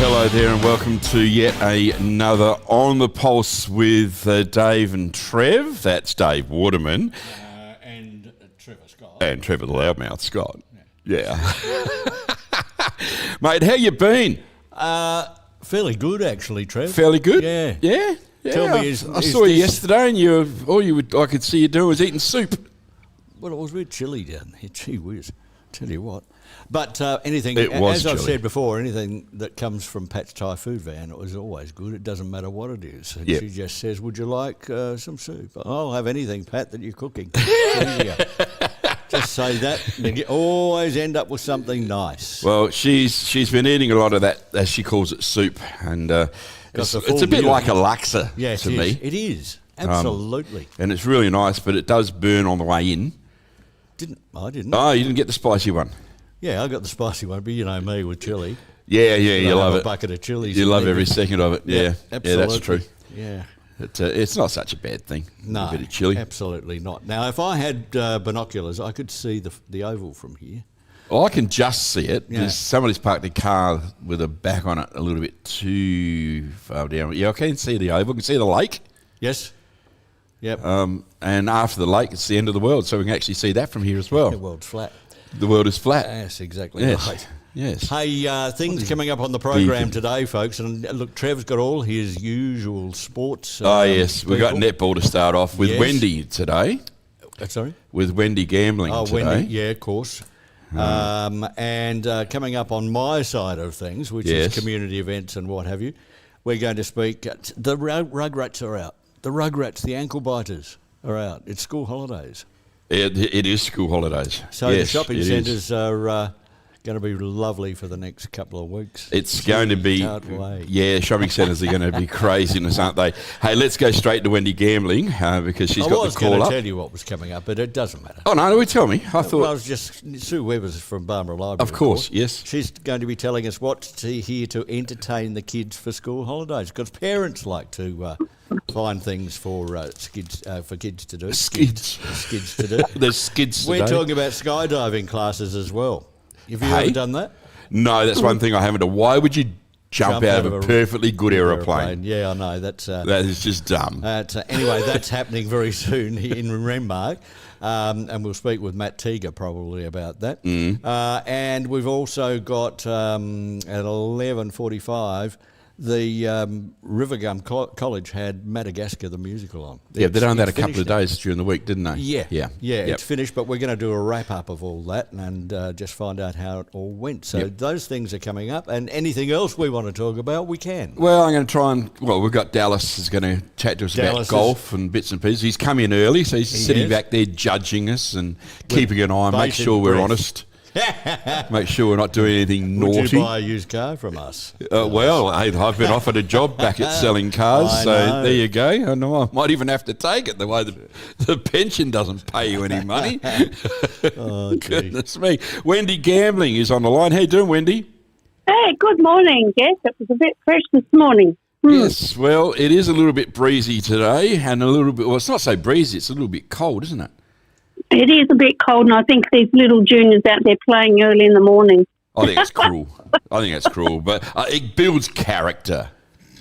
hello there and welcome to yet another On the Pulse with Dave and Trev. That's Dave Waterman. And Trevor Scott. And Trevor the Loudmouth Scott. Yeah. Mate, how you been? Fairly good, actually, Trev. Fairly good? Yeah. Yeah? Yeah. Tell me, I is saw you this- yesterday and I could see you doing was eating soup. Well, it was a bit chilly down there. Gee whiz. Tell you what. But anything, It was as I've chilly. said before, anything that comes from Pat's Thai food van is always good. It doesn't matter what it is. And Yep. she just says, would you like some soup? I'll have anything, Pat, that you're cooking. There you go. Just say that and you always end up with something nice. Well, she's been eating a lot of that, as she calls it, soup. And it's the full a bit meal. like a laksa Yeah, to me. It is. Absolutely. And it's really nice, but it does burn on the way in. I didn't. Oh, you didn't get the spicy one? Yeah, I got the spicy one, but you know me with chili. Yeah, you love a it. bucket of chilies. You in love there. every second of it. Yeah, absolutely. yeah, that's true. Yeah. It's not such a bad thing. No, a bit of chili. absolutely not. Now, if I had binoculars, I could see the oval from here. Well, I can just see it. Yeah. There's somebody's parked their car with a back on it a little bit too far down. Yeah, I can see the oval. I can see the lake. Yes. Yep. And after the lake, it's the end of the world. So we can actually see that from here as well. The world's flat. The world is flat. Yes, exactly Yes. right. Yes. Hey, things coming up on the program Beacon. today, folks. And look, Trev's got all his usual sports. Oh, yes. We've got people. netball to start off with Yes. Wendy today. Sorry? With Wendy gambling Oh, today. Wendy, yeah, of course. And coming up on my side of things, which Yes. is community events and what have you, we're going to speak. The Rugrats are out. The Rugrats, the ankle biters, are out. It's school holidays. It is school holidays. So Yes, the shopping it is. centres are going to be lovely for the next couple of weeks. It's going to be, Can't wait. yeah, shopping centres are going to be craziness, aren't they? Hey, let's go straight to Wendy gambling because she's I got was the going call to up. tell you what was coming up, but it doesn't matter. Oh, no, tell me. I thought, Well, I was just Sue Weber's from Barbara Library. of course, yes. She's going to be telling us what's here to entertain the kids for school holidays, because parents like to find things for kids to do. Skids. Skids to do. There's skids We're today. talking about skydiving classes as well. Have you Hey? ever done that? No, that's one thing I haven't done. Why would you jump out of a perfectly good aeroplane? Yeah, I know. That's That is just dumb. anyway, that's happening very soon in Renmark. And we'll speak with Matt Teager probably about that. And we've also got at 11:45, the Rivergum College had Madagascar the musical on. Yeah, they've done that a It's couple of finished now. days during the week, didn't they? Yeah, Yeah. Yep. it's finished, but we're going to do a wrap-up of all that and just find out how it all went. So Yep. those things are coming up, and anything else we want to talk about, we can. Well, I'm going to try and... Well, we've got Dallas is going to chat to us Dallas about golf and bits and pieces. He's come in early, so he's sitting is. back there judging us and keeping an eye, make bated sure we're breath. honest, make sure we're not doing anything Would naughty. you buy a used car from us? Well, hey, I've been offered a job back at selling cars, I so know. there you go. I know I might even have to take it the way the pension doesn't pay you any money. Oh, gee. Goodness me. Wendy Gambling is on the line. How you doing, Wendy? Hey, good morning. Yes, it was a bit fresh this morning. Yes, well, it is a little bit breezy today and a little bit, well, it's not so breezy, it's a little bit cold, isn't it? It is a bit cold, and I think these little juniors out there playing early in the morning. I think it's cruel. I think it's cruel, but it builds character.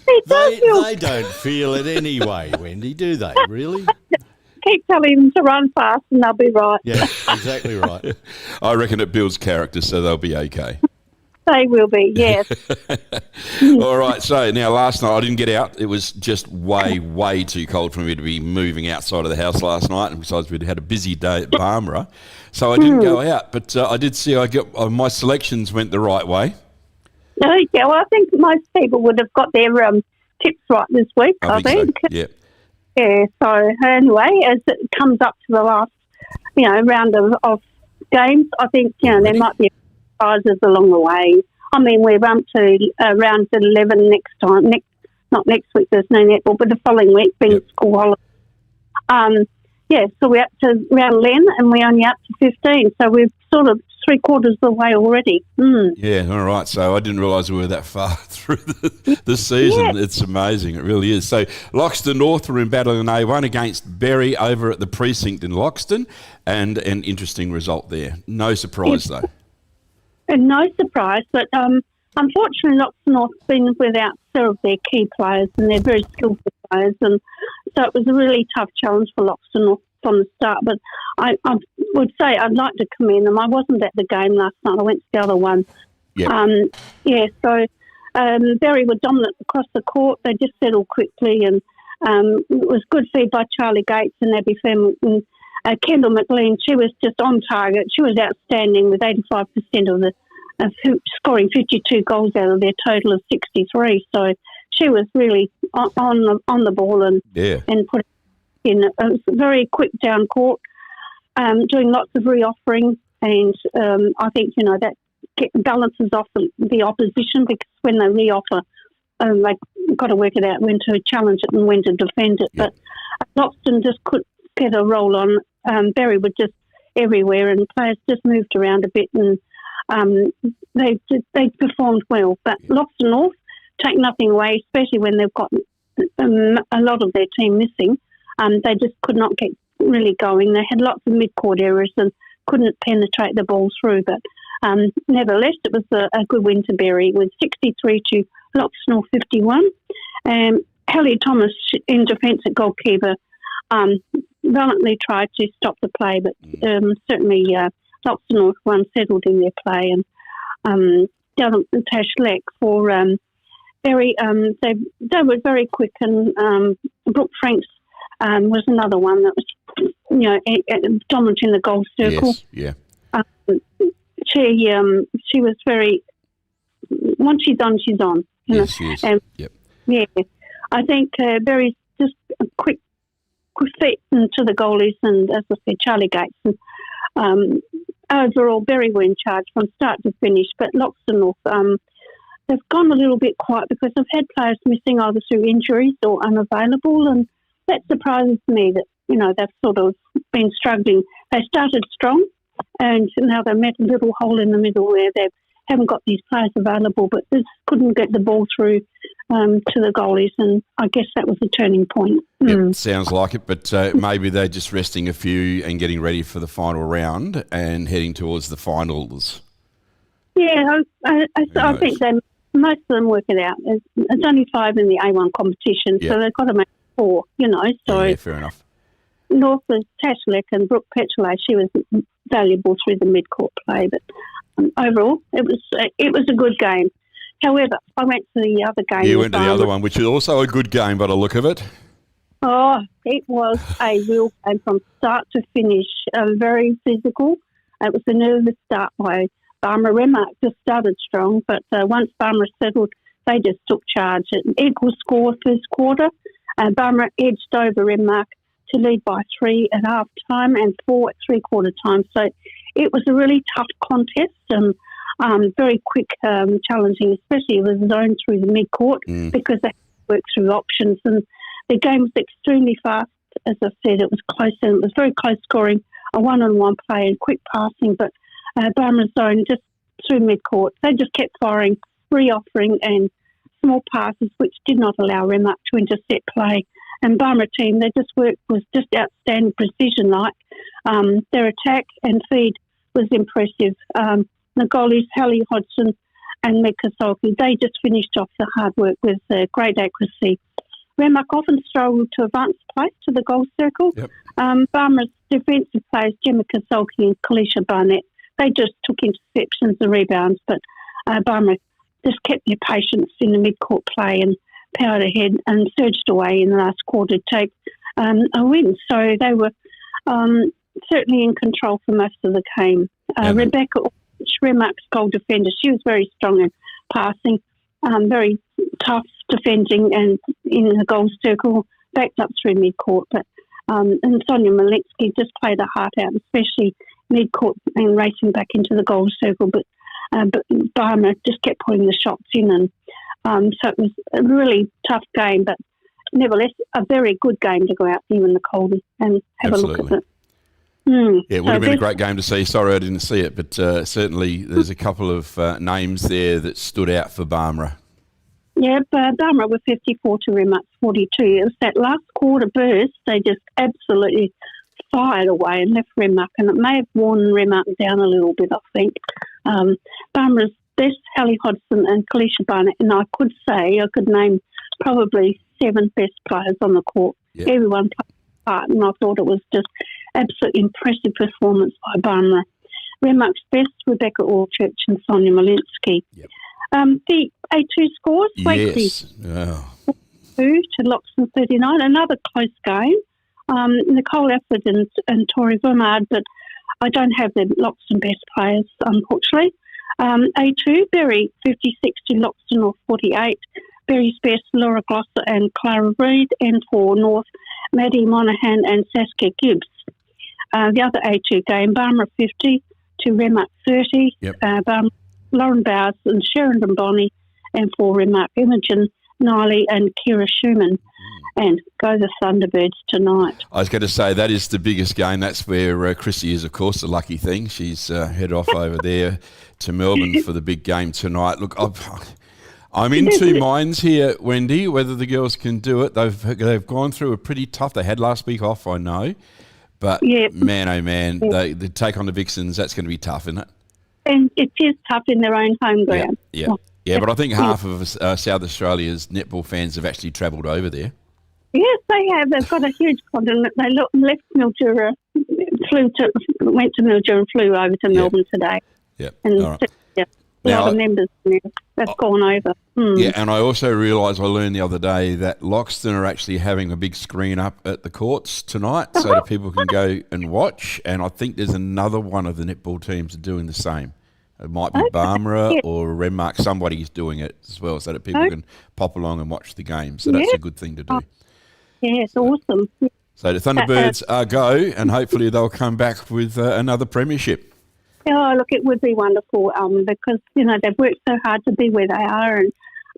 It does feel. They don't feel it anyway, Wendy, do they? Really? Keep telling them to run fast, and they'll be right. Yeah, exactly right. I reckon it builds character, so they'll be okay. They will be, yes. All right, so now last night I didn't get out. It was just way, way too cold for me to be moving outside of the house last night. And besides, we'd had a busy day at Barbara, so I didn't go out. But I did see my selections went the right way. Yeah, well, I think most people would have got their tips right this week, I think. So. Yeah. Yeah, so anyway, as it comes up to the last, round of games, I think, there might be surprises along the way. I mean, we're up to round 11 next time. Not next week, there's no netball, but the following week being school holiday. So we're up to round 11 and we're only up to 15. So we're sort of 3/4 of the way already. Yeah, all right. So I didn't realise we were that far through the season. Yeah. It's amazing. It really is. So Loxton North were in battle in A1 against Berry over at the precinct in Loxton, and an interesting result there. No surprise, though. And no surprise, but unfortunately, North's been without several of their key players, and they're very skillful players, and so it was a really tough challenge for North from the start. But I would say I'd like to commend them. I wasn't at the game last night. I went to the other one. Yep. So Berry were dominant across the court. They just settled quickly, and it was good feed by Charlie Gates and Abby Fem. And Kendall McLean, she was just on target. She was outstanding with 85% of scoring 52 goals out of their total of 63. So she was really on the ball and put it in. It was very quick down court, doing lots of reoffering, and I think that balances off the opposition, because when they reoffer, they've got to work it out when to challenge it and when to defend it. But Loxton just could get a roll on. Berry were just everywhere, and players just moved around a bit, and they performed well. But Loxton North take nothing away, especially when they've got a lot of their team missing. They just could not get really going. They had lots of mid-court errors and couldn't penetrate the ball through. But nevertheless, it was a good win to Berry with 63 to Loxton North 51. Hallie Thomas in defence at goalkeeper valiantly tried to stop the play, but certainly Loxton North won, settled in their play, and Tash Leck for Berry. They were very quick, and Brooke Franks was another one that was dominant in the goal circle. Yes, yeah. She was very, once she's on, she's on. Yes, she is. Yep. Yeah, I think Berry's just a quick fit into the goalies, and as I said, Charlie Gates. And overall, Berry were in charge from start to finish, but Loxton North, they've gone a little bit quiet because they've had players missing either through injuries or unavailable, and that surprises me that they've sort of been struggling. They started strong, and now they met a little hole in the middle where they haven't got these players available, but just couldn't get the ball through to the goalies, and I guess that was a turning point. Yep, sounds like it, but maybe they're just resting a few and getting ready for the final round and heading towards the finals. Yeah, I think most of them work it out. It's only 5 in the A1 competition, so they've got to make 4, So yeah, fair enough. North was Tashlick and Brooke Petulay. She was valuable through the mid-court play, but overall, it was a good game. However, I went to the other game. You went to the other one, which was also a good game by the look of it. Oh, it was a real game from start to finish. Very physical. It was a nervous start by Barmer. Remark just started strong, but once Barmer settled, they just took charge. An equal score first quarter. Barmer edged over Remark to lead by 3 at half time and 4 at three-quarter time. So it was a really tough contest and very quick, challenging, especially it was zoned through the mid-court because they worked through options. And the game was extremely fast. As I said, it was close, and it was very close scoring, a one-on-one play and quick passing. But Barmer's zone just through mid-court, they just kept firing, re-offering and small passes, which did not allow Remark to intercept play. And Barmer team, their just work was just outstanding precision-like. Their attack and feed was impressive. The goalies, Hallie Hodgson and Meg Kasolki, they just finished off the hard work with great accuracy. Remark often struggled to advance play to the goal circle. Yep. Barmer's defensive players, Gemma Kasolki and Kalisha Barnett, they just took interceptions and rebounds, but Barmer just kept their patience in the mid-court play and powered ahead and surged away in the last quarter to take a win. So they were certainly in control for most of the game. Rebecca, Remark's goal defender, she was very strong in passing, very tough defending and in the goal circle, backed up through mid-court. But and Sonia Malitsky just played her heart out, especially mid-court and racing back into the goal circle. But Barmer just kept putting the shots in, and so it was a really tough game, but nevertheless a very good game to go out there in the cold and have Absolutely. a look at it. Yeah, it would have been a great game to see. Sorry I didn't see it, but certainly there's a couple of names there that stood out for Barmer. Yeah, Barmer were 54 to Remark's 42. It was that last quarter burst, they just absolutely fired away and left Remark, and it may have worn Remark down a little bit, I think. Barmer's Bess, Hallie Hodgson and Kalisha Barnett, and I could name probably 7 best players on the court. Yep. Everyone played a part, and I thought it was just absolutely impressive performance by Barbara. Remarks best, Rebecca Allchurch and Sonia Malinsky. Yep. The A2 scores, Wakely Yes. Oh. 2 to Loxton 39, another close game. Nicole Afford and Tori Vermard, but I don't have the Loxton best players, unfortunately. A2, Berry 56 to Loxton or 48. Berry's best, Laura Glosser and Clara Reid. And for North, Maddie Monaghan and Saskia Gibbs. The other A2 game, Barmera 50 to Remark 30. Yep. Lauren Bowers and Sheridan Bonney. And for Remark, Imogen Niley and Kira Schumann. And go the Thunderbirds tonight. I was going to say that is the biggest game. That's where Chrissy is, of course, the lucky thing. She's head off over there to Melbourne for the big game tonight. Look, I'm in two minds here, Wendy, whether the girls can do it. They've gone through a pretty tough. They had last week off, I know, but man, oh man, they take on the Vixens. That's going to be tough, isn't it? And it is tough in their own home ground. Yeah, but I think half of South Australia's netball fans have actually travelled over there. Yes, they have. They've got a huge continent. They left Mildura, went to Mildura and flew over to Melbourne today. Yep. And all right. a lot of members have gone over. Yeah, and I also realised I learned the other day that Loxton are actually having a big screen up at the courts tonight so that people can go and watch. And I think there's another one of the netball teams doing the same. It might be Barmera or Renmark. Somebody's doing it as well so that people can pop along and watch the game. So that's a good thing to do. Yeah, it's awesome. So the Thunderbirds are go, and hopefully they'll come back with another premiership. Oh, look, it would be wonderful because, they've worked so hard to be where they are.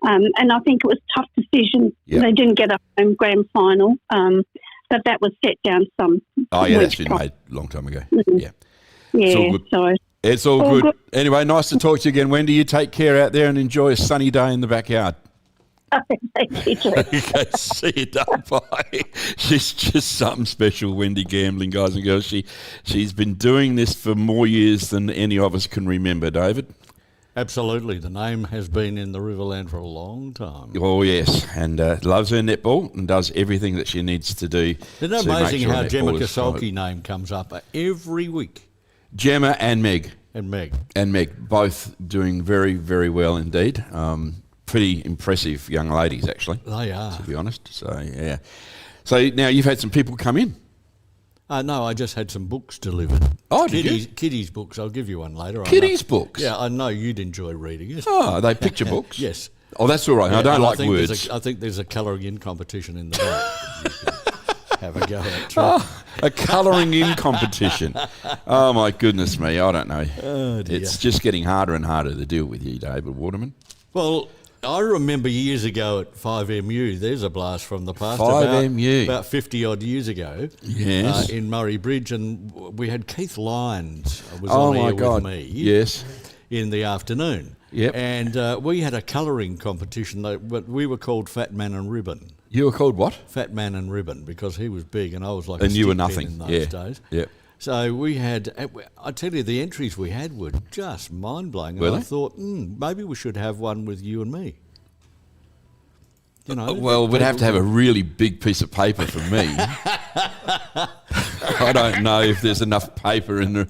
And I think it was a tough decision. Yep. They didn't get a home grand final, but that was set down some That's been made a long time ago. Mm-hmm. Yeah. Yeah, it's all good. So it's all good. Anyway, nice to talk to you again, Wendy. You take care out there and enjoy a sunny day in the backyard. thank you, Trev. Okay, see you done. Bye. She's just something special, Wendy Gambling, guys and girls. She's been doing this for more years than any of us can remember, David. Absolutely. The name has been in the Riverland for a long time. Oh, yes, and loves her netball and does everything that she needs to do. Isn't it amazing how Gemma Kasolki name comes up every week? Gemma and Meg. And Meg, both doing very, very well indeed. Pretty impressive young ladies, actually. They are. To be honest. So, yeah. So, now you've had some people come in. No, I just had some books delivered. Oh, did you? Kitty's books. I'll give you one later. Kitty's books? Yeah, I know you'd enjoy reading it. Oh, are they picture books? Yes. Oh, that's all right. Yeah, I don't like words. I think there's a colouring in competition in the back. Have a go at Trev. A colouring in competition. Oh, my goodness me. I don't know. Oh, dear. It's just getting harder and harder to deal with you, David Waterman. Well, I remember years ago at 5MU, there's a blast from the past. 5MU. About 50-odd years ago. Yes. In Murray Bridge, and we had Keith Lyons was Oh, on my air God. with me. Yes. In the afternoon. Yep. And we had a colouring competition, but we were called Fat Man and Ribbon. You were called what? Fat Man and Ribbon, because he was big and I was like And a you were stick nothing. in those days. Yeah. So we had, I tell you, the entries we had were just mind-blowing. Were And I they? thought, maybe we should have one with you and me. Well, we'd have to have a really big piece of paper for me. I don't know if there's enough paper in the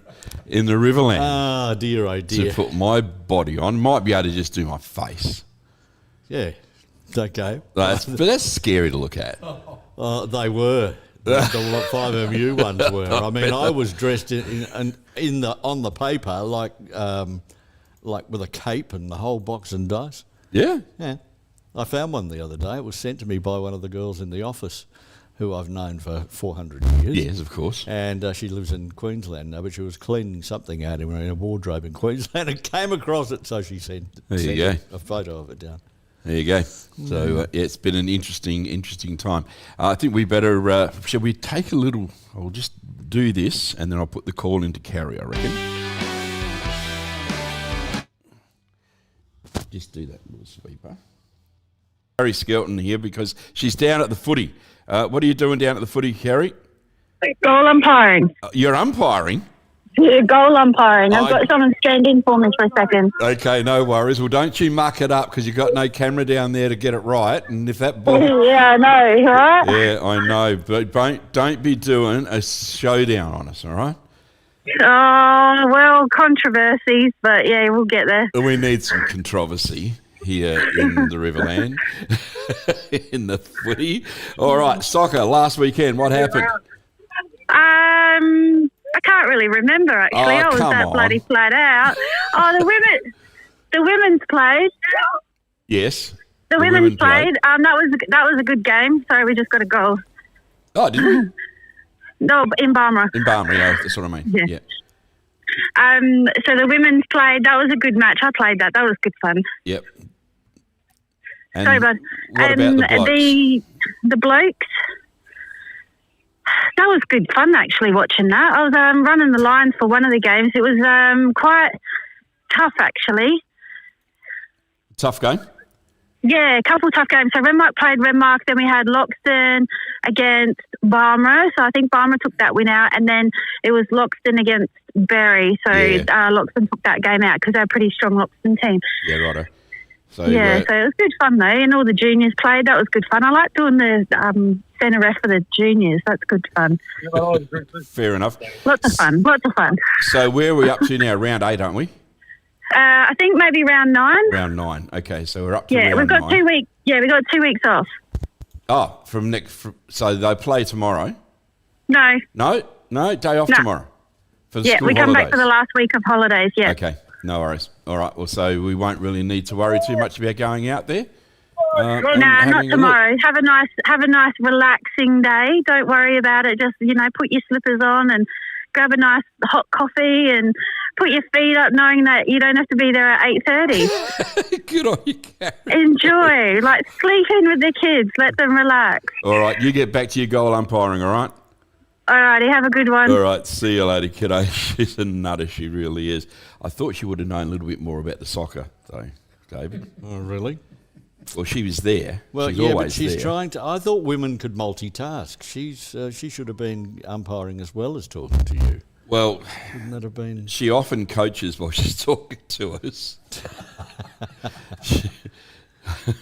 Riverland Oh dear. to put my body on. Might be able to just do my face. Yeah, okay. But that's scary to look at. They were. The 5MU ones were. I mean, I was dressed on the paper like with a cape and the whole box and dice. Yeah. Yeah. I found one the other day. It was sent to me by one of the girls in the office who I've known for 400 years. Yes, of course. And she lives in Queensland now, but she was cleaning something out in a wardrobe in Queensland and came across it, so she sent a photo of it down. There you go. So it's been an interesting time. I think we better, shall we take a little, I'll just do this and then I'll put the call into Carrie, I reckon. Just do that little sweeper. Carrie Skelton here because she's down at the footy. What are you doing down at the footy, Carrie? Goal umpiring. You're umpiring? Yeah, goal umpiring. I've got someone stand in for me for a second. Okay, no worries. Well, don't you muck it up because you've got no camera down there to get it right. And if that ball... Yeah, I know, right? Yeah, I know. But don't be doing a showdown on us, all right? Oh, well, controversies, but yeah, we'll get there. We need some controversy here in the Riverland, in the footy. All right, soccer, last weekend, what happened? I can't really remember, actually. I was that bloody flat out. Oh, the women's played. Yes. The women's played. That was a good game. Sorry, we just got a goal. Oh, did we? No, in Barmera. In Barmera, yeah, that's what I mean. Yeah. So the women's played. That was a good match. I played that. That was good fun. Yep. And sorry, bud. What about the blokes? The blokes. That was good fun, actually, watching that. I was running the lines for one of the games. It was quite tough, actually. Tough game? Yeah, a couple of tough games. So Renmark played Renmark, then we had Loxton against Barmera. So I think Barmera took that win out, and then it was Loxton against Berry. So Loxton took that game out because they're a pretty strong Loxton team. Yeah, righto. So, so it was good fun, though, and all the juniors played. That was good fun. I like doing the centre ref for the juniors. That's good fun. Fair enough. Lots of fun. So where are we up to now? Round 8, aren't we? I think maybe round 9. Round 9. Okay, so we're up to round 9. Yeah, we've got 2 weeks. Yeah, we've got 2 weeks off. Oh, so they play tomorrow? No. No, day off tomorrow. For the school we come holidays. back for the last week of holidays, yeah. Okay, no worries. All right, well, so we won't really need to worry too much about going out there? Not tomorrow. Have a nice relaxing day. Don't worry about it. Just, put your slippers on and grab a nice hot coffee and put your feet up knowing that you don't have to be there at 8:30. Good on you, Karen. Enjoy. Sleep in with the kids. Let them relax. All right, you get back to your goal umpiring, all right? All righty, have a good one. All right, see you later, kiddo. She's a nutter, she really is. I thought she would have known a little bit more about the soccer, though, David. Oh, really? Well, she was there. Well, she's yeah, always but she's there. trying to. I thought women could multitask. She should have been umpiring as well as talking to you. Well, wouldn't that have been? She often coaches while she's talking to us.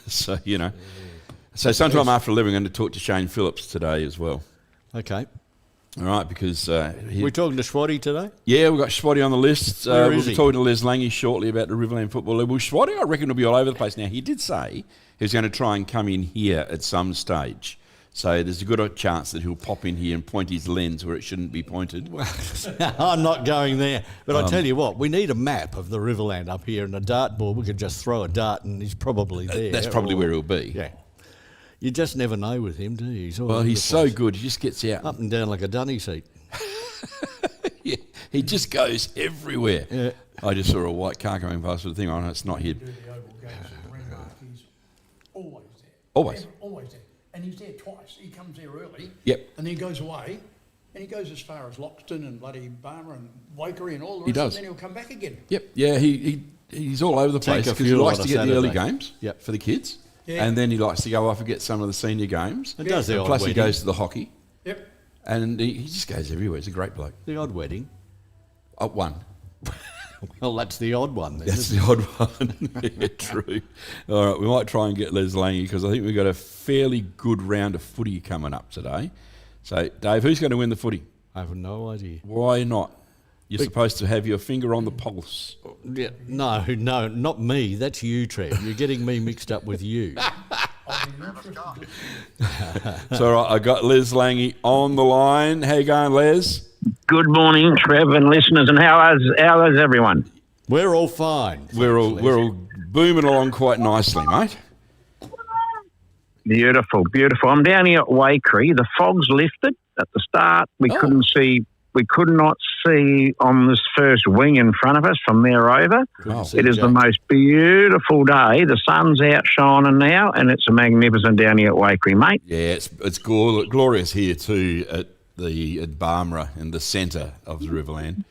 So So sometime after 11, I'm going to talk to Shane Phillips today as well. Okay. All right, because... we're talking to Swatty today? Yeah, we've got Swatty on the list. Where we'll is be he? talking to Les Lange shortly about the Riverland Football League. Well, Swatty, I reckon, will be all over the place. Now, he did say he was going to try and come in here at some stage. So there's a good chance that he'll pop in here and point his lens where it shouldn't be pointed. I'm not going there. But I tell you what, we need a map of the Riverland up here and a dartboard. We could just throw a dart and he's probably there. That's probably where he'll be. Yeah. You just never know with him, do you? He's so good. He just gets out. Up and down like a dunny seat. Yeah, he just goes everywhere. Yeah. I just saw a white car coming past with a thing on it. It's not here. He's always there. Always. Always there. And he's there twice. He comes there early. Yep. And then he goes away. And he goes as far as Loxton and bloody Barmera and Wakery and all the rest. He does. And then he'll come back again. Yep. Yeah, he's all over the place because he likes to get the early games for the kids. Yeah. And then he likes to go off and get some of the senior games. And does the odd plus wedding. He goes to the hockey. Yep. And he just goes everywhere. He's a great bloke. The odd wedding. One. Well, that's the odd one then. That's the odd one. Yeah, true. All right, we might try and get Les Lange because I think we've got a fairly good round of footy coming up today. So, Dave, who's going to win the footy? I have no idea. Why not? You're supposed to have your finger on the pulse. Yeah, no, not me. That's you, Trev. You're getting me mixed up with you. It's all right. I got Les Lange on the line. How you going, Les? Good morning, Trev and listeners, and how is everyone? We're all fine. We're all booming along quite nicely, mate. Beautiful, beautiful. I'm down here at Wakery. The fog's lifted at the start. We could not see on this first wing in front of us from there over. It is the most beautiful day. The sun's out shining now, and it's a magnificent down here at Wakery, mate. Yeah, it's glorious here too at Barmera in the centre of the Riverland.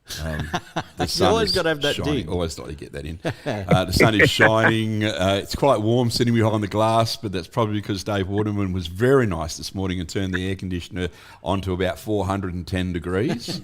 The sun always is gotta have that shining. dig. Always like to get that in. The sun is shining. It's quite warm sitting behind the glass, but that's probably because Dave Waterman was very nice this morning and turned the air conditioner on to about 410 degrees.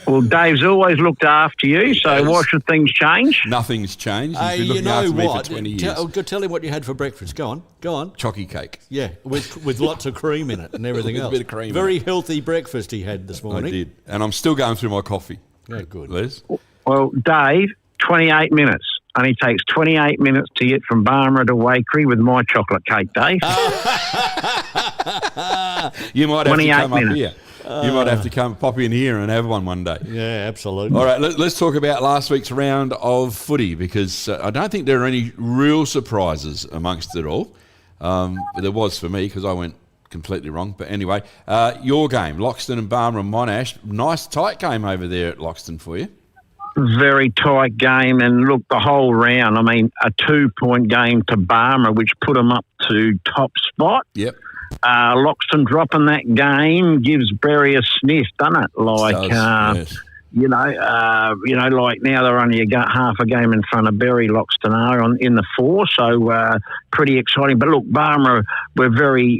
Well, Dave's always looked after you, so why should things change? Nothing's changed. He's Hey, been you looking know after me what? for 20 years. Tell him what you had for breakfast. Go on. Chocky cake. Yeah, with lots of cream in it and everything With a else. bit of cream in Very healthy breakfast he had this I morning. did. And I'm still going through my coffee. Yeah, good. Les? Well, Dave, 28 minutes. Only takes 28 minutes to get from Barmera to Wakery with my chocolate cake, Dave. You might have to 28 come minutes. up here. You might have to pop in here and have one day. Yeah, absolutely. All right, let's talk about last week's round of footy because I don't think there are any real surprises amongst it all. But there was for me because I went completely wrong. But anyway, your game, Loxton and Barmera and Monash. Nice tight game over there at Loxton for you. Very tight game, and look, the whole round, I mean, a 2-point game to Barmera, which put them up to top spot. Yep. Loxton dropping that game gives Berry a sniff, doesn't it? Like, Yes. Like now they're only half a game in front of Berry. Loxton are in the 4, so pretty exciting. But look, Barmera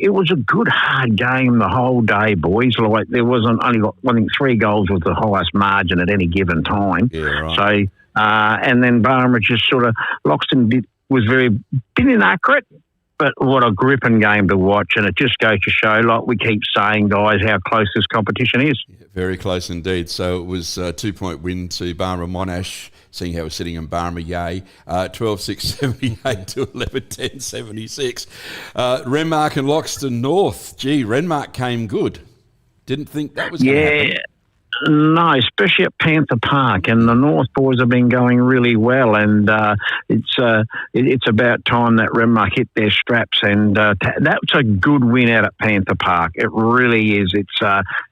it was a good hard game the whole day, boys. Like there wasn't only got, I think 3 goals was the highest margin at any given time. Yeah, right. So, and then Barmera just sort of, Loxton was very bit inaccurate. But what a gripping game to watch, and it just goes to show, like we keep saying, guys, how close this competition is. Yeah, very close indeed. So it was a 2-point win to Barmera Monash, seeing how we're sitting in Barmera, yay. 12-6-78 to 11-10-76. Renmark and Loxton North. Gee, Renmark came good. Didn't think that was going to happen. No, especially at Panther Park, and the North boys have been going really well, and it's about time that Renmark hit their straps, and that's a good win out at Panther Park. It really is. It's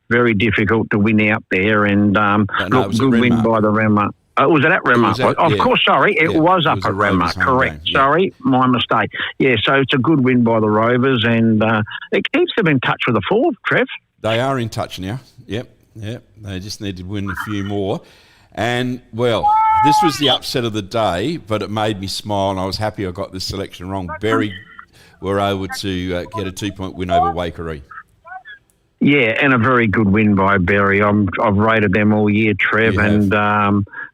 very difficult to win out there, and good win by the Renmark. Was it at Renmark? Of course, sorry. It was up at Renmark. Correct. Yeah. Sorry, my mistake. Yeah, so it's a good win by the Rovers, and it keeps them in touch with the 4th, Trev. They are in touch now. Yep. They just need to win a few more. And, well, this was the upset of the day, but it made me smile, and I was happy I got this selection wrong. Berry were able to get a 2-point win over Wakery. Yeah, and a very good win by Berry. I've rated them all year, Trev, and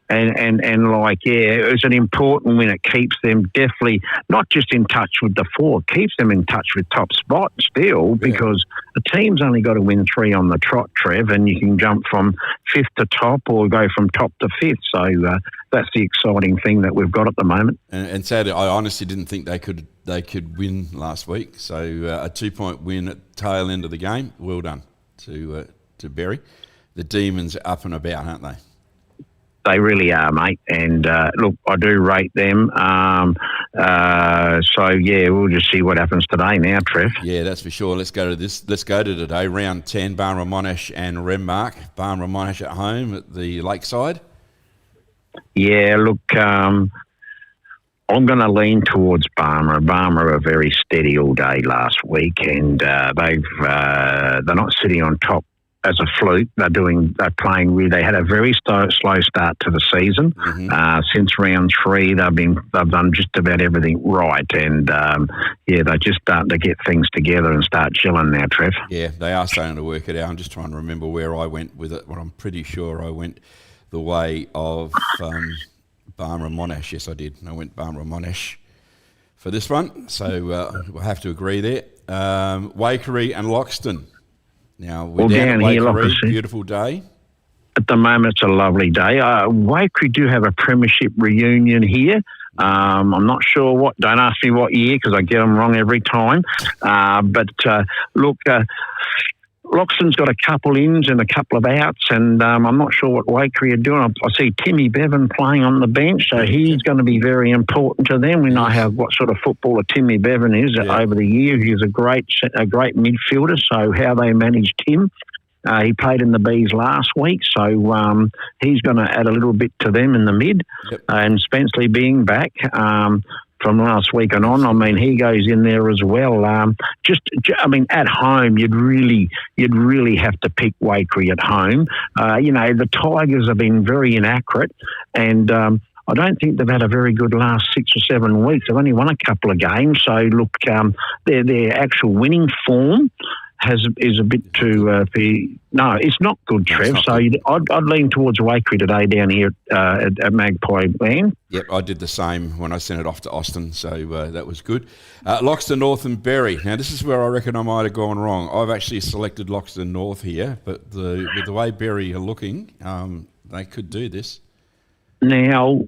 it's an important win. It keeps them definitely not just in touch with the 4, it keeps them in touch with top spot still, because the team's only got to win 3 on the trot, Trev, and you can jump from 5th to top or go from top to 5th. So that's the exciting thing that we've got at the moment. And sadly, I honestly didn't think they could win last week. So a 2-point win at the tail end of the game. Well done to Berry. The Demons are up and about, aren't they? They really are, mate. And look, I do rate them. We'll just see what happens today now, Trev. Yeah, that's for sure. Let's go to this. Let's go to today. Round 10, Barmera Monash and Renmark. Barmera Monash at home at the Lakeside. Yeah, look, I'm going to lean towards Barmera. Barmera are very steady all day last week, and they're not sitting on top as a fluke. They're playing really. They had a very slow start to the season. Mm-hmm. Since round 3, they've done just about everything right, and they're just starting to get things together and start chilling now, Trev. Yeah, they are starting to work it out. I'm just trying to remember where I went with it, but I'm pretty sure I went the way of Barmera Monash. Yes, I did. I went Barmera Monash for this one, so we'll have to agree there. Wakery and Loxton. Now, we're down at Wakery, beautiful day. At the moment, it's a lovely day. Wakery do have a premiership reunion here. I'm not sure what, don't ask me what year because I get them wrong every time. Look, Loxton's got a couple ins and a couple of outs, and I'm not sure what Wakery are doing. I see Timmy Bevan playing on the bench, so he's going to be very important to them. We know what sort of footballer Timmy Bevan is over the years. He's a great midfielder, so how they managed him. He played in the Bees last week, so he's going to add a little bit to them in the mid. Yep. And Spenceley being back. from last week and on. I mean, he goes in there as well. At home, you'd really have to pick Wakery at home. The Tigers have been very inaccurate, and I don't think they've had a very good last 6 or 7 weeks. They've only won a couple of games. So, look, their actual winning form is a bit too... no, it's not good, Trev. So I'd lean towards Wakery today down here at Magpie Land. Yep, I did the same when I sent it off to Austin, so that was good. Loxton North and Berry. Now, this is where I reckon I might have gone wrong. I've actually selected Loxton North here, but with the way Berry are looking, they could do this. Now,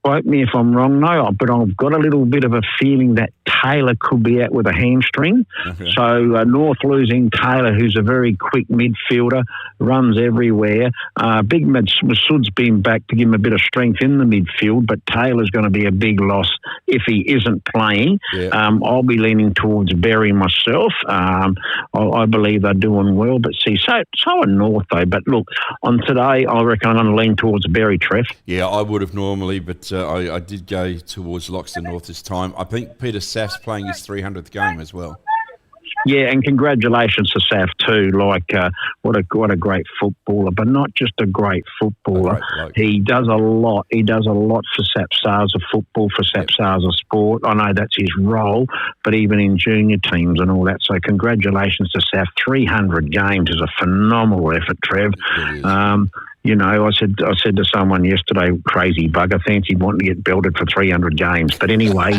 quote me if I'm wrong, no, but I've got a little bit of a feeling that Taylor could be out with a hamstring. Okay. So North losing Taylor, who's a very quick midfielder, runs everywhere. Big Masood's been back to give him a bit of strength in the midfield, but Taylor's going to be a big loss if he isn't playing. Yeah. I'll be leaning towards Berry myself. I believe they're doing well, but so are North though. But look, on today, I reckon I'm going to lean towards Berry, Trev. Yeah, I would have normally, but I did go towards Loxton North this time. I think Peter Saf's playing his 300th game as well. Yeah, and congratulations to Saf too. What a great footballer, but not just a great footballer. He does a lot. He does a lot for Sapsaza football, for Sapsaza sport. I know that's his role, but even in junior teams and all that. So congratulations to Saf. 300 games is a phenomenal effort, Trev. I said to someone yesterday, crazy bugger, fancied wanting to get belted for 300 games. But anyway,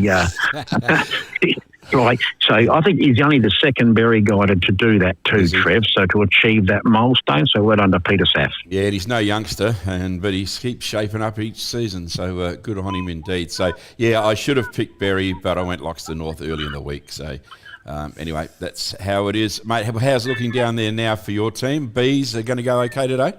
so I think he's only the second Berry guy to do that too, Trev, so to achieve that milestone. So well done to Peter Saf. Yeah, and he's no youngster, but he keeps shaping up each season, so good on him indeed. So, yeah, I should have picked Berry, but I went Loxton North early in the week. So, anyway, that's how it is. Mate, how's it looking down there now for your team? Bees are going to go okay today?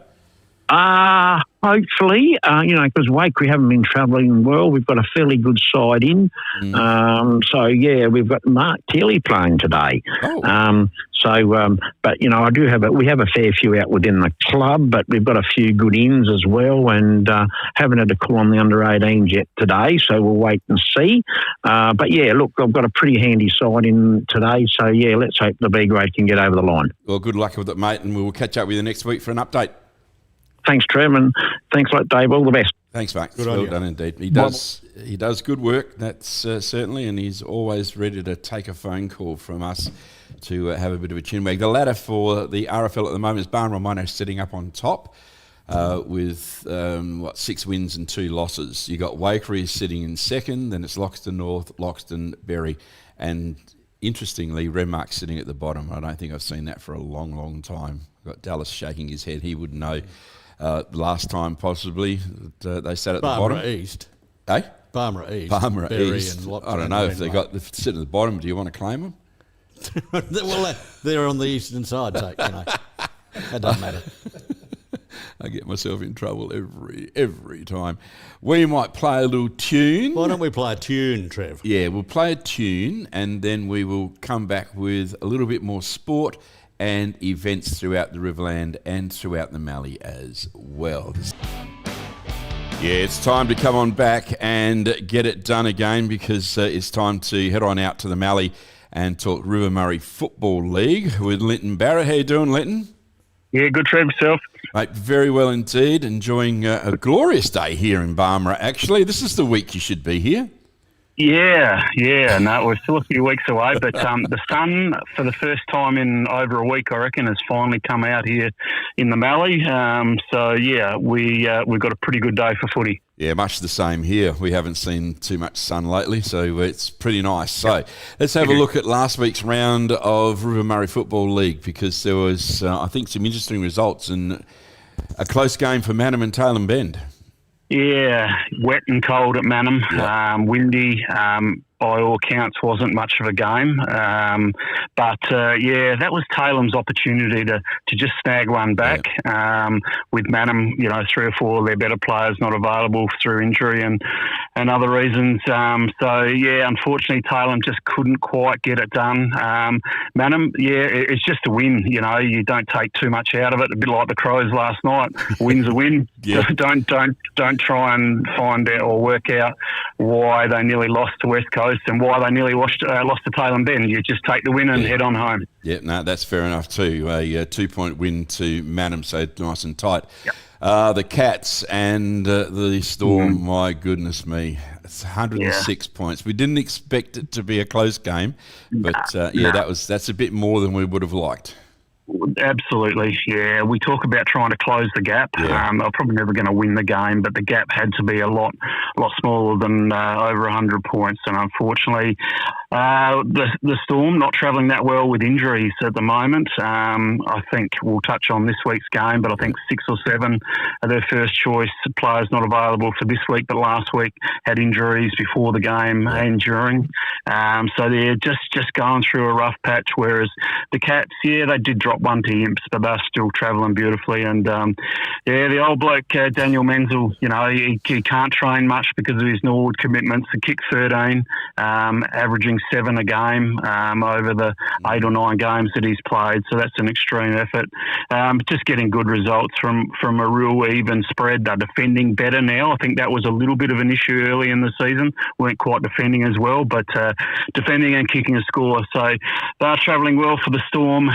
Hopefully, because Wakery haven't been travelling well. We've got a fairly good side in. We've got Mark Tilley playing today. Oh. We have a fair few out within the club, but we've got a few good ins as well, and haven't had a call on the under-18s yet today, so we'll wait and see. I've got a pretty handy side in today, so let's hope the B grade can get over the line. Well, good luck with it, mate, and we'll catch up with you next week for an update. Thanks, Trev, and thanks a lot, Dave. All the best. Thanks, mate. Well done indeed. He does good work, that's certainly, and he's always ready to take a phone call from us to have a bit of a chin wag. The ladder for the RFL at the moment is Barnwell Mono sitting up on top with 6 wins and 2 losses. You got Wakery sitting in second, then it's Loxton North, Loxton, Berry, and interestingly, Renmark sitting at the bottom. I don't think I've seen that for a long, long time. I've got Dallas shaking his head. He would know. Last time, possibly, they sat at the bottom. Barmera East. Eh? Barmera East. Barmera East. I don't know if they sit at the bottom. Do you want to claim them? Well, they're on the eastern side, so, that doesn't matter. I get myself in trouble every time. We might play a little tune. Why don't we play a tune, Trev? Yeah, we'll play a tune, and then we will come back with a little bit more sport and events throughout the Riverland and throughout the Mallee as well. Yeah, it's time to come on back and get it done again, because it's time to head on out to the Mallee and talk River Murray Football League with Linton Barrett. How you doing, Linton? Yeah, good, Trev, yourself? Mate, very well indeed. Enjoying a glorious day here in Barmera, actually. This is the week you should be here. Yeah. No, we're still a few weeks away, but the sun, for the first time in over a week, I reckon, has finally come out here in the Mallee. We've got a pretty good day for footy. Yeah, much the same here. We haven't seen too much sun lately, so it's pretty nice. So let's have a look at last week's round of River Murray Football League, because there was, I think, some interesting results and a close game for Mannum and Tailem Bend. Yeah, wet and cold at Mannum, windy. By all accounts, wasn't much of a game. But that was Talem's opportunity to just snag one back. With Mannum, 3 or 4 of their better players not available through injury and other reasons. Unfortunately, Talem just couldn't quite get it done. Mannum, it's just a win. You don't take too much out of it. A bit like the Crows last night. A win's a win. Don't try and find out or work out why they nearly lost to West Coast and why they nearly lost to Taylor Bend. You just take the win and head on home. Yeah, no, that's fair enough too. A 2-point win to Mannum, so nice and tight. Yep. The Cats and the Storm, my goodness me, it's 106 points. We didn't expect it to be a close game, but that's a bit more than we would have liked. Absolutely, yeah. We talk about trying to close the gap. Yeah. They're probably never going to win the game, but the gap had to be a lot smaller than over 100 points. And unfortunately, the Storm not travelling that well with injuries at the moment. I think we'll touch on this week's game, but I think 6 or 7 of their first choice players not available for this week, but last week had injuries before the game and during. So they're just going through a rough patch, whereas the Cats, they did drop one to Imps, but they're still travelling beautifully. And, the old bloke, Daniel Menzel, he can't train much because of his Norwood commitments. He kicked 13, averaging 7 a game over the 8 or 9 games that he's played. So that's an extreme effort. Just getting good results from a real even spread. They're defending better now. I think that was a little bit of an issue early in the season. Weren't quite defending as well, but defending and kicking a score. So they're travelling well for the Storm.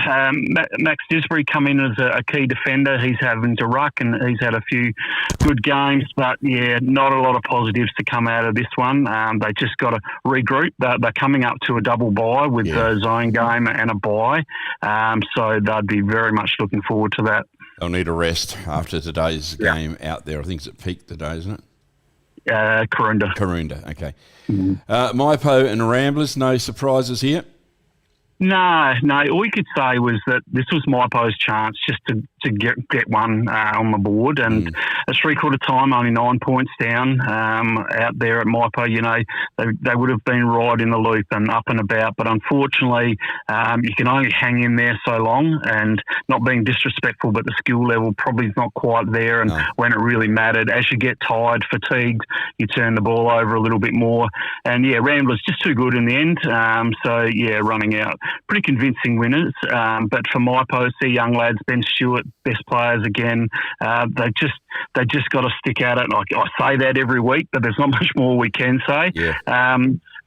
Max Disbury come in as a key defender. He's having to ruck and he's had a few good games, but not a lot of positives to come out of this one. They just got to regroup. They're coming up to a double bye with a zone game and a bye, so they'd be very much looking forward to that. They'll need a rest after today's game out there. I think it's at Peak today, isn't it? Karoonda, okay. Mm-hmm. Maipo and Ramblers, no surprises here? No. All you could say was that this was Maipo's chance just to get one on the board, and at 3/4 time, only 9 points down out there at Maipo. They would have been right in the loop and up and about, but unfortunately, you can only hang in there so long. And not being disrespectful, but the skill level probably is not quite there. And when it really mattered, as you get tired, fatigued, you turn the ball over a little bit more. And Ramblers just too good in the end. Running out. Pretty convincing winners, but for Maipo, see young lads, Ben Stewart, best players again. They just got to stick at it. I say that every week, but there's not much more we can say. Yeah.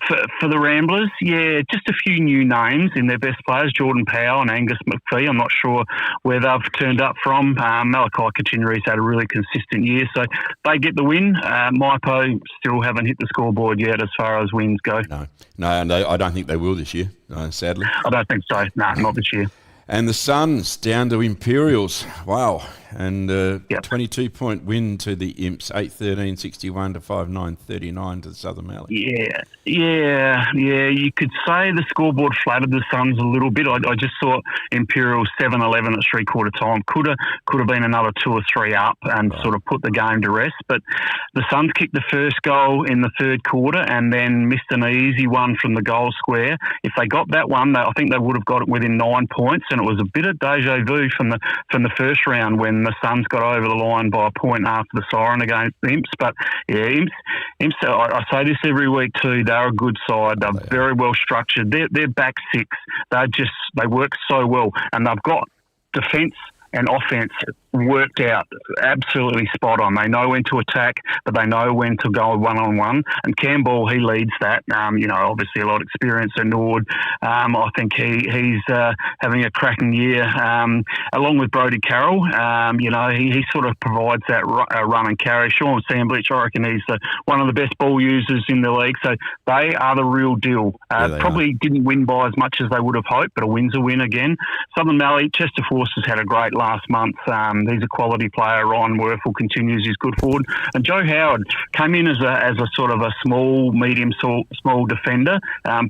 For the Ramblers, just a few new names in their best players, Jordan Powell and Angus McPhee. I'm not sure where they've turned up from. Malachi Katineri's had a really consistent year, so they get the win. Maipo still haven't hit the scoreboard yet as far as wins go. No, and I don't think they will this year, sadly. I don't think so. No, not this year. And the Suns down to Imperials. Wow. And 22-point win to the Imps, 8-13, 61 to 5-9, 39 to the Southern Mallee. Yeah. You could say the scoreboard flattered the Suns a little bit. I just saw Imperials 7-11 at 3/4 time. Could have been another 2 or 3 up and sort of put the game to rest. But the Suns kicked the first goal in the 3rd quarter and then missed an easy one from the goal square. If they got that one, I think they would have got it within 9 points. And it was a bit of deja vu from the first round when the Suns got over the line by a point after the siren against the Imps. But Imps, I say this every week too, they're a good side. They're very well structured. They're back 6. They work so well, and they've got defence and offence worked out absolutely spot on. They know when to attack, but they know when to go one-on-one. And Campbell, he leads that. Obviously a lot of experience in Norwood. I think he's having a cracking year, along with Brodie Carroll. He sort of provides that run and carry. Sean Sandblich, I reckon he's one of the best ball users in the league. So they are the real deal. Probably didn't win by as much as they would have hoped, but a win's a win again. Southern Mallee, Chester Forces had a great last month. He's a quality player. Ryan Werfel continues his good forward. And Joe Howard came in as a sort of a small defender,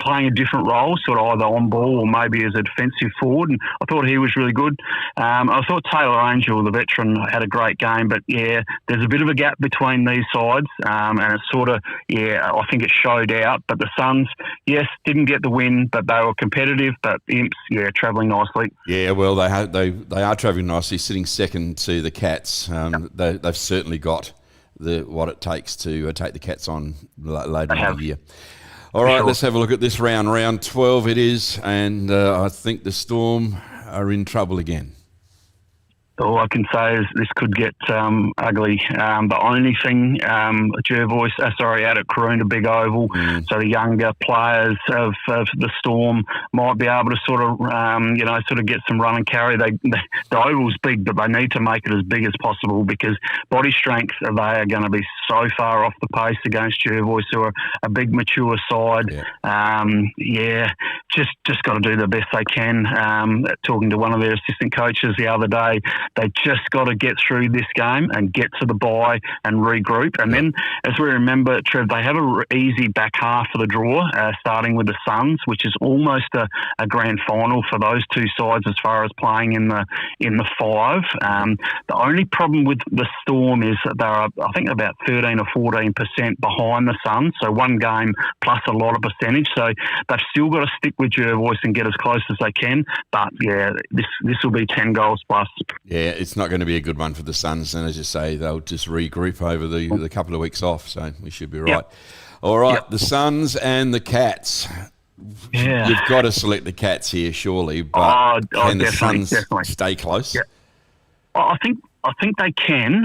playing a different role, sort of either on ball or maybe as a defensive forward. And I thought he was really good. I thought Taylor Angel, the veteran, had a great game. But, there's a bit of a gap between these sides. And it's sort of, I think it showed out. But the Suns, didn't get the win, but they were competitive. But Imps, travelling nicely. Yeah, well, they are travelling nicely, sitting second to the Cats. They've certainly got what it takes to take the Cats on later in the year. All right, let's have a look at this round. Round 12 it is, and I think the Storm are in trouble again. All I can say is this could get ugly. The only thing, Jervois, out at Karoona Big Oval, so the younger players of the Storm might be able to sort of get some run and carry. The oval's big, but they need to make it as big as possible because body strength, they are going to be so far off the pace against Jervois, who are a big, mature side. Just got to do the best they can. Talking to one of their assistant coaches the other day, they just got to get through this game and get to the bye and regroup. And then, as we remember, Trev, they have a easy back half of the draw, starting with the Suns, which is almost a grand final for those two sides as far as playing in the five. The only problem with the Storm is that they're, I think, about 13 or 14% behind the Suns, so one game plus a lot of percentage. So they've still got to stick with Jervois and get as close as they can. But yeah, this will be 10 goals plus. Yeah, it's not going to be a good one for the Suns, and as you say, they'll just regroup over the couple of weeks off, so we should be right. Yep. All right, the Suns and the Cats. Yeah. You've got to select the Cats here, surely, but can the Suns stay close? Yeah. I think they can.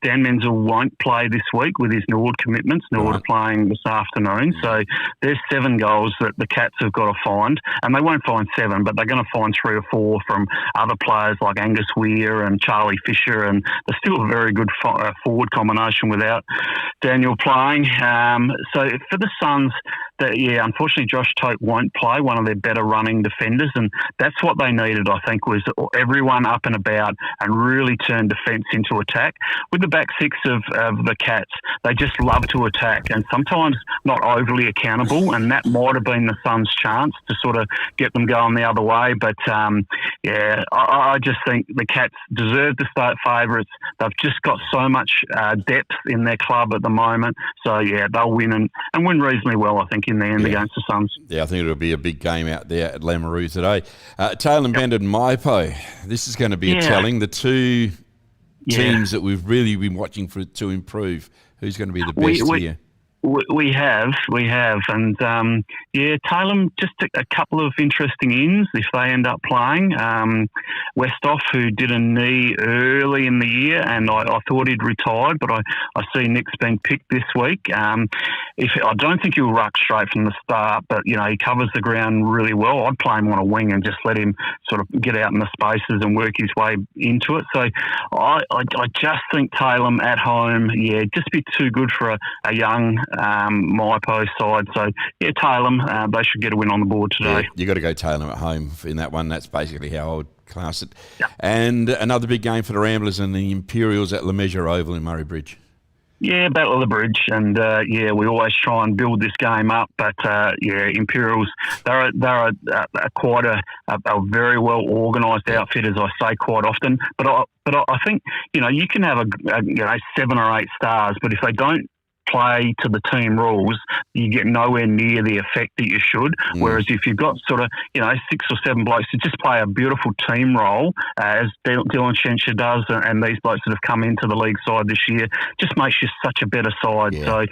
Dan Menzel won't play this week with his Nord commitments. Nord are playing this afternoon. So there's 7 goals that the Cats have got to find. And they won't find 7, but they're going to find 3 or 4 from other players like Angus Weir and Charlie Fisher. And they're still a very good forward combination without Daniel playing. So for the Suns, unfortunately, Josh Tote won't play, one of their better running defenders. And that's what they needed, I think, was everyone up and about and really turn defence into attack. With the back six of the Cats, they just love to attack and sometimes not overly accountable, and that might have been the Suns' chance to sort of get them going the other way. But, I just think the Cats deserve to start favourites. They've just got so much depth in their club at the moment. So, yeah, they'll win and win reasonably well, I think, in the end against the Suns. Yeah, I think it'll be a big game out there at Lameroo today. Taylor Bend and Maipo, this is going to be a telling. The two teams that we've really been watching for to improve. Who's going to be the best here? We have, and Taylor, just a couple of interesting ins if they end up playing. Westhoff, who did a knee early in the year, and I thought he'd retired, but I see Nick's been picked this week. I don't think he'll ruck straight from the start, but he covers the ground really well. I'd play him on a wing and just let him sort of get out in the spaces and work his way into it. So I just think Taylor at home, just be too good for a young Maipo side. So, Taylor, they should get a win on the board today. Yeah, you got to go Taylor at home in that one. That's basically how I would class it. Yep. And another big game for the Ramblers and the Imperials at Le Mesure Oval in Murray Bridge. Yeah, Battle of the Bridge, and we always try and build this game up. But Imperials, they're quite a very well organised outfit, as I say quite often. But I think you can have a 7 or 8 stars, but if they don't play to the team rules, you get nowhere near the effect that you should. Whereas if you've got sort of 6 or 7 blokes who just play a beautiful team role, as Dylan Shencher does, and these blokes that have come into the league side this year, just makes you such a better side. So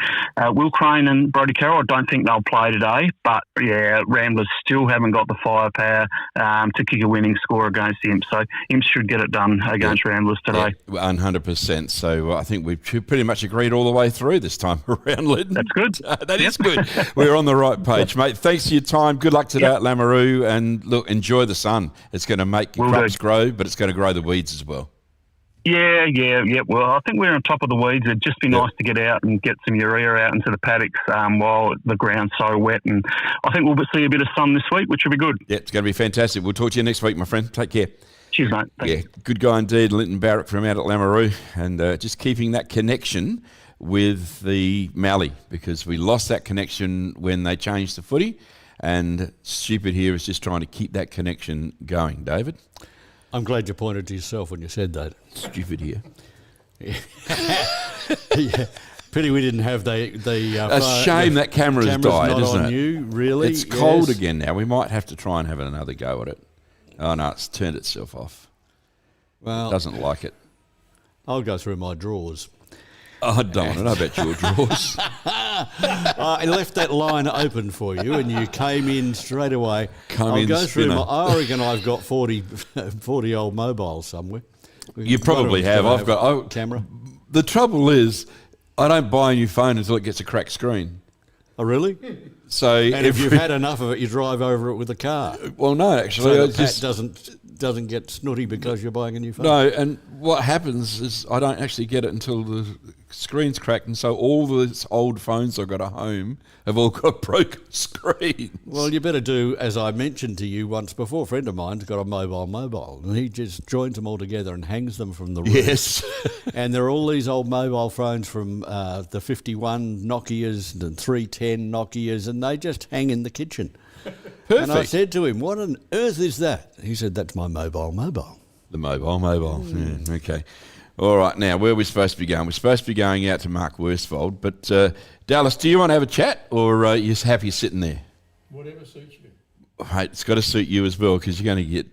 Will Crane and Brodie Carroll, I don't think they'll play today, but Ramblers still haven't got the firepower to kick a winning score against the Imps. So Imps should get it done against Ramblers today. 100%. So I think we've pretty much agreed all the way through this time around, Lyndon. That's good. That is good. We're on the right page, mate. Thanks for your time. Good luck today at Lameroo, and look, enjoy the sun. It's going to make your crops grow, but it's going to grow the weeds as well. Yeah. Well, I think we're on top of the weeds. It'd just be nice to get out and get some urea out into the paddocks while the ground's so wet. And I think we'll see a bit of sun this week, which will be good. Yeah, it's going to be fantastic. We'll talk to you next week, my friend. Take care. Cheers, mate. Thanks. Good guy indeed, Linton Barrett from out at Lameroo, and just keeping that connection with the Mallee, because we lost that connection when they changed the footy, and Stupid here is just trying to keep that connection going. David? I'm glad you pointed to yourself when you said that. Stupid here. Pity we didn't have the a shame that camera's died, not isn't on it? You, really? It's cold again now. We might have to try and have another go at it. Oh no, it's turned itself off. Well, it doesn't like it. I'll go through my drawers. I don't want to know about your drawers. I left that line open for you, and you came in straight away. I'll go through I reckon I've got 40 old mobiles somewhere. You probably have. I've got camera. The trouble is, I don't buy a new phone until it gets a cracked screen. Oh, really? So And if you've had enough of it, you drive over it with a car. well, no, actually, So I the pat doesn't get snooty because you're buying a new phone. no. And what happens is I don't actually get it until the screen's cracked, and so all the old phones I've got at home have all got broken screens. Well, you better do, as I mentioned to you once before, a friend of mine's got a mobile, and he just joins them all together and hangs them from the roof. Yes. And there are all these old mobile phones from the 51 Nokias and 310 Nokias, and they just hang in the kitchen. Perfect. And I said to him, what on earth is that? He said, that's my mobile. The mobile. Yeah, okay. All right, now, where are we supposed to be going? We're supposed to be going out to Mark Worsfold, but Dallas, do you want to have a chat, or are you happy sitting there? Whatever suits you. Mate, it's got to suit you as well, because you're going to get,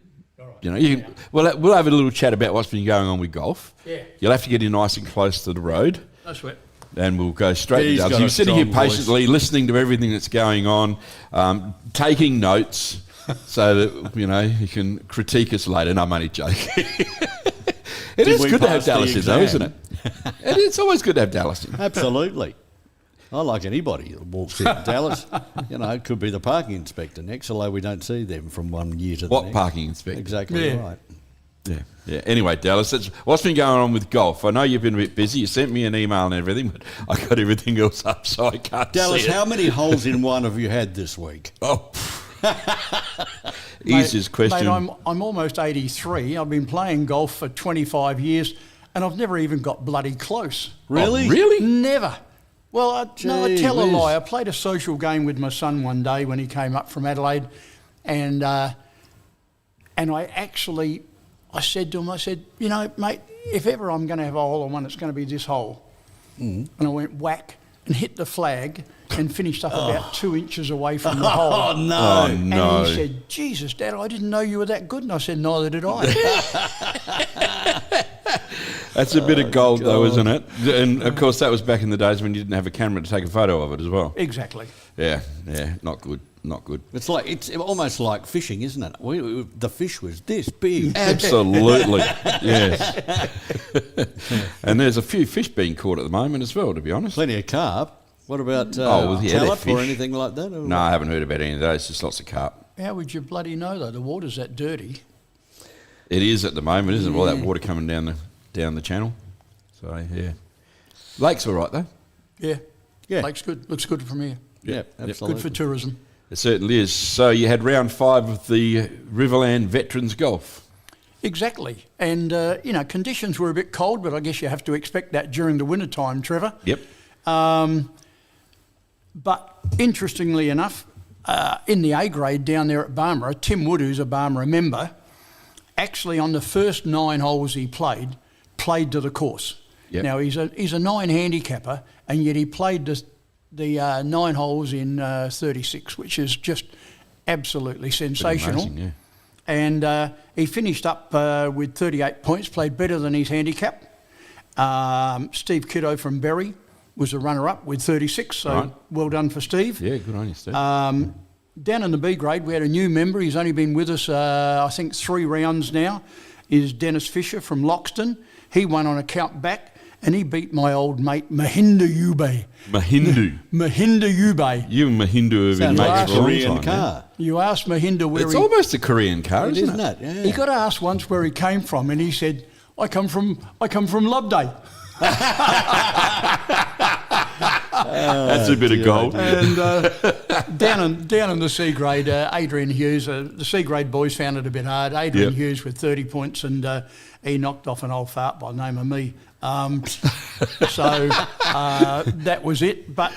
we'll have a little chat about what's been going on with golf. Yeah. You'll have to get in nice and close to the road. No sweat. And we'll go straight He's to Dallas. got You're a sitting here strong voice. patiently listening to everything that's going on, taking notes so that, you can critique us later. No, I'm only joking. It is we good to have pass the Dallas in, though, isn't exam? it? It's always good to have Dallas in. Absolutely. I like anybody that walks in Dallas. It could be the parking inspector next, although we don't see them from one year to the What next. parking inspector? Exactly Yeah. right. Yeah. Anyway, Dallas, what's been going on with golf? I know you've been a bit busy. You sent me an email and everything, but I got everything else up, so I can't Dallas, see it. how many holes in one have you had this week? Oh, easiest question. Mate, I'm almost 83. I've been playing golf for 25 years, and I've never even got bloody close. Really? Oh, really? Never. Well, I tell a whiz. lie. I played a social game with my son one day when he came up from Adelaide, and I said to him, mate, if ever I'm going to have a hole on one, it's going to be this hole. And I went whack and hit the flag and finished up about 2 inches away from the hole. Oh, no. Oh, no. And he said, Jesus, Dad, I didn't know you were that good. And I said, neither did I. That's a bit of gold, though, isn't it? And, of course, that was back in the days when you didn't have a camera to take a photo of it as well. Exactly. Yeah, not good. It's almost like fishing, isn't it? The fish was this big. Absolutely, yes. And there's a few fish being caught at the moment as well, to be honest. Plenty of carp. What about they're talent or fish. anything like that? Or No, I haven't heard about any of those, just lots of carp. How would you bloody know, though? The water's that dirty. It is at the moment, isn't it? All that water coming down the channel. So, yeah. Lake's all right, though. Yeah. Yeah. Lake's good. Looks good from here. Yeah, absolutely. Good for tourism. It certainly is. So you had round 5 of the Riverland Veterans Golf. Exactly. And, conditions were a bit cold, but I guess you have to expect that during the winter time, Trevor. Yep. But interestingly enough, in the A grade down there at Barmera, Tim Wood, who's a Barmera member, actually on the first 9 holes he played to the course. Yep. Now, he's a 9 handicapper, and yet he played the 9 holes in 36, which is just absolutely sensational. Amazing, yeah. And he finished up with 38 points, played better than his handicap. Steve Kiddo from Berry was a runner-up with 36, so Right. well done for Steve. Yeah, good on you, Steve. Down in the B grade, we had a new member. He's only been with us, I think, 3 rounds now, is Dennis Fisher from Loxton. He won on a count back, and he beat my old mate Mahinda Ube. Mahindu. Mahinda Ube. You and Mahindu have been Sounds like mates a for a Korean long time. car. You asked Mahinda where It's he... almost a Korean car, Isn't isn't it? it? Yeah. He got asked once where he came from, and he said, I come from Loveday. That's a bit of gold. And down in the C grade, Adrian Hughes, the C grade boys found it a bit hard. Adrian Yep. Hughes with 30 points, and he knocked off an old fart by the name of me. So that was it. But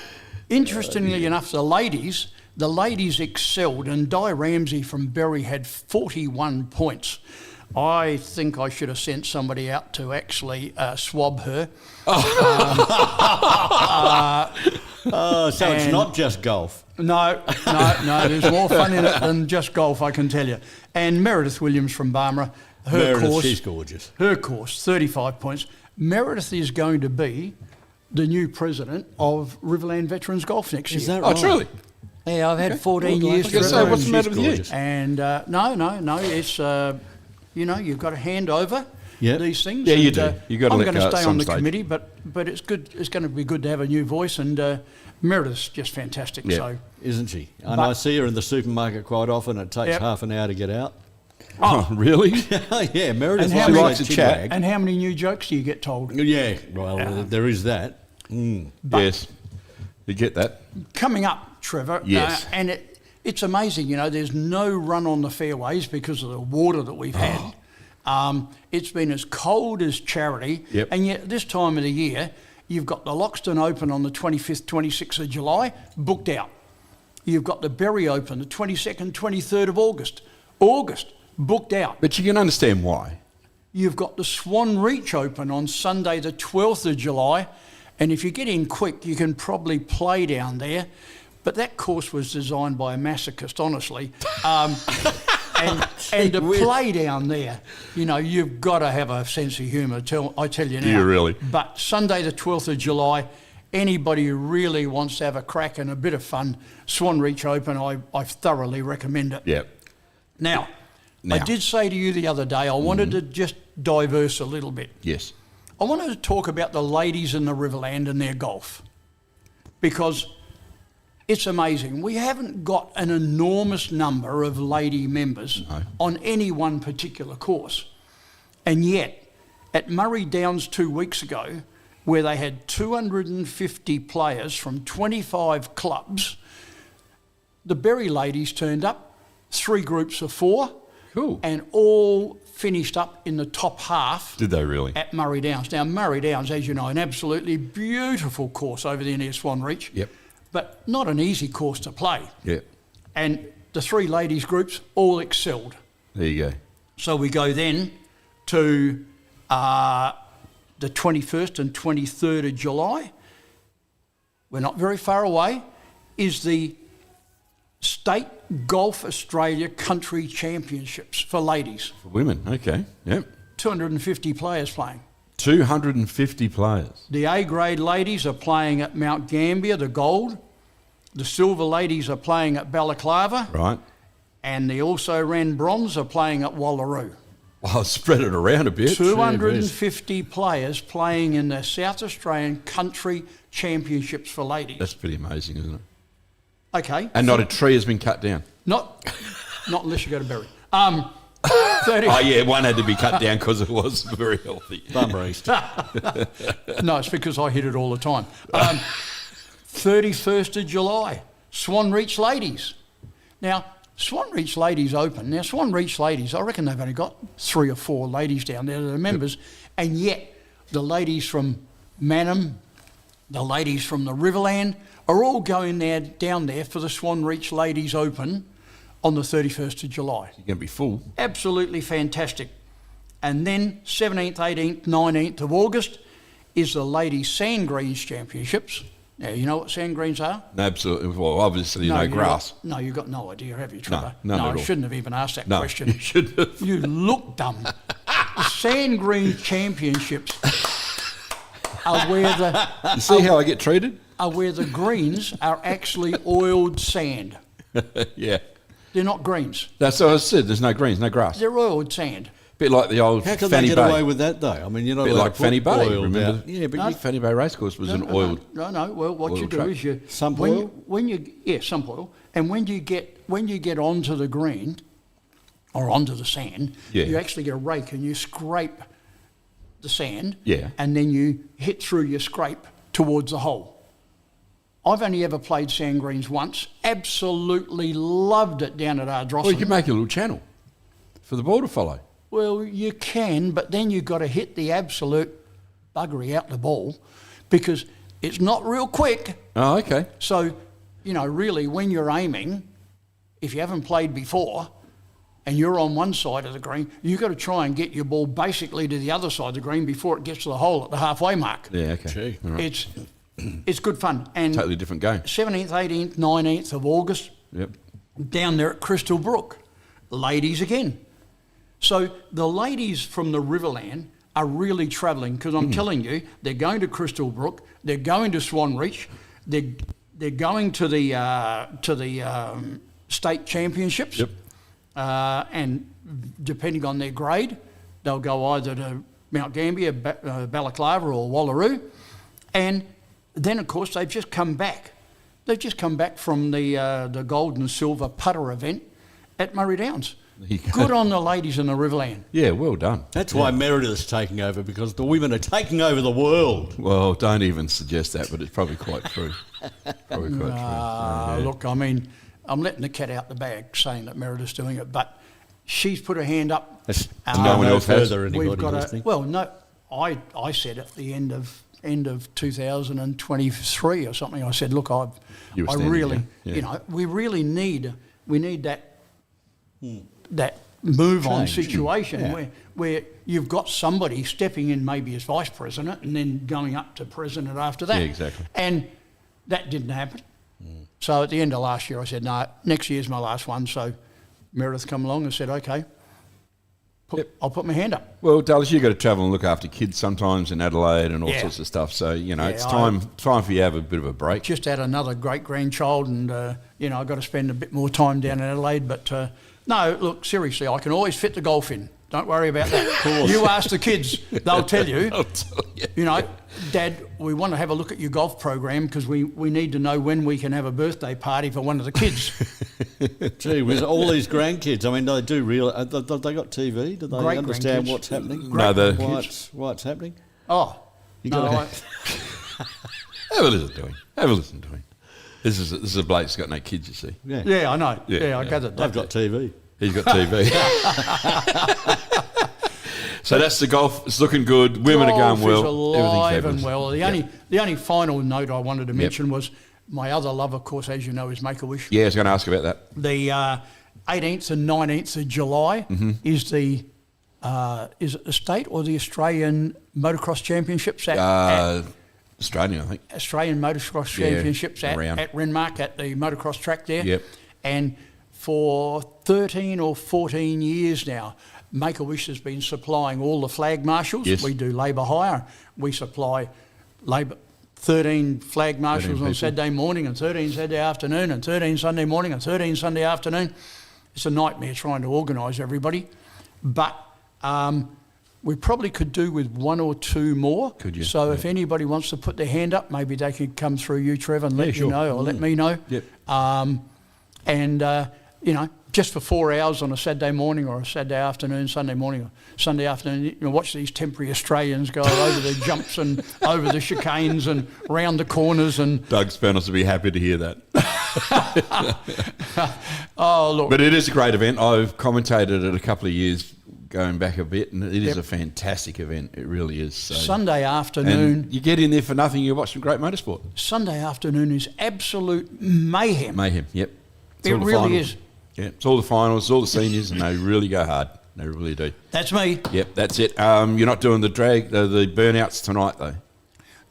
interestingly enough, the ladies excelled, and Di Ramsey from Berry had 41 points. I think I should have sent somebody out to actually swab her. So it's not just golf. No, there's more fun in it than just golf, I can tell you. And Meredith Williams from Barmera, She's gorgeous. her course, 35 points. Meredith is going to be the new president of Riverland Veterans Golf next year. Is that Oh, right? truly? Yeah, I've had 14 Good luck. years I to was gonna say, Riverland. what's the matter She's with you? gorgeous. And no, it's, you've got to hand over. these things. Yeah, you do. You got to I'm let going go to at stay some on the stage. committee, but it's good. It's going to be good to have a new voice, and Meredith's just fantastic. Yeah. So Isn't she? And But- I see her in the supermarket quite often. It takes Yep. half an hour to get out. Oh, really? Yeah, Meredith And how likes many- likes to chat. wag. and how many new jokes do you get told? Yeah, well, there is that. Yes. You get that? Coming up, Trevor. Yes. And it's amazing, there's no run on the fairways because of the water that we've had. It's been as cold as charity. Yep. And yet this time of the year, you've got the Loxton Open on the 25th, 26th of July, booked out. You've got the Berry Open, the 22nd, 23rd of August, booked out. But you can understand why. You've got the Swan Reach Open on Sunday the 12th of July, and if you get in quick, you can probably play down there. But that course was designed by a masochist, honestly. And to play down there, you've got to have a sense of humour, I tell you now. Do you really? But Sunday the 12th of July, anybody who really wants to have a crack and a bit of fun, Swan Reach Open, I thoroughly recommend it. Yeah. Now, I did say to you the other day, I wanted to just diverse a little bit. Yes. I wanted to talk about the ladies in the Riverland and their golf, because it's amazing. We haven't got an enormous number of lady members on any one particular course. And yet, at Murray Downs 2 weeks ago, where they had 250 players from 25 clubs, the Berry ladies turned up, 3 groups of 4, Cool. and all finished up in the top half. Did they really? At Murray Downs. Now, Murray Downs, as you know, an absolutely beautiful course over there near Swan Reach. Yep. But not an easy course to play. Yeah. And the 3 ladies groups all excelled. There you go. So we go then to the 21st and 23rd of July. We're not very far away. Is the State Golf Australia Country Championships for ladies. For women. Okay. Yep. 250 players playing. 250 players. The A-grade ladies are playing at Mount Gambier, the gold. The silver ladies are playing at Balaclava. Right. And the also ran bronze are playing at Wallaroo. Well, spread it around a bit. 250 players playing in the South Australian Country Championships for ladies. That's pretty amazing, isn't it? Okay. And not a tree has been cut down. Not unless you go to Berry. 30. Oh, yeah, one had to be cut down because it was very healthy. Bummer East. No, it's because I hit it all the time. 31st of July, Swan Reach Ladies. Now, Swan Reach Ladies Open. Now, Swan Reach Ladies, I reckon they've only got 3 or 4 ladies down there that are members, and yet the ladies from Mannum, the ladies from the Riverland are all going down there for the Swan Reach Ladies Open on the 31st of July. You're going to be full. Absolutely fantastic. And then 17th, 18th, 19th of August is the Ladies Sand Greens Championships. Now, you know what sand greens are? No, absolutely. Well, obviously, no you've grass. You've got no idea, have you, Trevor? none at I all. shouldn't have even asked that No, question. you should have. You look dumb. The Sand Green Championships are where You see how I get treated? the greens are actually oiled sand. Yeah. They're not greens. That's what I said. There's no greens, no grass. They're oiled sand. Bit like the old How can Fanny they get Bay. away with that, though? I mean, you're not Bit allowed like to put Fanny Bay, oil remember? down. Yeah, but Fanny Bay Racecourse was an oiled. No. Well, what oil you do track. is you Sump when oil? You, when you sump oil, and when you get onto the green or onto the sand, Yeah. you actually get a rake and you scrape the sand. Yeah. And then you hit through your scrape towards the hole. I've only ever played sand greens once. Absolutely loved it down at Ardrossan. Well, you could make a little channel for the ball to follow. Well, you can, but then you've got to hit the absolute buggery out the ball because it's not real quick. Oh, okay. So, really, when you're aiming, if you haven't played before and you're on one side of the green, you've got to try and get your ball basically to the other side of the green before it gets to the hole at the halfway mark. Yeah, okay. Gee. All right. It's good fun. And Totally different game. 17th, 18th, 19th of August, Yep. down there at Crystal Brook. Ladies again. So the ladies from the Riverland are really travelling because I'm telling you, they're going to Crystal Brook, they're going to Swan Reach, they're going to the state championships, Yep. and depending on their grade, they'll go either to Mount Gambier, Balaclava or Wallaroo. And then, of course, they've just come back. They've just come back from the gold and silver putter event at Murray Downs. Good on the ladies in the Riverland. Yeah, well done. That's why Meredith's taking over, because the women are taking over the world. Well, don't even suggest that, but it's probably quite true. Probably quite true. Yeah. Look, I mean, I'm letting the cat out the bag saying that Meredith's doing it, but she's put her hand up. No one else has. We've got I said at the end of 2023 or something, I said, look, we really need that move on situation where you've got somebody stepping in maybe as vice president and then going up to president after that. Yeah, exactly. And that didn't happen. So at the end of last year, I said, no, next year's my last one. So Meredith come along and said, okay, I'll put my hand up. Well, Dallas, you've got to travel and look after kids sometimes in Adelaide and all sorts of stuff. So, it's time for you to have a bit of a break. Just had another great-grandchild and, I've got to spend a bit more time down in Adelaide. But, no, look, seriously, I can always fit the golf in. Don't worry about that. Of course. You ask the kids, they'll tell you. I'll tell you. Dad, we want to have a look at your golf program because we need to know when we can have a birthday party for one of the kids. Gee, with all these grandkids, I mean, they do they got TV? Do they understand what's happening? No, why it's happening? Have a listen to him. This is a bloke who's got no kids, you see. Yeah, I know. Yeah, I gathered that. They've got TV. He's got TV. So that's the golf. It's looking good. Women are going well. Alive and well. The only final note I wanted to mention was my other love, of course, as you know, is Make-A-Wish. Yeah, I was going to ask about that. The 18th and 19th of July is it the state or the Australian Motocross Championships at Australian, I think. Australian Motocross Championships at Renmark at the motocross track there. Yep. And for 13 or 14 years now, Make-A-Wish has been supplying all the flag marshals. Yes. We do labour hire. We supply 13 flag marshals on Saturday morning and 13 Saturday afternoon and 13 Sunday morning and 13 Sunday afternoon. It's a nightmare trying to organise everybody. But we probably could do with one or two more. Could you? So if anybody wants to put their hand up, maybe they could come through you, Trev, and let you know or let me know. Yep. Just for 4 hours on a Saturday morning or a Saturday afternoon, Sunday morning or Sunday afternoon, watch these temporary Australians go over the jumps and over the chicanes and round the corners. And Doug Spanos will be happy to hear that. Oh, look. But it is a great event. I've commentated it a couple of years going back a bit, and it is a fantastic event. It really is. So. Sunday afternoon. And you get in there for nothing, you watch some great motorsport. Sunday afternoon is absolute mayhem. Mayhem, yep. It really is. Yeah, it's all the finals, all the seniors, and they really go hard. They really do. That's me. Yep, that's it. You're not doing the burnouts tonight, though.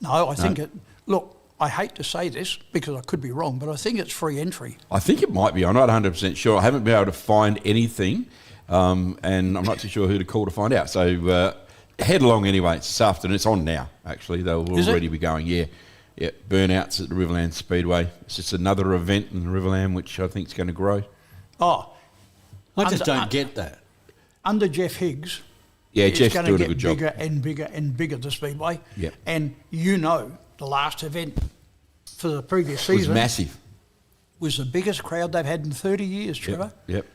No, I think it. Look, I hate to say this because I could be wrong, but I think it's free entry. I think it might be. I'm not 100% sure. I haven't been able to find anything, and I'm not too sure who to call to find out. So head along anyway. It's this afternoon. It's on now, actually. They'll already be going. Yeah. Yeah, burnouts at the Riverland Speedway. It's just another event in the Riverland, which I think is going to grow. Oh, I just don't get that. Under Jeff Higgs, Jeff's doing a good job. Bigger and bigger and bigger, the Speedway. Yep. And the last event for the previous season was massive. Was the biggest crowd they've had in 30 years, Trevor. Yep.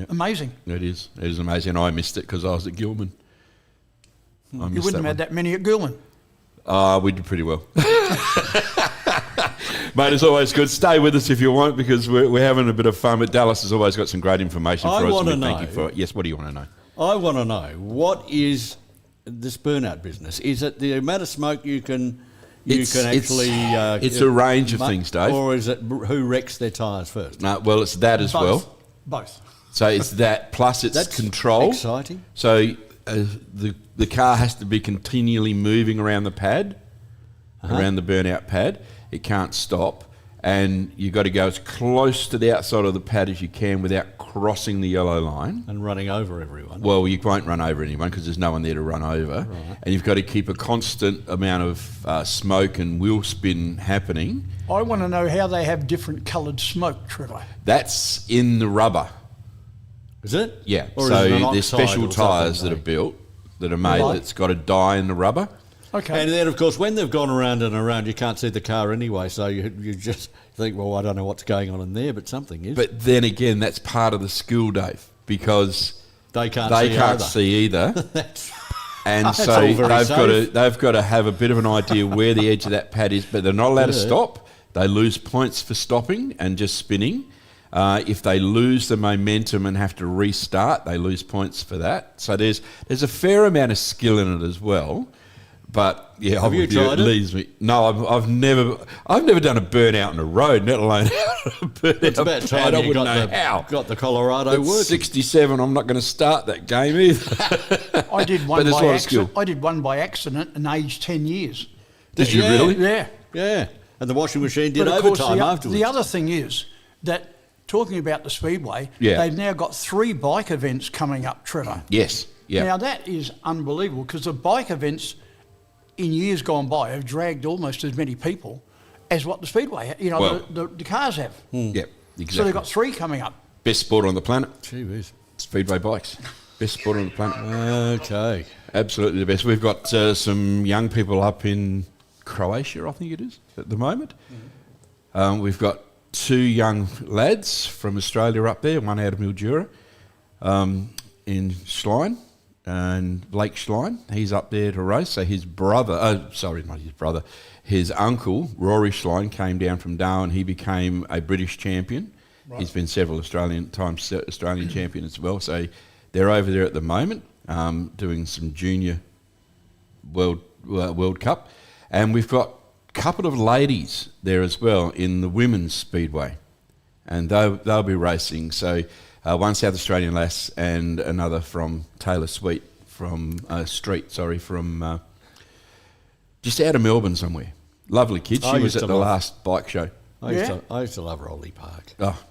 Amazing. It is. It is amazing. I missed it because I was at Gilman. You wouldn't have had that many at Gilman. We did pretty well. Mate, it's always good. Stay with us if you want, because we're having a bit of fun. But Dallas has always got some great information for us. Thank you for it. Yes, what do you want to know? I want to know, what is this burnout business? Is it the amount of smoke you can actually... It's a range of things, Dave. Or is it who wrecks their tyres first? No, well, it's that as well. Both. So it's that, plus it's That's control. Exciting. So the car has to be continually moving around the pad, around the burnout pad. It can't stop, and you've got to go as close to the outside of the pad as you can without crossing the yellow line. And running over everyone. Well, you won't run over anyone because there's no one there to run over. Right. And you've got to keep a constant amount of smoke and wheel spin happening. I want to know how they have different coloured smoke, Trevor. That's in the rubber. Is it? Yeah. Or so is it there's special tyres that are built that are made Right. that's got a dye in the rubber. Okay. And then, of course, when they've gone around and around, you can't see the car anyway, so you just think, well, I don't know what's going on in there, but something is. But then again, that's part of the skill, Dave, because they can't see either. That's And That's so all very safe. they've got to have a bit of an idea where the edge of that pad is, but they're not allowed to stop. They lose points for stopping and just spinning. If they lose the momentum and have to restart, they lose points for that. So there's a fair amount of skill in it as well. But yeah, Have you tried it it? leaves me. No, I've never done a burnout on a road, let alone a burnout. It's about time I you wouldn't got know how. the Colorado At working. 67, I'm not going to start that game either. I did But one there's a by lot of accident. skill. I did one by accident and aged 10 years. Did you Yeah. really? Yeah. Yeah, and the washing machine did But of course, overtime the afterwards. other thing is that talking about the Speedway, Yeah. they've now got 3 bike events coming up, Trevor. Yes. Yeah. Now that is unbelievable because the bike events in years gone by have dragged almost as many people as what the Speedway, Well- the cars have. Yep. Exactly. So they've got 3 coming up. Best sport on the planet. Gee whiz. Speedway bikes. Best sport on the planet. Okay. Absolutely the best. We've got some young people up in Croatia, I think it is, at the moment. We've got 2 young lads from Australia up there, one out of Mildura, in Schlein, and Blake Schlein. He's up there to race. So his brother, not his brother, his uncle, Rory Schlein, came down from Darwin. He became a British champion. Right. He's been several Australian champion as well. So they're over there at the moment doing some junior World Cup. And we've got a couple of ladies there as well in the women's speedway. And they'll be racing. So one South Australian lass and another from Taylor Street, from just out of Melbourne somewhere. Lovely kid. She was at the last bike show. I used to love Rolly Park. Oh,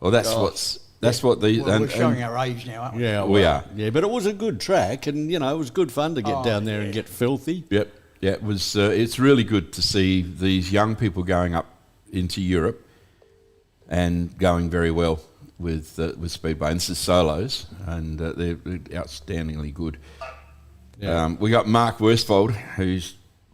well, that's what the... Well, we're showing our age now, aren't we? Yeah, we are. Yeah, but it was a good track, and it was good fun to get down there and get filthy. Yep. Yeah, it was. It's really good to see these young people going up into Europe and going very well with speedway. And this is solos, and they're outstandingly good. Yeah. We got Mark Worsfold, who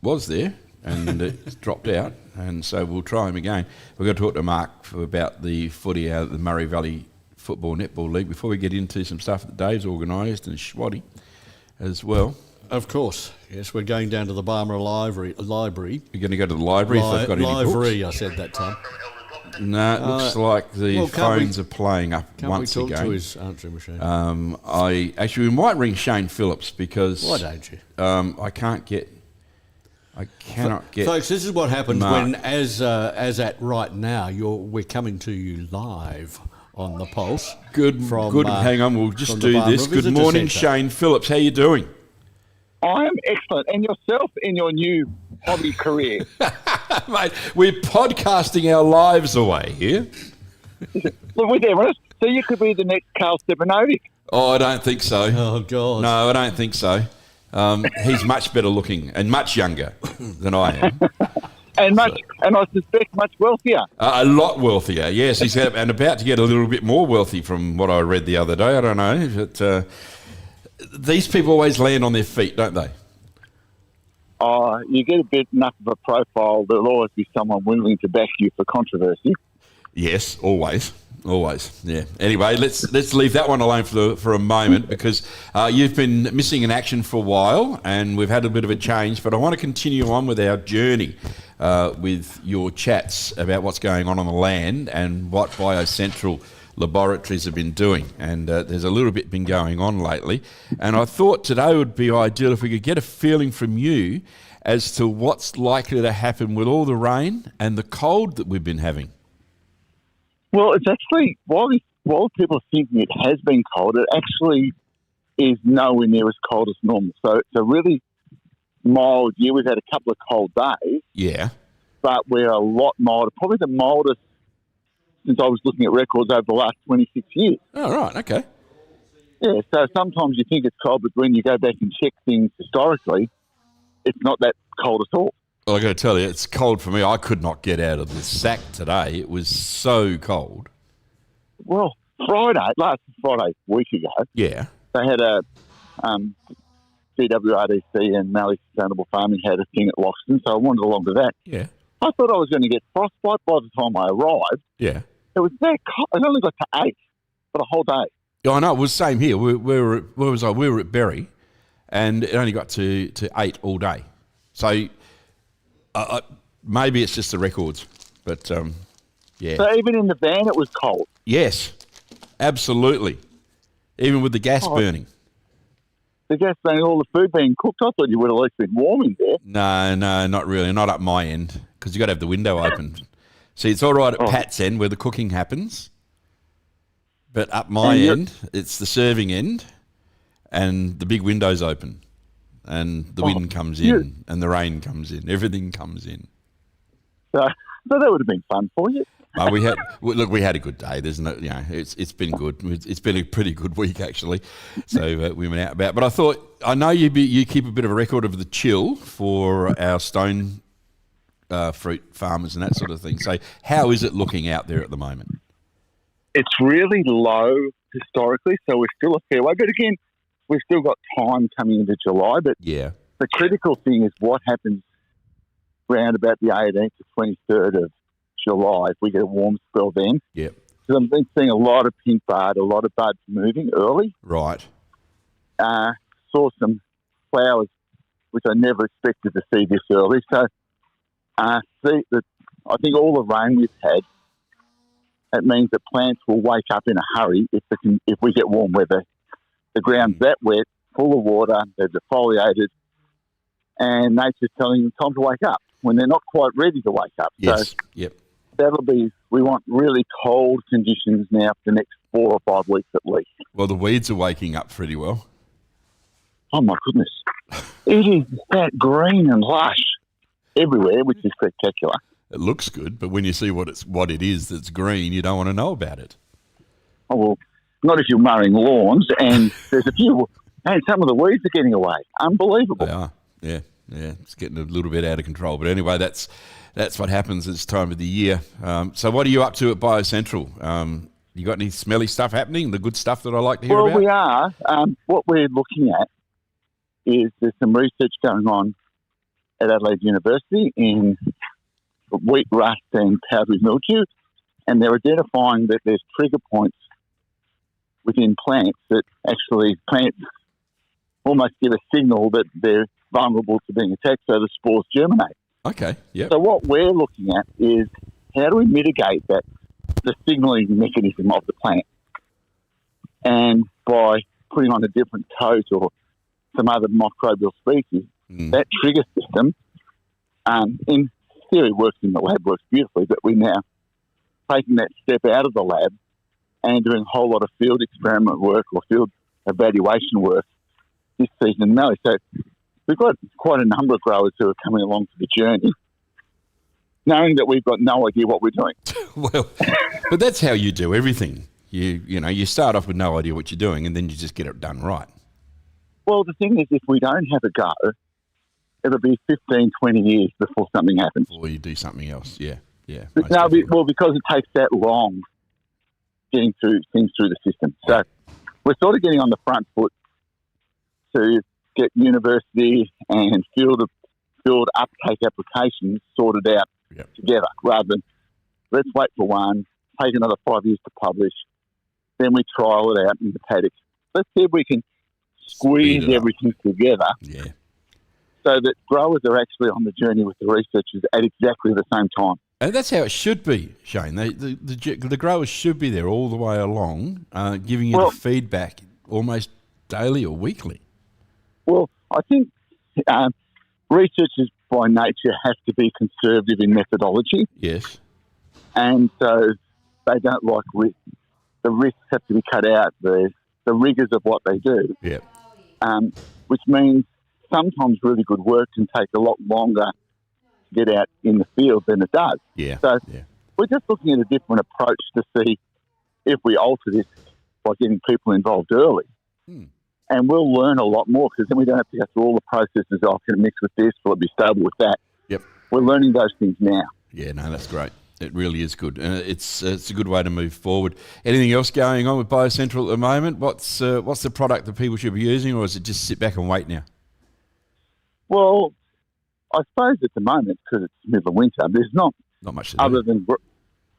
was there and dropped out, and so we'll try him again. We're going to talk to Mark about the footy out of the Murray Valley Football Netball League before we get into some stuff that Dave's organised and Schwaddy as well. Of course, yes, we're going down to the Barmera Library. You're going to go to the library if they've got any Library, books? I said that time. No, it looks like the phones are playing up once Can't we talk again. to his answering machine? We might ring Shane Phillips because Why don't you? I cannot get. Folks, this is what happens Mark. when, as at right now, we're coming to you live on the Pulse. Good. Hang on, we'll just do this. Barmera Good Visitor morning, Centre. Shane Phillips. How you doing? I'm excellent. And yourself in your new hobby career. Mate, we're podcasting our lives away here. But with everyone, so you could be the next Carl Stepanovic. Oh, I don't think so. Oh, God. No, I don't think so. He's much better looking and much younger than I am. And I suspect much wealthier. A lot wealthier, yes. He's about to get a little bit more wealthy from what I read the other day. I don't know. But, these people always land on their feet, don't they? You get a bit enough of a profile, there'll always be someone willing to back you for controversy. Yes, always. Yeah. Anyway, let's leave that one alone for a moment because you've been missing in action for a while and we've had a bit of a change. But I want to continue on with our journey with your chats about what's going on the land and what BioCentral laboratories have been doing. And there's a little bit been going on lately. And I thought today would be ideal if we could get a feeling from you as to what's likely to happen with all the rain and the cold that we've been having. Well, it's actually, while people are thinking it has been cold, it actually is nowhere near as cold as normal. So it's a really mild year. We've had a couple of cold days. Yeah. But we're a lot milder, probably the mildest since I was looking at records over the last 26 years. Oh, right, okay. Yeah, so sometimes you think it's cold, but when you go back and check things historically, it's not that cold at all. Well, I got to tell you, it's cold for me. I could not get out of the sack today. It was so cold. Well, last Friday, a week ago, Yeah. they had a CWRDC and Mallee Sustainable Farming had a thing at Loxton, so I wandered along to that. Yeah. I thought I was going to get frostbite by the time I arrived. Yeah. It was that cold. I only got to 8 for the whole day. Yeah, I know. It was the same here. We were where was I? We were at Berry, and it only got to 8 all day. So maybe it's just the records, but yeah. So even in the van, it was cold. Yes, absolutely. Even with the gas burning. The gas burning, all the food being cooked. I thought you would at least been warm in there. No, not really. Not up my end, because you got to have the window open. See, it's all right at Pat's end where the cooking happens, but up my end, it's the serving end, and the big window's open, and the wind comes in, and the rain comes in. Everything comes in. So that would have been fun for you. We had a good day. There's no, it's been good. It's been a pretty good week actually. So we went out about. But I thought, I know you keep a bit of a record of the chill for our stone fruit farmers and that sort of thing. So how is it looking out there at the moment? It's really low historically, so we're still a fair way. But again, we've still got time coming into July. But yeah, the critical thing is what happens around about the 18th to 23rd of July if we get a warm spell then. Yep. Because I've been seeing a lot of pink bud, a lot of buds moving early. Right. Saw some flowers which I never expected to see this early. So I think all the rain we've had, it means that plants will wake up in a hurry if we get warm weather. The ground's that wet, full of water, they're defoliated, and nature's telling them time to wake up when they're not quite ready to wake up. Yes. So yep. we want really cold conditions now for the next 4 or 5 weeks at least. Well, the weeds are waking up pretty well. Oh my goodness. It is that green and lush everywhere, which is spectacular. It looks good, but when you see what it is that's green, you don't want to know about it. Oh, well, not if you're mowing lawns, and there's a few, and some of the weeds are getting away. Unbelievable. They are, yeah. It's getting a little bit out of control. But anyway, that's what happens this time of the year. So what are you up to at BioCentral? You got any smelly stuff happening, the good stuff that I like to hear about? Well, we are. What we're looking at is there's some research going on at Adelaide University in wheat rust and powdery mildew, and they're identifying that there's trigger points within plants that actually plants almost give a signal that they're vulnerable to being attacked, so the spores germinate. Okay, yeah. So what we're looking at is how do we mitigate that, the signalling mechanism of the plant, and by putting on a different coat or some other microbial species, that trigger system, in theory works in the lab, works beautifully, but we're now taking that step out of the lab and doing a whole lot of field experiment work or field evaluation work this season in Mallee. So we've got quite a number of growers who are coming along to the journey, knowing that we've got no idea what we're doing. Well, but that's how you do everything. You start off with no idea what you're doing, and then you just get it done right. Well, the thing is, if we don't have a go, it'll be 15, 20 years before something happens. Or you do something else, yeah. Because it takes that long getting things through the system. So we're sort of getting on the front foot to get university and field uptake applications sorted out together, rather than let's wait for one, take another 5 years to publish, then we trial it out in the paddock. Let's see if we can squeeze everything together so that growers are actually on the journey with the researchers at exactly the same time. And that's how it should be, Shane. The growers should be there all the way along, giving you the feedback almost daily or weekly. Well, I think researchers by nature have to be conservative in methodology. Yes. And so they don't like risk. The risks have to be cut out, the rigours of what they do. Yeah. Which means sometimes really good work can take a lot longer to get out in the field than it does. Yeah. So we're just looking at a different approach to see if we alter this by getting people involved early. And we'll learn a lot more because then we don't have to go through all the processes. Oh, can it mix with this? Will it be stable with that? Yep. We're learning those things now. Yeah, no, that's great. It really is good. It's a good way to move forward. Anything else going on with BioCentral at the moment? What's the product that people should be using, or is it just sit back and wait now? Well, I suppose at the moment, because it's middle of winter, there's not much to do. other than,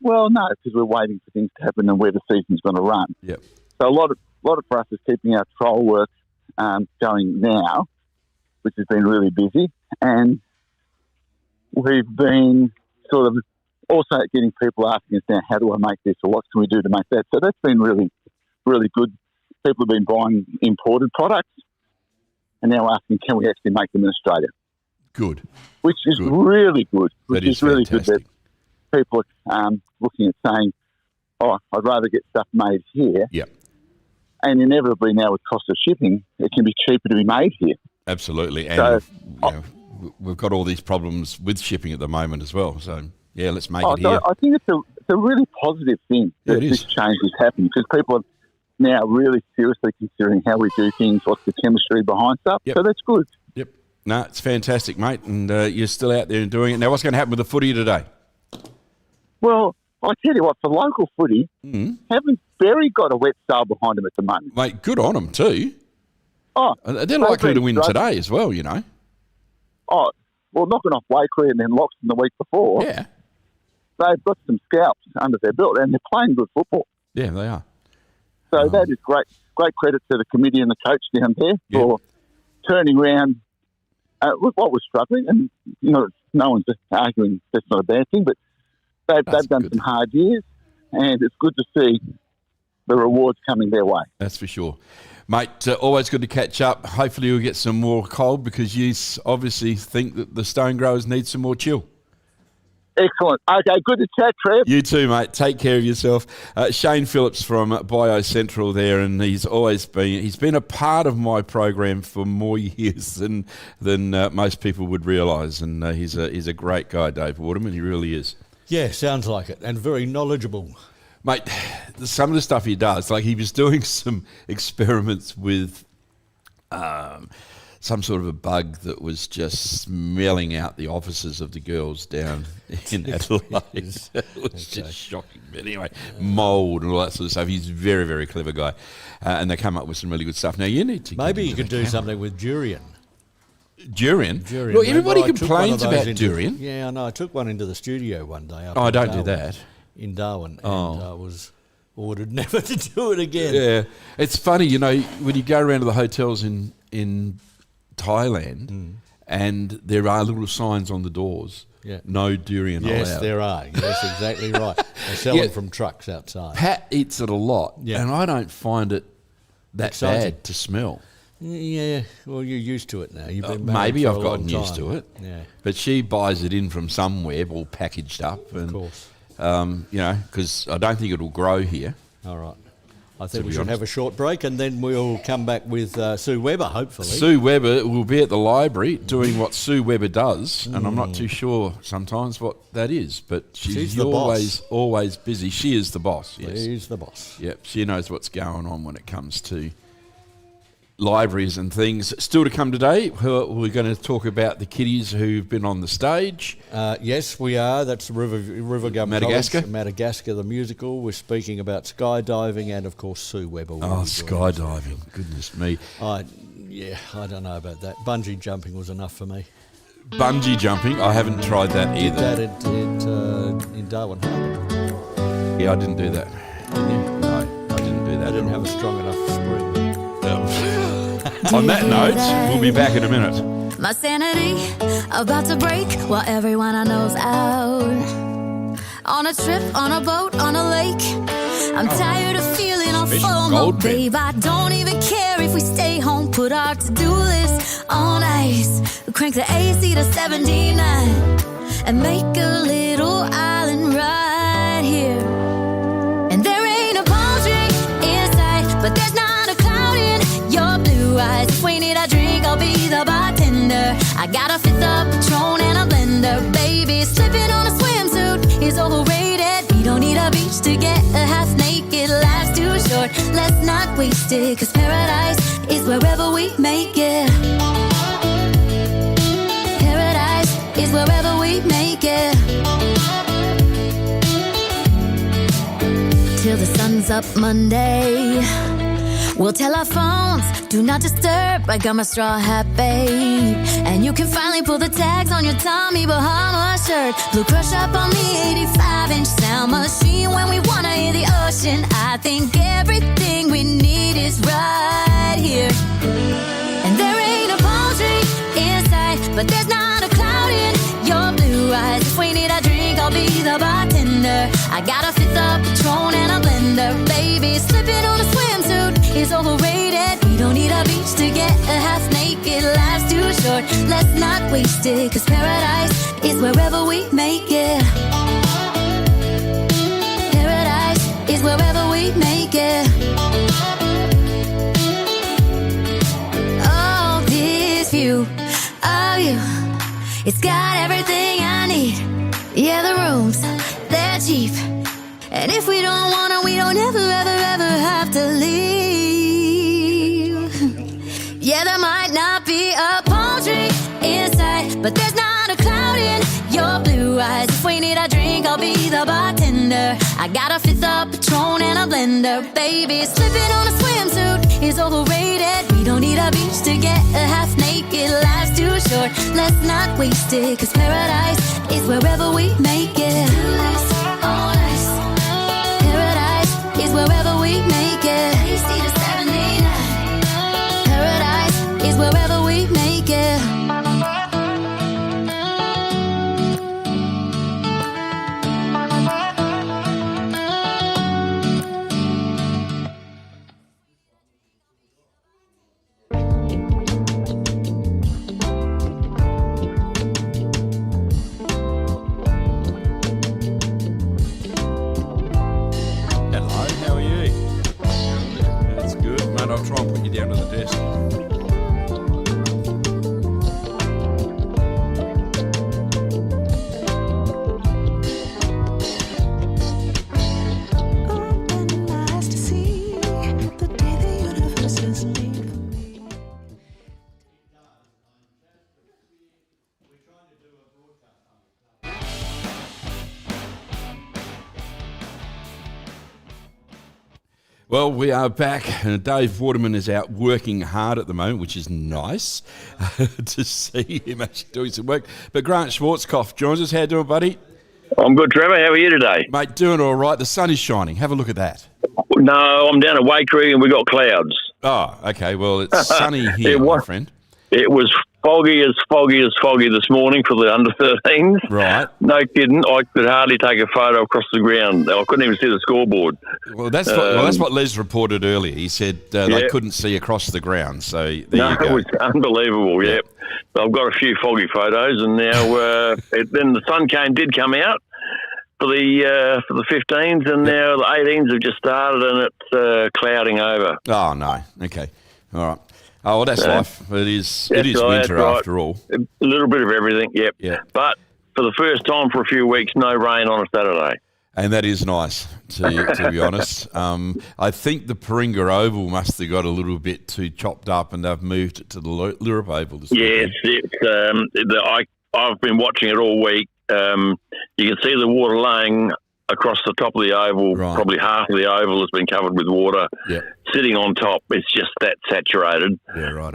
well, no, because we're waiting for things to happen and where the season's going to run. Yep. So a lot of for us is keeping our trial work going now, which has been really busy, and we've been sort of also getting people asking us now, how do I make this, or what can we do to make that? So that's been really, really good. People have been buying imported products and now asking, can we actually make them in Australia? Good. Which is really good. Which That is really fantastic. good that people are looking at saying, oh, I'd rather get stuff made here. Yep. And inevitably now with cost of shipping, it can be cheaper to be made here. Absolutely. And So- we've got all these problems with shipping at the moment as well. So, yeah, let's make it So here. I think it's a really positive thing Yeah, that it this is. change is happening because people are now really seriously considering how we do things, what's the chemistry behind stuff. Yep. So that's good. Yep. No, it's fantastic, mate. And you're still out there and doing it. Now, what's going to happen with the footy today? Well, I tell you what, for local footy, Mm. haven't Berry got a wet sail behind them at the moment. Mate, good on them too. Oh, They're likely to win today as well, you know. oh, well, knocking off Wakery and then Loxton the week before, Yeah. they've got some scalps under their belt and they're playing good football. Yeah, they are. So that is great. Great credit to the committee and the coach down there for turning around what was struggling. And, you know, no one's just arguing that's not a bad thing, but they've done good. some hard years and it's good to see the rewards coming their way. That's for sure. Mate, always good to catch up. Hopefully you'll get some more cold because you obviously think that the stone growers need some more chill. Excellent. Okay, good to chat, Trev. You too, mate. Take care of yourself. Shane Phillips from Bio Central there, and he's been a part of my program for more years than most people would realise, and he's a great guy, Dave Waterman. He really is. Yeah, sounds like it, and very knowledgeable. Mate, some of the stuff he does, like he was doing some experiments with some sort of a bug that was just smelling out the offices of the girls down in Adelaide. It was just shocking. But anyway, mould and all that sort of stuff. He's a very, very clever guy. And they come up with some really good stuff. Now, you need to... Maybe you could do something with durian. Durian? Durian. Look, everybody Remember, I took one complains of those about durian. Yeah, I know. I took one into the studio one day. Up Oh, in don't do Darwin, that. In Darwin, and I was ordered never to do it again. Yeah. It's funny, you know, when you go around to the hotels in Thailand and there are little signs on the doors. Yeah. No durian Yes, allowed. there are. Yes, exactly right. They sell them from trucks outside. Pat eats it a lot, Yeah. and I don't find it that Exciting. bad to smell. Yeah, well, you're used to it now. You've been married Maybe for I've a gotten long used time. to it. Yeah, But she buys it in from somewhere, all packaged up. And, of course. you know, because I don't think it'll grow here. All right. I think we be should honest. have a short break and then we'll come back with Sue Webber, hopefully. Sue Webber will be at the library doing what Sue Webber does, and I'm not too sure sometimes what that is, but she's the always busy. She is the boss, yes. She's the boss. Yep, she knows what's going on when it comes to libraries and things. Still to come today, we're going to talk about the kiddies who've been on the stage. Yes, we are. That's River Government Madagascar? College, Madagascar, the musical. We're speaking about skydiving and, of course, Sue Webber. will Oh, be joining us. skydiving, goodness me. I don't know about that. Bungee jumping was enough for me. Bungee jumping, I haven't tried that Did either. that in Darwin Harbour. Yeah, I didn't do that. No, I didn't do that. I didn't at have a strong enough spring. all. On that note, we'll be back in a minute. My sanity about to break while everyone I know's out. On a trip, on a boat, on a lake. I'm tired of feeling all Fish FOMO, gold pin. babe. I don't even care if we stay home. Put our to-do list on ice. Crank the AC to 79 and make a little island right here. And there ain't a palm tree in sight, but there's not a cloud in your blue eyes. If we need a drink, I'll be the bartender. I got a fifth of Patron and a blender, baby. Slipping on a swimsuit is overrated. We don't need a beach to get a half naked. Life's too short, let's not waste it. Cause paradise is wherever we make it. Paradise is wherever we make it. Till the sun's up Monday. We'll tell our phones, do not disturb. I got my straw hat, babe. And you can finally pull the tags on your Tommy Bahama shirt. Blue crush up on the 85-inch sound machine. When we wanna hear the ocean, I think everything we need is right here. And there ain't a palm tree in sight, but there's not a cloud in your blue eyes. If we need a drink, I'll be the bartender. I got a fifth of Patron and a blender. Baby, slipping on a swimsuit is overrated. We don't need a beach to get a half naked. Life's too short, let's not waste it. Cause paradise is wherever we make it. Paradise is wherever we make it. Oh, this view of you, it's got everything I need. Yeah, the rooms, they're cheap. And if we don't want to, we don't ever, ever, ever have to leave. Yeah, there might not be a palm tree in sight, but there's not a cloud in your blue eyes. If we need a drink, I'll be the bartender. I got a fifth of Patron and a blender. Baby, slipping on a swimsuit is overrated. We don't need a beach to get a half naked. Life's too short, let's not waste it. Cause paradise is wherever we make it. Paradise is wherever we make it. Paradise is wherever we make it. I'll try and put you down to the desk. Well, we are back. Dave Waterman is out working hard at the moment, which is nice to see him actually doing some work. But Grant Schwarzkopf joins us. How you doing, buddy? I'm good, Trevor. How are you today? Mate, doing all right. The sun is shining. Have a look at that. No, I'm down at Waikerie and we got clouds. Oh, okay. Well, it's sunny here, my friend. It was foggy as this morning for the under-13s. Right. No kidding. I could hardly take a photo across the ground. I couldn't even see the scoreboard. Well, that's what Les reported earlier. He said they couldn't see across the ground. So there you go. It was unbelievable, yeah. So I've got a few foggy photos, and now then the sun did come out for the 15s, and now the 18s have just started, and it's clouding over. Oh, no. Okay. All right. Oh, well, that's life. It is winter after all. A little bit of everything, yep. Yeah. But for the first time for a few weeks, no rain on a Saturday. And that is nice, to be honest. I think the Paringa Oval must have got a little bit too chopped up, and they've moved it to the Lirrup Oval this weekend. Yes, I've been watching it all week. You can see the water laying across the top of the oval. Right. Probably half of the oval has been covered with water. Yep. Sitting on top, it's just that saturated. Yeah, right.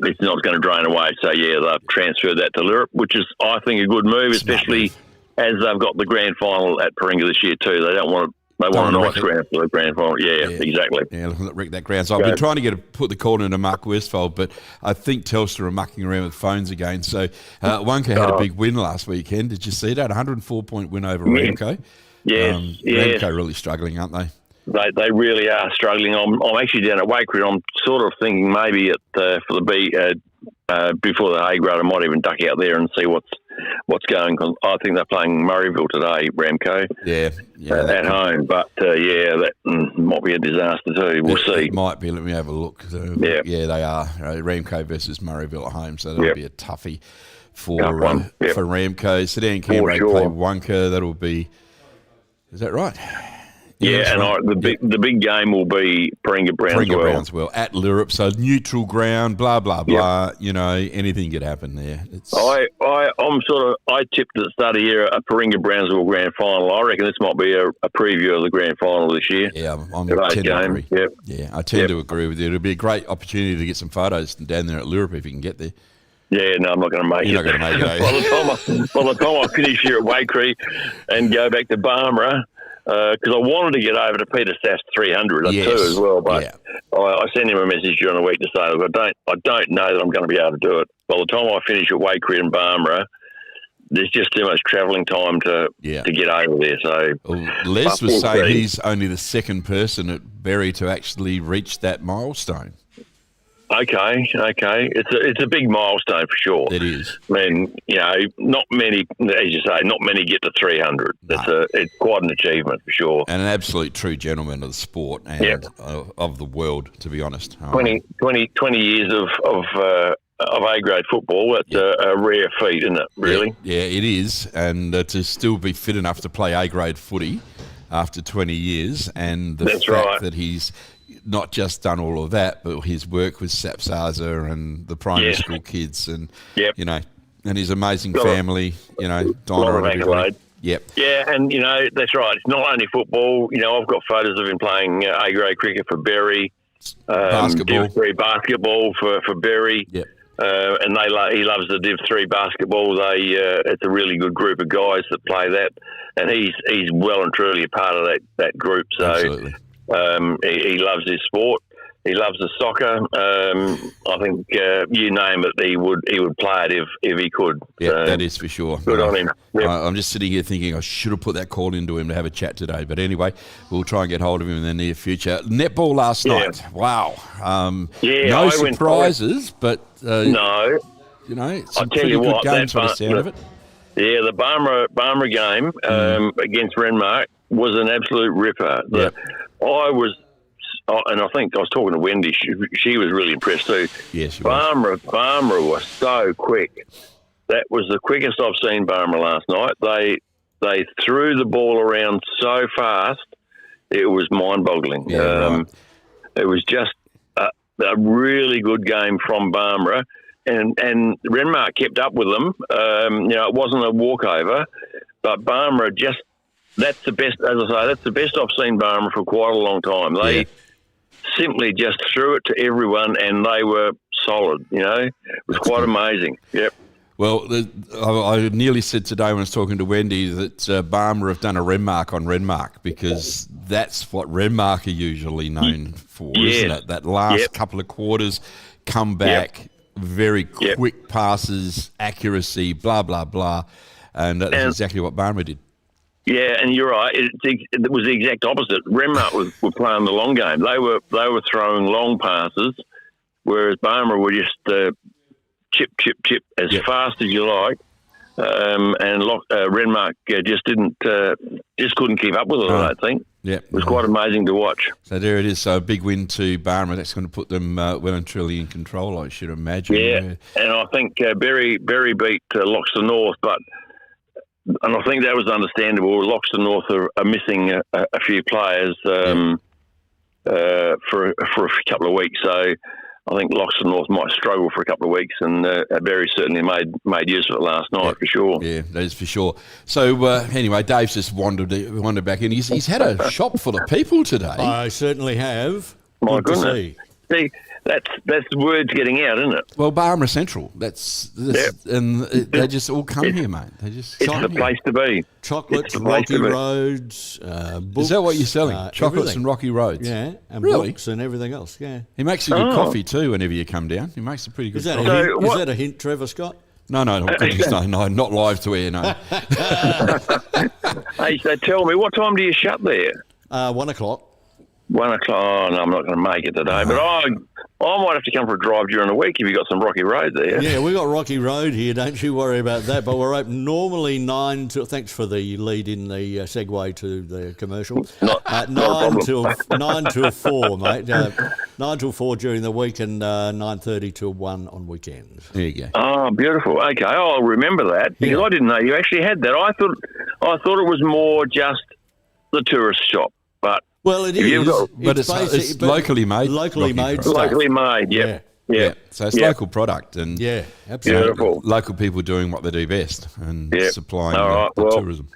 It's not going to drain away. So, they've transferred that to Lirrup, which is, I think, a good move, especially as they've got the grand final at Paringa this year too. They want a nice ground for the grand final. Yeah, exactly. Yeah, looking at wreck that ground. So I've been trying to put the call into Mark Westfold, but I think Telstra are mucking around with phones again. So Wonka had a big win last weekend. Did you see that? 104-point win over Remco. Yes, Remco really struggling, aren't they? They really are struggling. I'm actually down at Waikerie. I'm sort of thinking maybe for the B before the hay grade, I might even duck out there and see what's going on. I think they're playing Murrayville today, Ramco. At home. But that might be a disaster too. We'll see. It might be. Let me have a look. They are Ramco versus Murrayville at home, so that'll be a toughie for Ramco. Sedan Canberra play Wonka. That'll be. Is that right? Yeah, and right. the big game will be Paringa Brownswell. At Lirrup, so neutral ground, blah blah blah. You know, anything could happen there. I tipped at the start of the year a Paringa Brownswell grand final. I reckon this might be a preview of the grand final this year. Yeah, I tend to agree. Yep. Yeah, I tend to agree with you. It'll be a great opportunity to get some photos down there at Lirrup if you can get there. Yeah, no, I'm not going to make it. You're not going to make it. By the time I finish here at Waikerie and go back to Barmera, because I wanted to get over to Peter Saft's 300 too as well, but I sent him a message during the week to say, look, I don't know that I'm going to be able to do it. By the time I finish at Waikerie and Barmera, there's just too much travelling time to get over there. So Les was saying he's only the second person at Berry to actually reach that milestone. Okay. It's a big milestone for sure. It is. I mean, you know, not many, as you say, not many get to 300. It's quite an achievement for sure. And an absolute true gentleman of the sport and of the world, to be honest. 20 years of A-grade football, that's a rare feat, isn't it, really? Yeah, it is. And to still be fit enough to play A-grade footy after 20 years and the fact that he's not just done all of that, but his work with Sapsaza and the primary school kids and, you know, and his amazing family, you know, Donna and everybody. Yep. Yeah, and, you know, that's right. It's not only football. You know, I've got photos of him playing A-grade cricket for Berry. Basketball. Div 3 basketball for Berry. Yep. And he loves the Div 3 basketball. It's a really good group of guys that play that. And he's well and truly a part of that group. So absolutely. He loves his sport. He loves the soccer. I think you name it, he would play it if he could. Yeah, so, that is for sure. Good on him. Yep. I'm just sitting here thinking I should have put that call into him to have a chat today. But anyway, we'll try and get hold of him in the near future. Netball last night. Wow. No surprises, but no. You know, some pretty good games by the sound of it. Yeah, the Barmera game against Renmark was an absolute ripper. And I think I was talking to Wendy. She was really impressed too. Yes, Barmera was so quick. That was the quickest I've seen Barmera last night. They threw the ball around so fast, it was mind-boggling. Yeah, It was just a really good game from Barmera. And Renmark kept up with them. You know, it wasn't a walkover, but Barmera that's the best, as I say, that's the best I've seen Barmera for quite a long time. They simply just threw it to everyone and they were solid, you know. It was quite amazing. Yep. Well, I nearly said today when I was talking to Wendy that Barmera have done a Renmark on Renmark because that's what Renmark are usually known for, isn't it? That last couple of quarters, come back, very quick passes, accuracy, blah, blah, blah. And that's exactly what Barmera did. Yeah, and you're right. It was the exact opposite. Renmark were playing the long game. They were throwing long passes, whereas Barmera were just chip as fast as you like. And Renmark just couldn't keep up with it. I don't think. Yeah, it was quite amazing to watch. So there it is. So a big win to Barmera. That's going to put them well and truly in control, I should imagine. Yeah, and I think Berry beat Loxton North, and I think that was understandable. Loxton North are missing a few players for a couple of weeks, so I think Loxton North might struggle for a couple of weeks, and Berry certainly made use of it last night for sure. Yeah, that is for sure. So anyway, Dave's just wandered back in. He's had a shop full of people today. I certainly have. My goodness. See, that's the words getting out, isn't it? Well, Barmera Central. And they just all come here, mate. It's the place to be. Chocolates, rocky roads, books. Is that what you're selling? Chocolates everything. And rocky roads. Yeah, and books and everything else. Yeah. He makes a good coffee too. Whenever you come down, he makes a pretty good. Is that a hint, Trevor Scott? No, not live to air. No. Hey, so tell me, what time do you shut there? 1 o'clock. 1 o'clock. Oh, no, I'm not going to make it today. But I might have to come for a drive during the week if you've got some rocky road there. Yeah, we've got rocky road here. Don't you worry about that. But we're open normally 9 till... Thanks for the lead in the segue to the commercial. 9 till 4, mate. 9 till 4 during the week and 9:30 till 1 on weekends. There you go. Oh, beautiful. Okay, I'll remember that because I didn't know you actually had that. I thought it was more just the tourist shop. But Well, it if you've is. got- But it's locally made. Locally Rocky made Road. stuff. locally made, yep. Yeah. So it's Yeah. local product and Yeah, absolutely. Beautiful. local people doing what they do best and Yep. supplying All right, the well, tourism.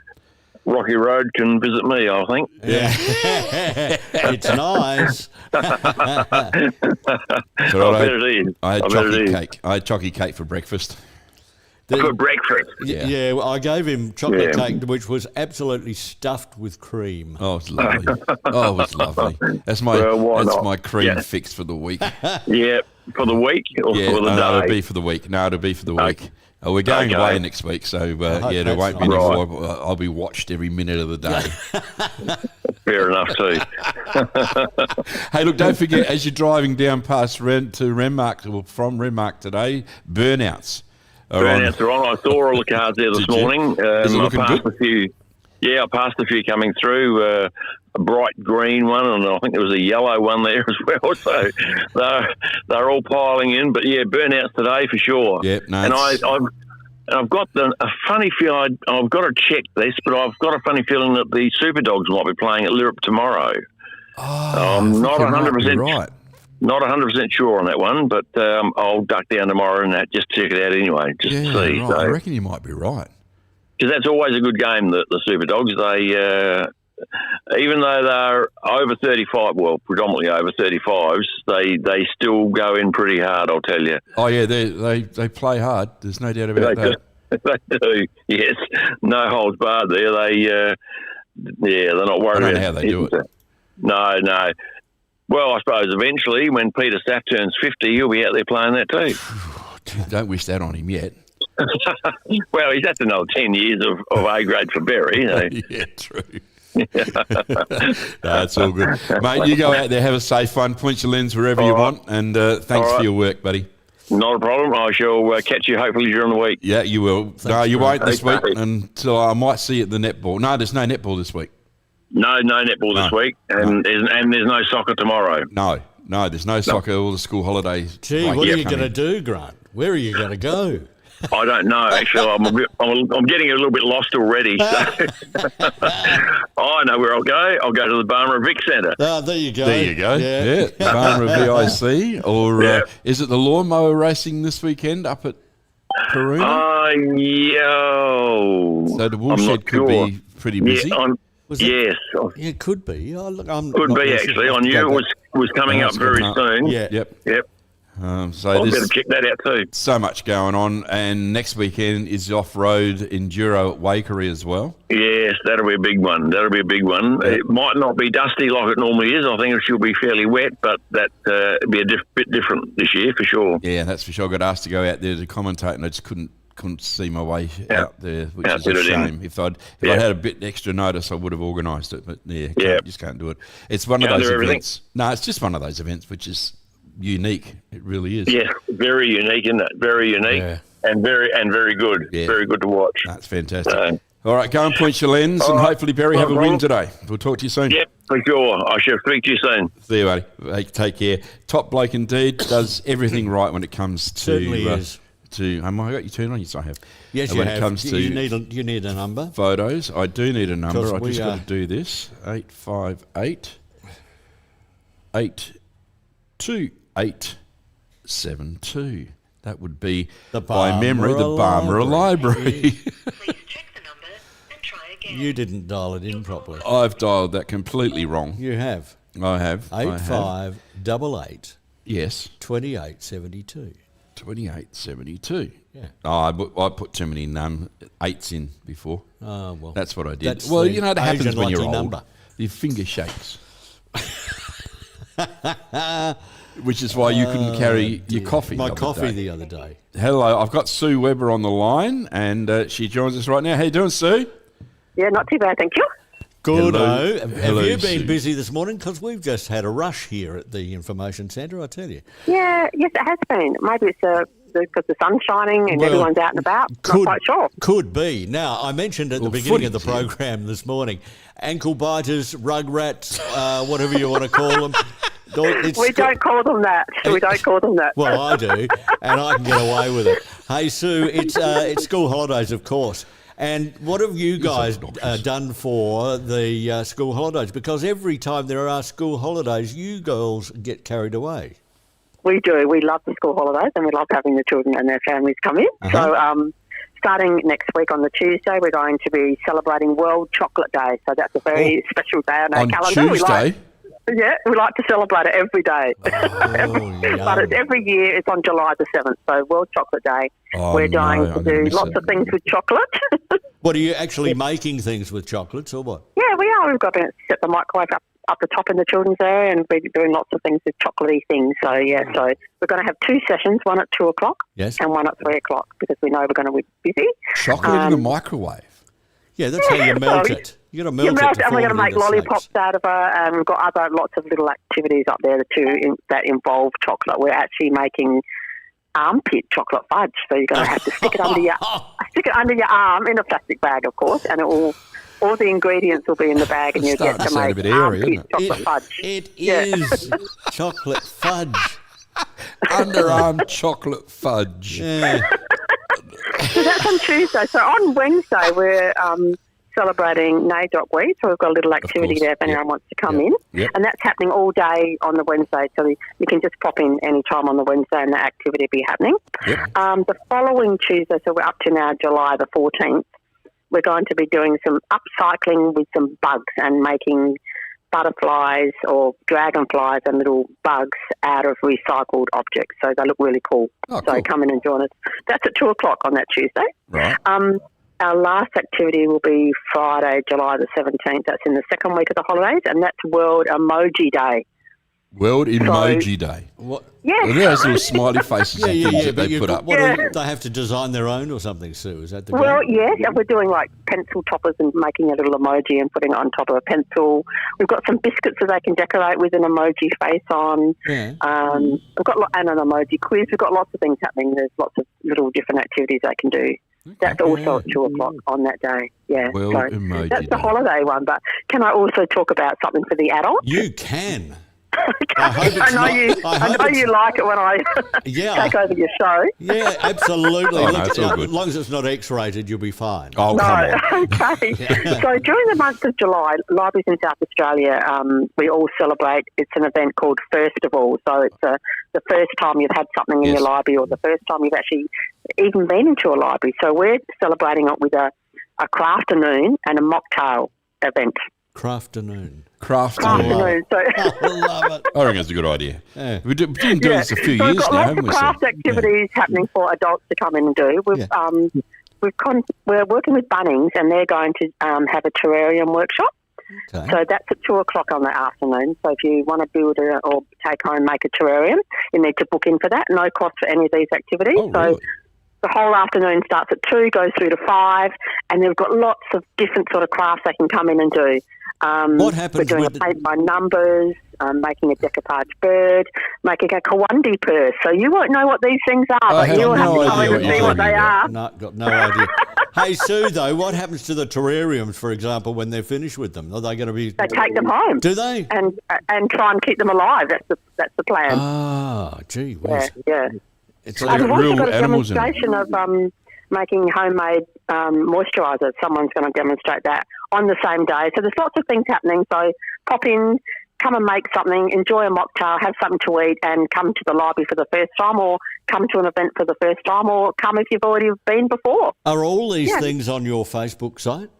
Rocky Road can visit me, I think. Yeah. It's nice. So I bet it is. I had bet it chocolate is. cake. I had chocolate cake for breakfast. For breakfast. Yeah, well, I gave him chocolate Yeah. cake, which was absolutely stuffed with cream. Oh, it was lovely. Oh, it was lovely. That's my Well, why that's not? my cream Yeah. fix for the week. Yeah, for the week or Yeah, for the no, it'll day? be for the week. No, it'll be for the week. We're going Okay. away next week, so hope yeah, there that's won't be not- any Right. more. I'll be watched every minute of the day. Fair enough, too. Hey, look, don't forget, as you're driving down past Renmark, or from Renmark today, burnouts. Burnouts are on. I saw all the cars there this Did you? morning. Is it I looking passed good? a few. Yeah, I passed a few coming through. A bright green one, and I think there was a yellow one there as well. So they're all piling in. But yeah, burnouts today for sure. Yep, no, and it's- I've got a funny feeling. I've got to check this, but I've got a funny feeling that the Super Dogs might be playing at Lirrup tomorrow. I'm not 100% right. Not 100% sure on that one, but I'll duck down tomorrow and just check it out anyway, just Yeah, to see. right. I reckon you might be right. Because that's always a good game, the Super Dogs. They, even though they're over 35, well, predominantly over 35s, they still go in pretty hard, I'll tell you. Oh yeah, they play hard. There's no doubt about that. They do, yes. No holds barred there. They're not worried I don't about know how they do it. No. Well, I suppose eventually, when Peter Staff turns 50, he'll be out there playing that too. Don't wish that on him yet. Well, he's had another 10 years of A grade for Berry. You know. Yeah, true. No, it's all good. Mate, you go out there, have a safe one, point your lens wherever you want, and thanks All for right. your work, buddy. Not a problem. I shall catch you hopefully during the week. Yeah, you will. No, you won't this week Okay. until I might see you at the netball. No, there's no netball this week. No netball this No. week, and there's no soccer tomorrow. No, there's no soccer. All the school holidays. Gee, what are you going to do, Grant? Where are you going to go? I don't know. Actually, I'm getting a little bit lost already. So. I know where I'll go. I'll go to the Barmera Vic Centre. Ah, there you go. There you go. Yeah. Yeah, Barmera VIC. Or Yeah. is it the lawnmower racing this weekend up at Karuna? So the woolshed could be pretty busy. Yeah, Was it- yes, Yeah, it could be. Oh, look, I'm could not be really actually. sure. I knew it was coming Oh, up it's very coming up. soon. Yeah. Yep. Yep. So I'll better there's check that out too. so much going on, and next weekend is off-road enduro at Waikerie as well. Yes, that'll be a big one. It might not be dusty like it normally is. I think it should be fairly wet, but it'll be a bit different this year for sure. Yeah, that's for sure. I got asked to go out there to commentate, and I just couldn't see my way out there, which is a fit it in. shame. If I'd had a bit extra notice, I would have organised it. But just can't do it. It's one of Can't those do everything. events. No, it's just one of those events which is unique. It really is. Yeah, very unique, isn't it? Very unique Yeah. and very good. Yeah. Very good to watch. That's fantastic. So- All right, go and point your lens, All and right. hopefully Barry No have a win problem. today. We'll talk to you soon. Yep, for sure. I shall speak to you soon. See you, buddy. Hey, take care. Top bloke indeed. Does everything right when it comes to. Certainly is. I got your turn on. Yes, I have. Yes, when you have. it comes to you need a number. photos, I do need a number. 'Cause I we just are- got to do this. 858 82872. That would be, The by memory, the Barmera Barmera Library. You didn't dial it in properly. I've dialed that completely wrong. You have. I have. 8588 Yes. 2872. 2872. Yeah. Oh, I put too many eights in before. Oh, well. That's what I did. That's Well, the you know, it happens Asian when you're lucky old. number. Your finger shakes. Which is why you couldn't carry your coffee. My the other coffee day. the other day. Hello, I've got Sue Webber on the line, and she joins us right now. How you doing, Sue? Yeah, not too bad, thank you. Good. Hello. Have Hello, you been Sue. busy this morning? Because we've just had a rush here at the information centre, I tell you. Yeah, yes, it has been. Maybe it's because the sun's shining and Well, everyone's out and about. Not quite sure. Could be. Now, I mentioned at the Well, beginning of the footy's here. program this morning, ankle biters, rugrats, whatever you want to call them. It's We don't call them that. We don't call them that. Well, I do, and I can get away with it. Hey, Sue, it's school holidays, of course. And what have you guys done for the school holidays? Because every time there are school holidays, you girls get carried away. We do. We love the school holidays and we love having the children and their families come in. So starting next week on the Tuesday, we're going to be celebrating World Chocolate Day. So that's a very special day on our calendar. Tuesday? We like to celebrate it every day. But it's every year. It's on July the 7th, so World Chocolate Day. We're going to do lots of things with chocolate. What, are you actually making things with chocolates or what? Yeah, we are. We've got to set the microwave up the top in the children's area and we're doing lots of things with chocolatey things. So, so we're going to have 2 sessions, one at 2 o'clock and one at 3 o'clock because we know we're going to be busy. Chocolate in the microwave? Yeah, that's how you melt it. You got to melt it. And we're going to make lollipops out of it. And we've got lots of little activities up there too that involve chocolate. We're actually making armpit chocolate fudge. So you're going to have to stick it under your arm in a plastic bag, of course, and all the ingredients will be in the bag, and you get to make armpit chocolate fudge. It is chocolate fudge. Underarm chocolate fudge. Yeah. So that's on Tuesday. So on Wednesday, we're celebrating NAIDOC Week. So we've got a little activity there if anyone wants to come in. Yep. And that's happening all day on the Wednesday. So you can just pop in any time on the Wednesday and the activity will be happening. Yep. The following Tuesday, so we're up to now July the 14th, we're going to be doing some upcycling with some bugs and making butterflies or dragonflies and little bugs out of recycled objects. So they look really cool. Oh, so cool. come in and join us. That's at 2 o'clock on that Tuesday. Right. Our last activity will be Friday, July the 17th. That's in the second week of the holidays, and that's World Emoji Day. World Emoji Day. What? Yes. Well, those little smiley faces and things that they put up. What do they have to design their own or something, Sue? Is that the Well, yes, and we're doing like pencil toppers and making a little emoji and putting it on top of a pencil. We've got some biscuits that they can decorate with an emoji face on. Yeah. We've got and an emoji quiz. We've got lots of things happening. There's lots of little different activities they can do. That's also at 2 o'clock on that day. Yeah, World Emoji that's the Day. holiday one. But can I also talk about something for the adults? You can. I know you like it when I take over your show. Yeah, absolutely. Oh, no, it's all good. As long as it's not X-rated, you'll be fine. Oh, come on. Okay. So during the month of July, libraries in South Australia, we all celebrate. It's an event called First of All. So it's the first time you've had something in your library or the first time you've actually even been into a library. So we're celebrating it with a crafternoon and a mocktail event. Crafternoon. Crafternoon. So I love it. I reckon it's a good idea. Yeah. We've been doing this a few so years we've got now, lots haven't of we? craft activities happening for adults to come in and do. We're working with Bunnings and they're going to have a terrarium workshop. Okay. So that's at 2 o'clock on the afternoon. So if you want to build or take home, make a terrarium, you need to book in for that. No cost for any of these activities. Oh, really? So the whole afternoon starts at 2, goes through to 5, and they've got lots of different sort of crafts they can come in and do. What happens We're doing with a paint by numbers, making a decoupage bird, making a Kawundi purse. So you won't know what these things are, but you'll have to come in and see what they are. No, got no idea. Hey, Sue, though, what happens to the terrariums, for example, when they're finished with them? Are they going to be... They take them home. Do they? And try and keep them alive. That's the plan. Ah, gee whiz. Yeah. It's So And they've we've got also real got a animals in it. demonstration of making homemade moisturiser. Someone's going to demonstrate that on the same day. So there's lots of things happening. So pop in, come and make something, enjoy a mocktail, have something to eat, and come to the library for the first time, or come to an event for the first time, or come if you've already been before. Are all these things on your Facebook site?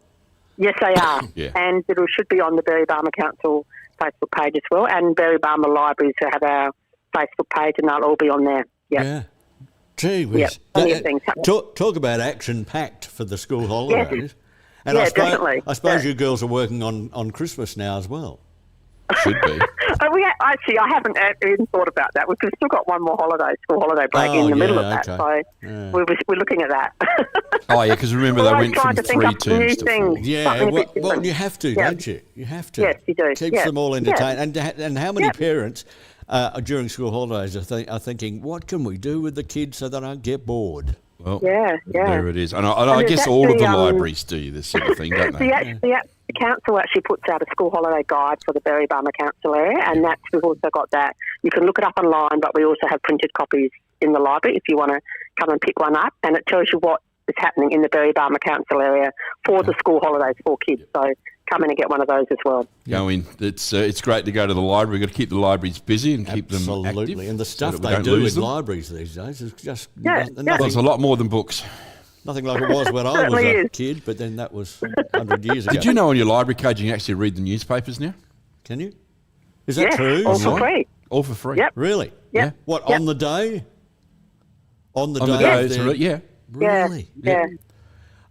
Yes, they are. Yeah. And it should be on the Berry Barmer Council Facebook page as well, and Berry Barmer Libraries who have our Facebook page, and they'll all be on there. Yep. Yeah. Gee whiz. Yep, plenty of things happening. Talk about action-packed for the school holidays. And Yeah, I suppose, definitely. I suppose you girls are working on Christmas now as well. Should be. I haven't even thought about that. We've still got one more school holiday break in the middle of that. okay. So we're looking at that. Oh, yeah, because remember they went from 3 terms to 4. Yeah, well, you have to, don't you? You have to. Yes, you do. Keeps them all entertained. And how many parents during school holidays are thinking, what can we do with the kids so they don't get bored? Well, Yeah. there it is. And I there's guess all of the actually, libraries do this sort of thing, don't they? The council actually puts out a school holiday guide for the Berry Barmer Council area, and we've also got that. You can look it up online, but we also have printed copies in the library if you want to come and pick one up, and it tells you what that's happening in the Berry Barmer Council area for the school holidays for kids. So come in and get one of those as well. Go in. It's great to go to the library. We've got to keep the libraries busy and keep them active. Absolutely. And the stuff so that we they don't do lose in them. libraries these days is just Well, it's a lot more than books. nothing like it was when I was Certainly a is. kid, but then that was 100 years ago. Did you know on your library card you can actually read the newspapers now? Can you? Is that true? all for free. All for free. Yep. Really? Yep. What, Yep. on the day? On the On the day? day, of it's their- yeah. Really? Yeah.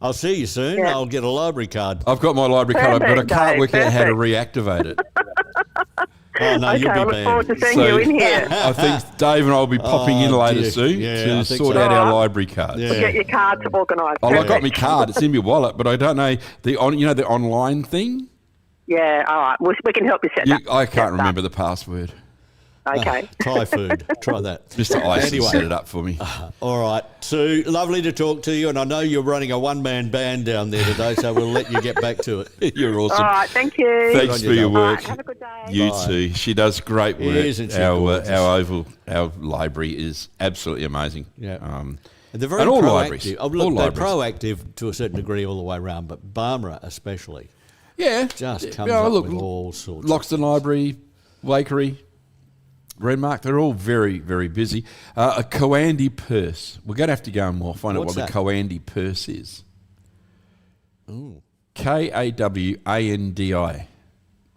I'll see you soon. Yeah. I'll get a library card. I've got my library card, but I Perfect, can't Dave, work out how to perfect. reactivate it. Oh, no, Okay, you'll be I look banned. forward to seeing you in here. I think Dave and I will be popping in Oh, later dear. soon Yeah, I to think sort so. out our Alright. library cards. Yeah. Get your cards organised. Oh, I got Perfect. my card. It's in my wallet, but I don't know the online thing. Yeah, all right. We can help you set that. I can't set that. remember the password. Okay. Thai food. Try that. Mr. Ice Anyway. set it up for me. All right, Sue, lovely to talk to you, and I know you're running a one-man band down there today, so we'll let you get back to it. You're awesome. All right. Thank you. Thanks for your All work. right, have a good day. You Bye. too. She does great work. Isn't she gorgeous? Our library is absolutely amazing. Yeah. Um, And they're very And all proactive. libraries. Oh, All look, they're libraries. proactive to a certain degree all the way around, but Barmera especially yeah. just comes Yeah, up look, with all sorts. Loxton Library, Wakery, Renmark, they're all very, very busy. A Coandi purse. We're going to have to go and find out What's what that? the Coandi purse is. Kawandi.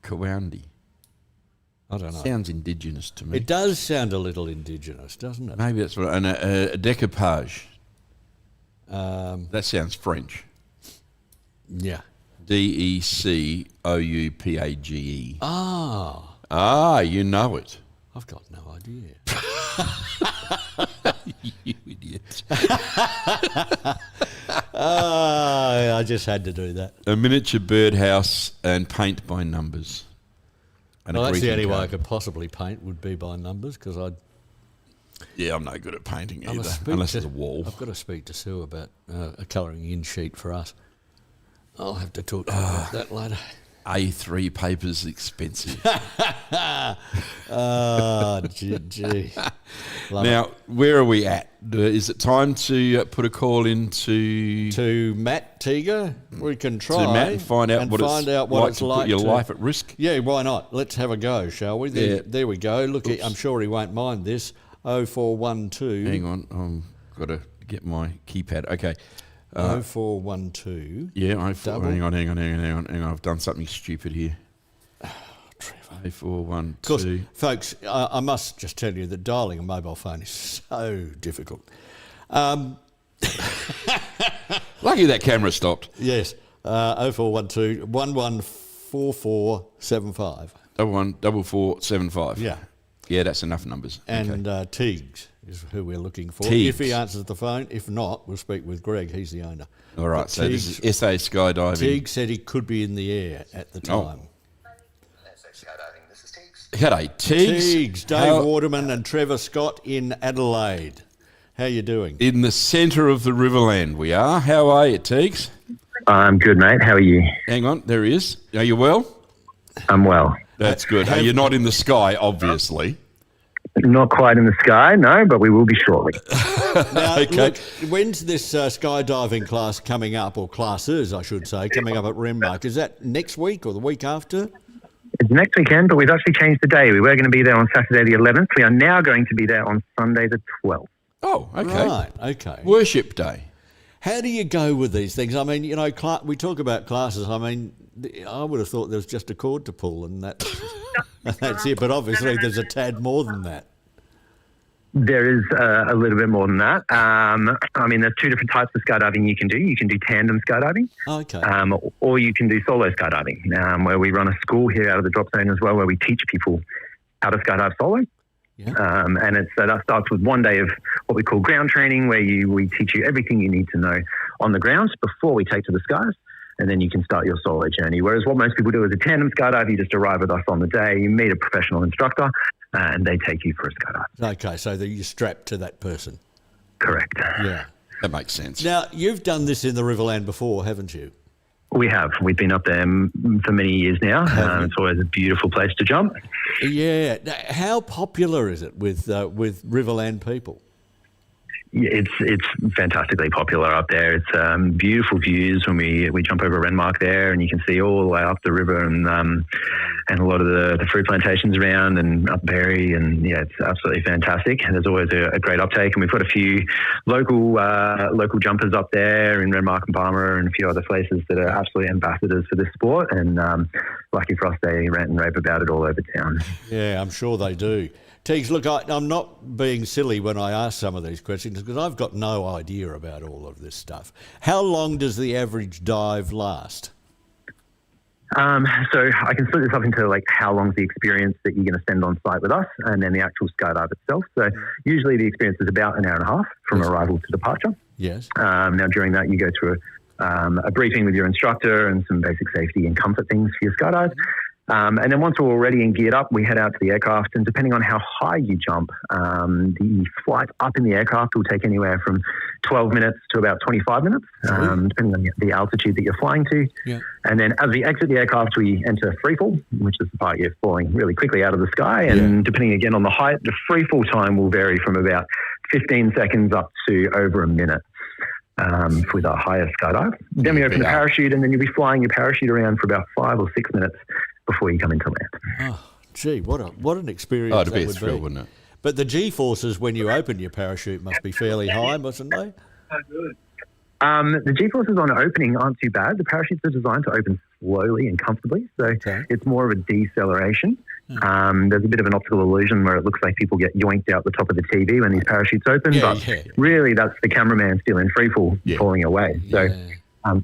Coandi. I don't know. Sounds indigenous to me. It does sound a little indigenous, doesn't it? Maybe that's what. And a decoupage. That sounds French. Yeah. DECOUPAGE. Ah, You know it. I've got no idea. You idiot. I just had to do that. A miniature birdhouse and paint by numbers. And a Well, that's the greeting only way I card. could possibly paint would be by numbers, because Yeah, I'm no good at painting I either, must speak unless to- it's a wall. I've got to speak to Sue about a colouring in sheet for us. I'll have to talk to her about that later. A3 paper's expensive. Gee. Love Now, where are we at? Is it time to put a call into to Matt Teager, we can try Matt and find out what find it's out what like it's to like put your to- life at risk? Yeah, why not? Let's have a go, shall we? There, Yeah. there we go. Look, I'm sure he won't mind this. 0412 Hang on, I've got to get my keypad. Okay. 0412. Yeah, Double. hang on. I've done something stupid here. Trevor. 0412. Of course, folks, I must just tell you that dialing a mobile phone is so difficult. Lucky that camera stopped. Yes, 0412 114475. 114475. Yeah. Yeah, that's enough numbers. And Okay. Teagues is who we're looking for. Teagues. If he answers the phone, if not, we'll speak with Greg. He's the owner. All right, But so this is SA Skydiving. Teague said he could be in the air at the Oh. time. G'day, Teagues. Teagues, Dave How- Waterman and Trevor Scott in Adelaide. How you doing? In the centre of the Riverland we are. How are you, Teagues? I'm good, mate. How are you? Hang on, there he is. Are you well? I'm well. That's good. You're not in the sky, obviously. Not quite in the sky, no, but we will be shortly. Now, Okay. look, when's this skydiving class coming up, or classes, I should say, coming up at Renmark? Is that next week or the week after? It's next weekend, but we've actually changed the day. We were going to be there on Saturday the 11th. We are now going to be there on Sunday the 12th. Oh, okay. Right, okay. Worship Day. How do you go with these things? I mean, you know, we talk about classes. I mean, I would have thought there was just a cord to pull and that's it. But obviously there's a tad more than that. There is a little bit more than that. I mean, there's two different types of skydiving you can do. You can do tandem skydiving, Okay. or you can do solo skydiving, where we run a school here out of the drop zone as well, where we teach people how to skydive solo. Yeah. And that starts with 1 day of what we call ground training, where we teach you everything you need to know on the ground before we take to the skies, and then you can start your solo journey. Whereas what most people do is a tandem skydive. You just arrive with us on the day, you meet a professional instructor, and they take you for a skydive. Okay, so that you're strapped to that person. Correct. Yeah. That makes sense. Now, you've done this in the Riverland before, haven't you? We have. We've been up there for many years now. It's always a beautiful place to jump. Yeah. Now, how popular is it with Riverland people? It's fantastically popular up there. It's beautiful views when we jump over Renmark there, and you can see all the way up the river and a lot of the fruit plantations around and up Berry, and yeah, it's absolutely fantastic. And there's always a great uptake, and we've got a few local jumpers up there in Renmark and Palmer and a few other places that are absolutely ambassadors for this sport. And lucky for us, they rant and rave about it all over town. Yeah, I'm sure they do. Teagues, look, I'm not being silly when I ask some of these questions because I've got no idea about all of this stuff. How long does the average dive last? So I can split this up into like how long's the experience that you're going to spend on site with us, and then the actual skydive itself. So usually the experience is about an hour and a half from arrival to departure. Yes. Now during that you go through a briefing with your instructor and some basic safety and comfort things for your skydive. And then once we're all ready and geared up, we head out to the aircraft, and depending on how high you jump, the flight up in the aircraft will take anywhere from 12 minutes to about 25 minutes, depending on the altitude that you're flying to. Yeah. And then as we exit the aircraft, we enter freefall, which is the part you're falling really quickly out of the sky. And depending again on the height, the freefall time will vary from about 15 seconds up to over a minute. With our higher skydive. Then we open the parachute, and then you'll be flying your parachute around for about 5 or 6 minutes before you come into land. Oh, gee, what an experience Oh, it'd that be a would thrill, be. wouldn't it? But the G-forces when you open your parachute must be fairly high, mustn't they? The G-forces on opening aren't too bad. The parachutes are designed to open slowly and comfortably, so it's more of a deceleration. There's a bit of an optical illusion where it looks like people get yoinked out the top of the TV when these parachutes open, really that's the cameraman still in freefall falling away. So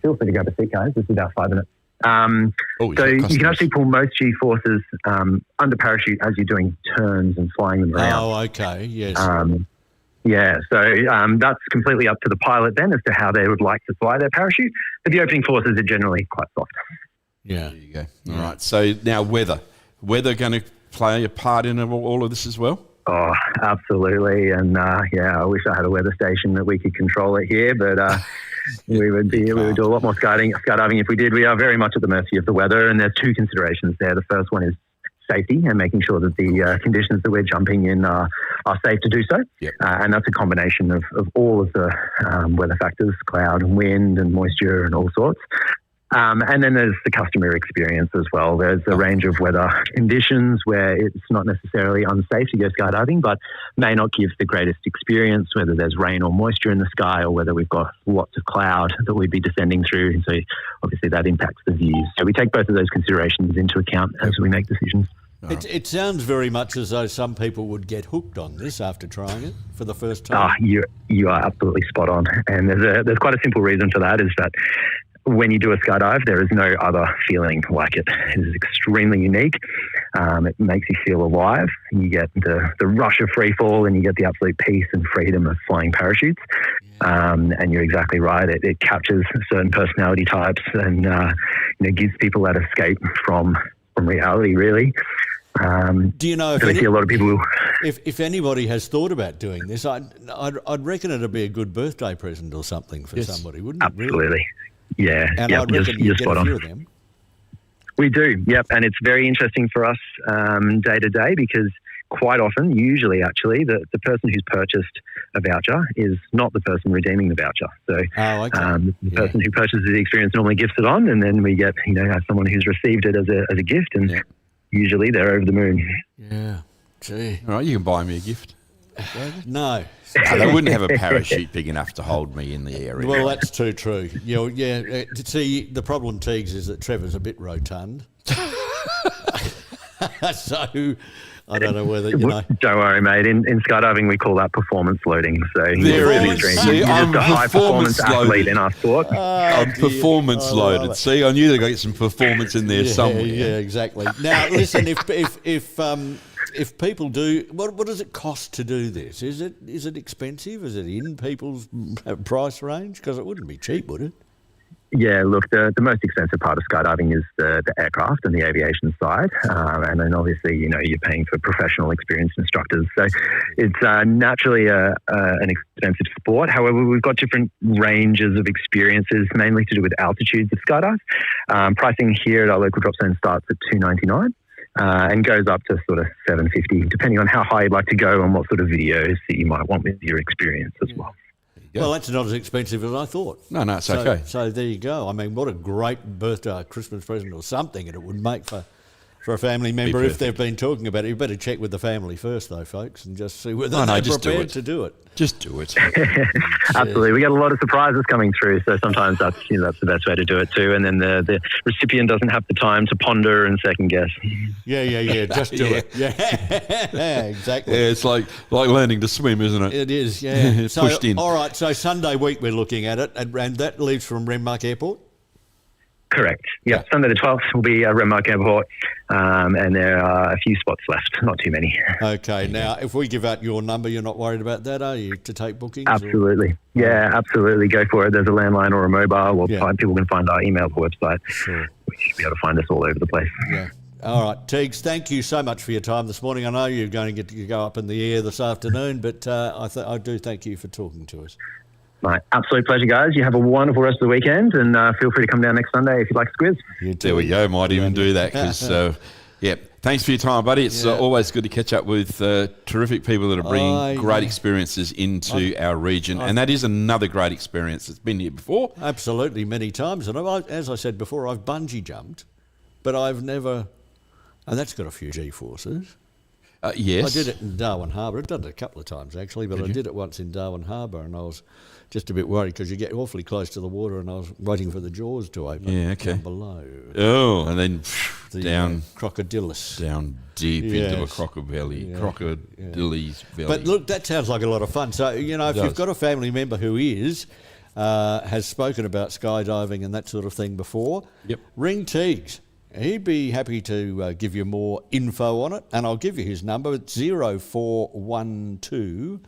feel free to grab a seat, guys. This is about 5 minutes. So you can actually pull most G-forces under parachute as you're doing turns and flying them around. Oh, okay, yes. So that's completely up to the pilot then as to how they would like to fly their parachute. But the opening forces are generally quite soft. Yeah. There you go. All right. So now weather going to play a part in all of this as well? Oh, absolutely. And I wish I had a weather station that we could control it here, but we would do a lot more skydiving if we did. We are very much at the mercy of the weather, and there's two considerations there. The first one is safety and making sure that the conditions that we're jumping in are safe to do so. And that's a combination of all of the weather factors, cloud and wind and moisture and all sorts. And then there's the customer experience as well. There's a range of weather conditions where it's not necessarily unsafe to go skydiving, but may not give the greatest experience, whether there's rain or moisture in the sky or whether we've got lots of cloud that we'd be descending through. And so obviously that impacts the views. So we take both of those considerations into account as we make decisions. It sounds very much as though some people would get hooked on this after trying it for the first time. You are absolutely spot on. And there's quite a simple reason for that, is that when you do a skydive, there is no other feeling like it. It is extremely unique. It makes you feel alive. You get the rush of free fall, and you get the absolute peace and freedom of flying parachutes. And you're exactly right. It captures certain personality types and gives people that escape from reality, really. Do you know I see a lot of people if anybody has thought about doing this, I'd reckon it'd be a good birthday present or something for somebody, wouldn't it? Absolutely. Really? Yeah. And I'd reckon you'd get a few of them. We do, yep. And it's very interesting for us day to day, because quite often, usually actually, the person who's purchased a voucher is not the person redeeming the voucher. So the person who purchases the experience normally gifts it on, and then we get someone who's received it as a gift, and usually they're over the moon. Yeah, gee. All right, you can buy me a gift. No. They wouldn't have a parachute big enough to hold me in the air. Well, that's too true. See, the problem, Teagues, is that Trevor's a bit rotund. So I don't know whether, Don't worry, mate. In skydiving, we call that performance loading. So there it is. See, you're just a high-performance athlete in our sport. I'm performance loaded. See, I knew they'd got some performance in there somewhere. Yeah, exactly. Now, listen, if people do, what does it cost to do this? Is it expensive? Is it in people's price range? Because it wouldn't be cheap, would it? Yeah, look, the most expensive part of skydiving is the aircraft and the aviation side. And then obviously, you're paying for professional experienced instructors. So it's naturally an expensive sport. However, we've got different ranges of experiences, mainly to do with altitudes of skydive. Pricing here at our local drop zone starts at $299. and goes up to sort of $750, depending on how high you'd like to go and what sort of videos that you might want with your experience as well. Well, that's not as expensive as I thought. No, it's okay. So there you go. I mean, what a great birthday, Christmas present or something it would make for a family member if they've been talking about it. You better check with the family first, though, folks, and just see whether they're prepared to do it. Just do it. Absolutely. We get a lot of surprises coming through, so sometimes that's the best way to do it too. And then the recipient doesn't have the time to ponder and second guess. Yeah. Just do it. Yeah, exactly. Yeah, it's like learning to swim, isn't it? It is, yeah. It's pushed in. All right, so Sunday week we're looking at it, and that leaves from Renmark Airport? Correct. Yeah, Sunday the 12th will be Renmark Airport, and there are a few spots left, not too many. Okay, now if we give out your number, you're not worried about that, are you, to take bookings? Absolutely. Yeah, absolutely. Go for it. There's a landline or a mobile, or people can find our email or website. Sure. We should be able to find us all over the place. Yeah. All right, Teagues, thank you so much for your time this morning. I know you're going to go up in the air this afternoon, but I do thank you for talking to us. My absolute pleasure, guys. You have a wonderful rest of the weekend, and feel free to come down next Sunday if you'd like to quiz. There we go. Might even do that because, thanks for your time, buddy. It's always good to catch up with terrific people that are bringing great experiences into our region, and that is another great experience. It's been here before. Absolutely, many times. And as I said before, I've bungee jumped, but I've never, and that's got a few G-forces. Yes. I did it in Darwin Harbour. I've done it a couple of times, actually, but I did it once in Darwin Harbour, and I was just a bit worried because you get awfully close to the water, and I was waiting for the jaws to open down below. Oh, and then down crocodilus. Down deep into a crocodilly's belly. But look, that sounds like a lot of fun. So, if you've got a family member who has spoken about skydiving and that sort of thing before, ring Teagues. He'd be happy to give you more info on it, and I'll give you his number. It's 0412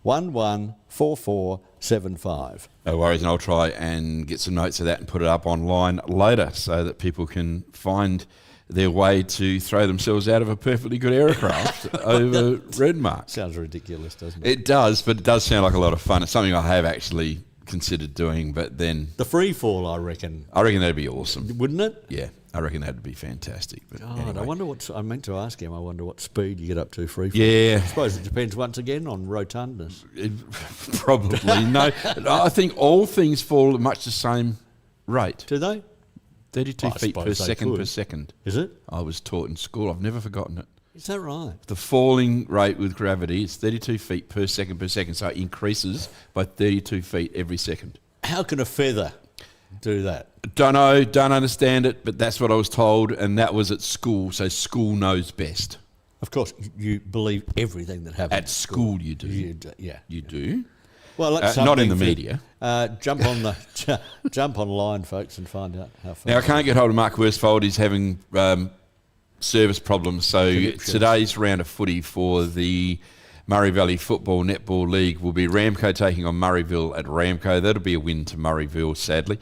114475. No worries, and I'll try and get some notes of that and put it up online later so that people can find their way to throw themselves out of a perfectly good aircraft over Renmark. Sounds ridiculous, doesn't it? It does, but it does sound like a lot of fun. It's something I have actually considered doing, but then... The free fall, I reckon. I reckon that'd be awesome. Wouldn't it? Yeah. I reckon that'd be fantastic. But anyway. I wonder I meant to ask him, I wonder what speed you get up to free fall. Yeah. I suppose it depends once again on rotundness. Probably. No. I think all things fall at much the same rate. Do they? 32 feet per second. Is it? I was taught in school. I've never forgotten it. Is that right? The falling rate with gravity is 32 feet per second, so it increases by 32 feet every second. How can a feather do that? Don't know, don't understand it, but that's what I was told, and that was at school, so school knows best. Of course, you believe everything that happens at school. You do. You do. Well, that's not in the media. Jump online, folks, and find out how far. Now, I can't get hold of Mark Worsfold. He's having service problems, so today's round of footy for the Murray Valley Football Netball League will be Ramco taking on Murrayville at Ramco. That'll be a win to Murrayville, sadly.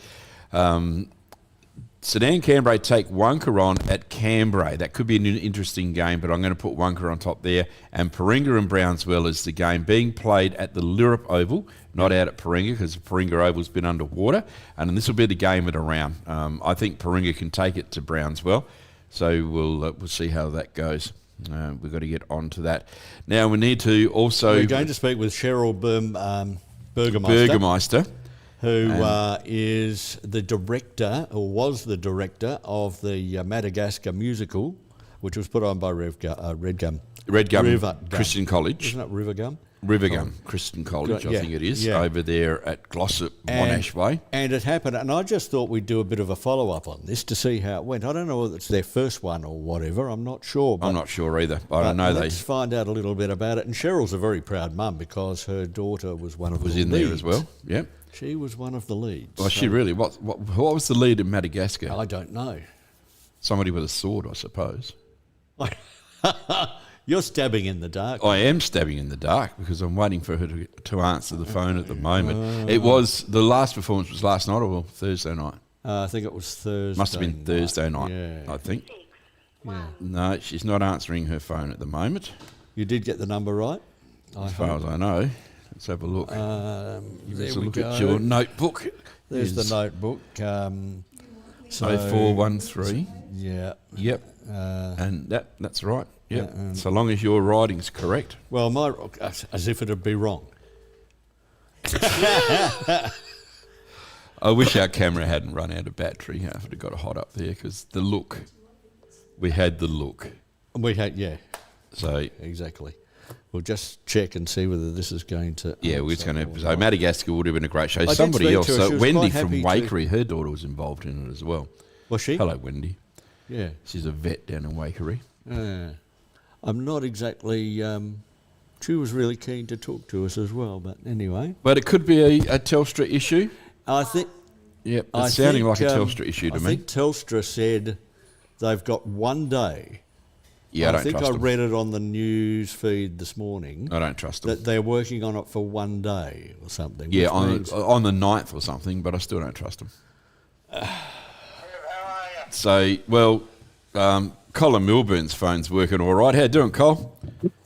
Sedan Cambrai take Wonka on at Cambrai. That could be an interesting game, but I'm going to put Wonka on top there. And Paringa and Brownswell is the game being played at the Lirrup Oval, not out at Paringa because the Paringa Oval's been underwater. And this will be the game at a round. I think Paringa can take it to Brownswell, so we'll see how that goes. We've got to get on to that. Now we need to also... We're going to speak with Cheryl Burgermeister, who is the director, or was the director, of the Madagascar musical, which was put on by Redgum Christian College. Isn't it Rivergum? Rivergum Christian College, I think it is, over there at Glossop, Monash Way. And it happened, and I just thought we'd do a bit of a follow-up on this to see how it went. I don't know whether it's their first one or whatever, I'm not sure. I'm not sure either. I don't know. Let's find out a little bit about it. And Cheryl's a very proud mum because her daughter was one of the leads. Was in there as well, yep. She was one of the leads. Well, she really... What was the lead in Madagascar? I don't know. Somebody with a sword, I suppose. You're stabbing in the dark. I am stabbing in the dark because I'm waiting for her to answer the phone at the moment. It was... The last performance was last night or Thursday night? I think it was Thursday. Must have been Thursday night, I think. Yeah. No, she's not answering her phone at the moment. You did get the number right? As far as I know. Let's have a look. Let's look at your notebook. There's the notebook. 0413. Yeah. Yep. And that's right. Yeah. So long as your writing's correct. Well, as if it'd be wrong. I wish our camera hadn't run out of battery. If it had got hot up there, because we had the look. We had, yeah. So exactly. We'll just check and see whether this is going to. Yeah, we're going to. So Madagascar would have been a great show. I Somebody else, Wendy from happy Waikery, her daughter was involved in it as well. Was she? Hello, Wendy. Yeah. She's a vet down in Waikery. I'm not exactly. She was really keen to talk to us as well, but anyway. But it could be a Telstra issue. I think. Yep, it's sounding like a Telstra issue to me. I think Telstra said they've got 1 day. Yeah, I don't trust them. I think I read it on the news feed this morning. I don't trust them. That they're working on it for 1 day or something. Yeah, on the 9th or something, but I still don't trust them. So, well, Colin Milburn's phone's working all right. How you doing, Cole?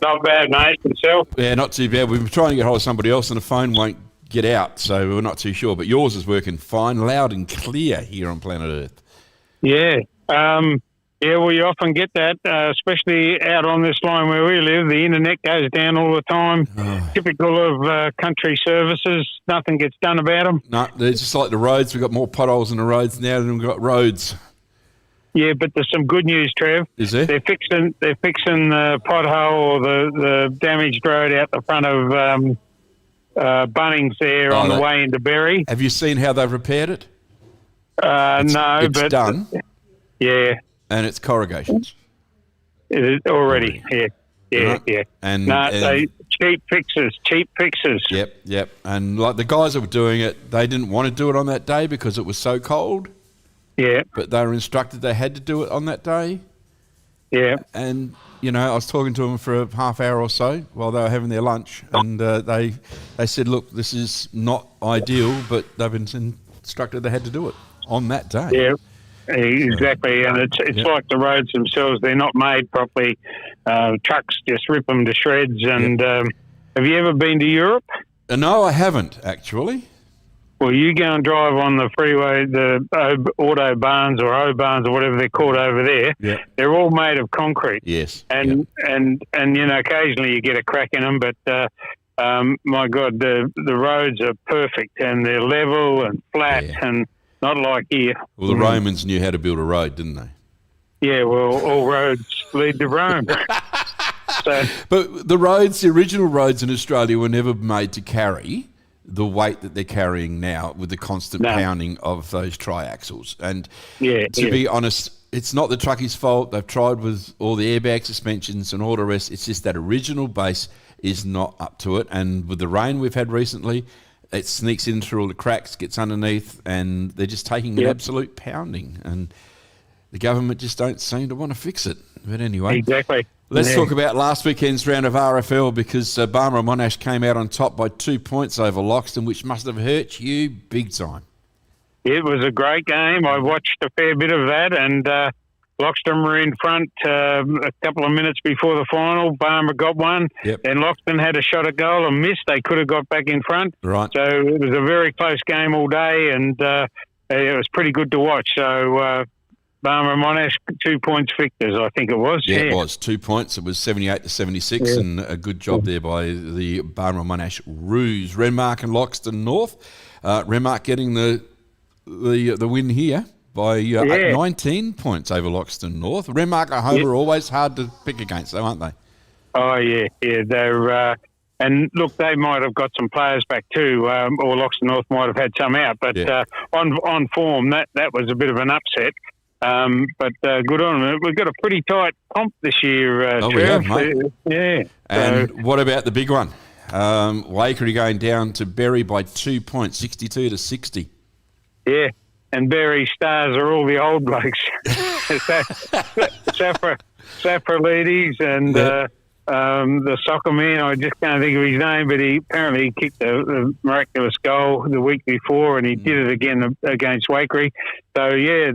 Not bad, mate. Yourself? Yeah, not too bad. We've been trying to get hold of somebody else and the phone won't get out, so we're not too sure. But yours is working fine, loud and clear here on planet Earth. Yeah. Yeah, well, you often get that, especially out on this line where we live. The internet goes down all the time. Typical of country services. Nothing gets done about them. No, they're just like the roads. We've got more potholes in the roads now than we've got roads. Yeah, but there's some good news, Trev. Is there? They're fixing the pothole or the damaged road out the front of Bunnings there on the way into Berry. Have you seen how they've repaired it? It's done. Yeah. And it's corrugations. Is it already? Yeah. And cheap fixes. Yep. And like the guys that were doing it, they didn't want to do it on that day because it was so cold. Yeah. But they were instructed they had to do it on that day. Yeah. And, I was talking to them for a half hour or so while they were having their lunch, and they said, look, this is not ideal, but they've been instructed they had to do it on that day. Yeah. Exactly, and it's like the roads themselves; they're not made properly. Trucks just rip them to shreds. And have you ever been to Europe? No, I haven't actually. Well, you go and drive on the freeway, the autobahns or O-bahns or whatever they're called over there. Yeah. They're all made of concrete. Yes. And occasionally you get a crack in them, but my God, the roads are perfect and they're level and flat and. Not like here. Well, the Romans knew how to build a road, didn't they? Yeah, well, all roads lead to Rome. But the original roads in Australia were never made to carry the weight that they're carrying now with the constant pounding of those triaxles. And to be honest, it's not the truckies' fault. They've tried with all the airbag suspensions and all the rest. It's just that original base is not up to it. And with the rain we've had recently, it sneaks in through all the cracks, gets underneath, and they're just taking an absolute pounding. And the government just don't seem to want to fix it. But anyway. Exactly. Let's talk about last weekend's round of RFL, because Barmah and Monash came out on top by 2 points over Loxton, which must have hurt you big time. It was a great game. I watched a fair bit of that, and Loxton were in front a couple of minutes before the final. Barmah got one. Yep. Then Loxton had a shot at goal and missed. They could have got back in front. Right. So it was a very close game all day, and it was pretty good to watch. So Barmah and Monash, 2 points victors, I think it was. Yeah, it was 2 points. It was 78-76, and a good job there by the Barmah and Monash Roos. Renmark and Loxton North. Renmark getting the win here by 19 points over Loxton North. Renmark at home are always hard to pick against, though, aren't they? Oh, yeah. They're and look, they might have got some players back too, or Loxton North might have had some out. But on form, that was a bit of an upset. But good on them. We've got a pretty tight comp this year, we have, mate. Yeah. And what about the big one? Waikery going down to Berry by 2 points, 62-60. Yeah. And Berry stars are all the old blokes. Safralides and the soccer man, I just can't think of his name, but he apparently kicked a miraculous goal the week before, and he did it again against Waikery. So, they're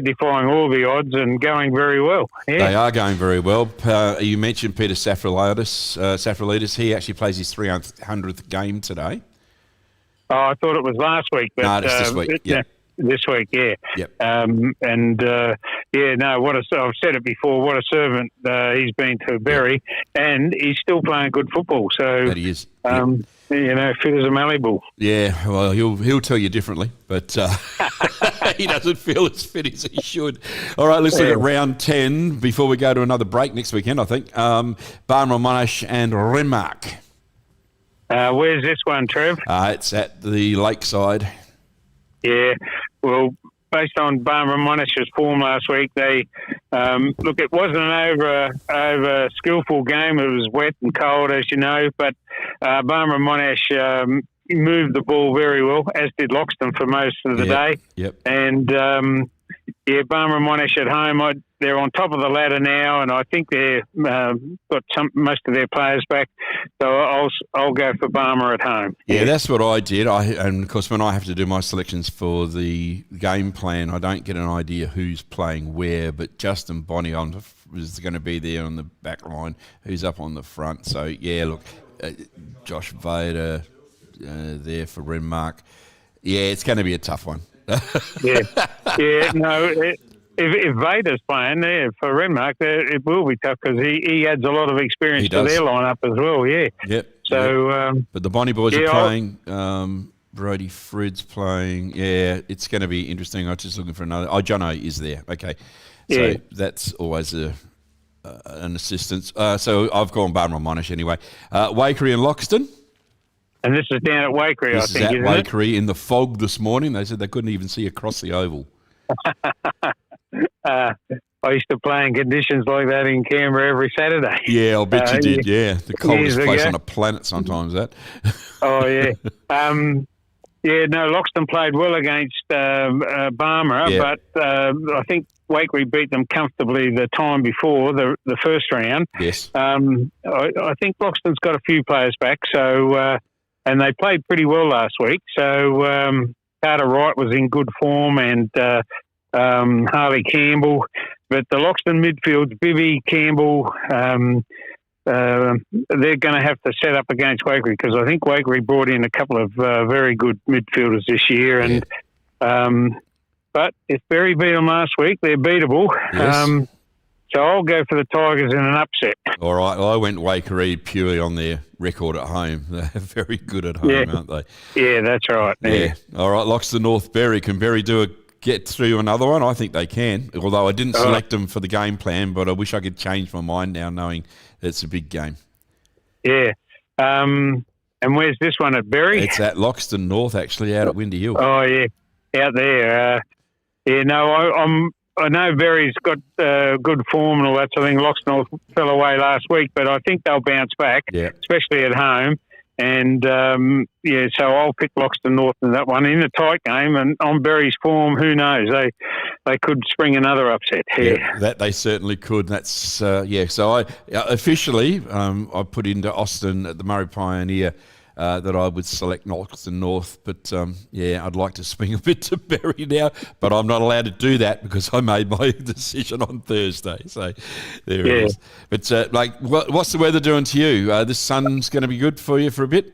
defying all the odds and going very well. Yeah. They are going very well. You mentioned Peter Safralides. He actually plays his 300th game today. Oh, I thought it was last week. But, no, it's this week. this week. Yeah. Yep. I've said it before. What a servant he's been to Berry, and he's still playing good football. So that he is. Fit as a Mallee bull. Yeah, well, he'll tell you differerly, but he doesn't feel as fit as he should. All right, let's look at round 10 before we go to another break next weekend, I think. Barmah, Monash and Renmark. Where's this one, Trev? It's at the lakeside. Yeah, well, based on Barmah and Monash's form last week, it wasn't an over skillful game. It was wet and cold, as you know, but Barmah and Monash moved the ball very well, as did Loxton for most of the day. Yep. And, Barmah and Monash at home, they're on top of the ladder now, and I think they've got most of their players back. So I'll go for Barmah at home. Yeah, that's what I did. And of course, when I have to do my selections for the game plan, I don't get an idea who's playing where. But Justin Bonney is going to be there on the back line, who's up on the front. So yeah, look, Josh Vader there for Renmark. Yeah, it's going to be a tough one. If Vader's playing there for Renmark, it will be tough because he adds a lot of experience to their lineup as well. Yeah. Yep. So, but the Bonnie boys are playing. Brody Frid's playing. Yeah, it's going to be interesting. I'm just looking for another. Oh, Jono is there. Okay, so that's always an assistance. So I've gone Barmah and Monash anyway. Waikerie and Loxton. And this is down at Waikerie, I think, isn't it? This is at Waikerie in the fog this morning. They said they couldn't even see across the oval. I used to play in conditions like that in Canberra every Saturday. Yeah, I'll bet you did, yeah. The coldest place on the planet sometimes, that. Oh, yeah. Loxton played well against Barmah, but I think Waikerie beat them comfortably the time before the first round. Yes. I think Loxton's got a few players back, so and they played pretty well last week. So Carter Wright was in good form and Harley Campbell. But the Loxton midfield, Bibby, Campbell, they're going to have to set up against Waikerie because I think Waikerie brought in a couple of very good midfielders this year. And but if Berry beat them last week, they're beatable. Yes. So I'll go for the Tigers in an upset. All right. Well, I went Waikerie purely on their record at home. They're very good at home, aren't they? Yeah, that's right. Yeah. All right. Loxton North Berry. Can Berry get through another one? I think they can, although I didn't select them for the game plan, but I wish I could change my mind now knowing it's a big game. Yeah. And where's this one at Berry? It's at Loxton North, actually, out at Windy Hill. Oh, yeah. Out there. I know Berry's got good form and all that sort of thing. Loxton North fell away last week, but I think they'll bounce back, especially at home. And, so I'll pick Loxton North in that one in a tight game. And on Berry's form, who knows? They could spring another upset. Yeah, that they certainly could. That's, So I officially, I put into Austin at the Murray Pioneer that I would select Loxton North. But, I'd like to swing a bit to Berry now. But I'm not allowed to do that because I made my decision on Thursday. So there it is. But, what's the weather doing to you? The sun's going to be good for you for a bit?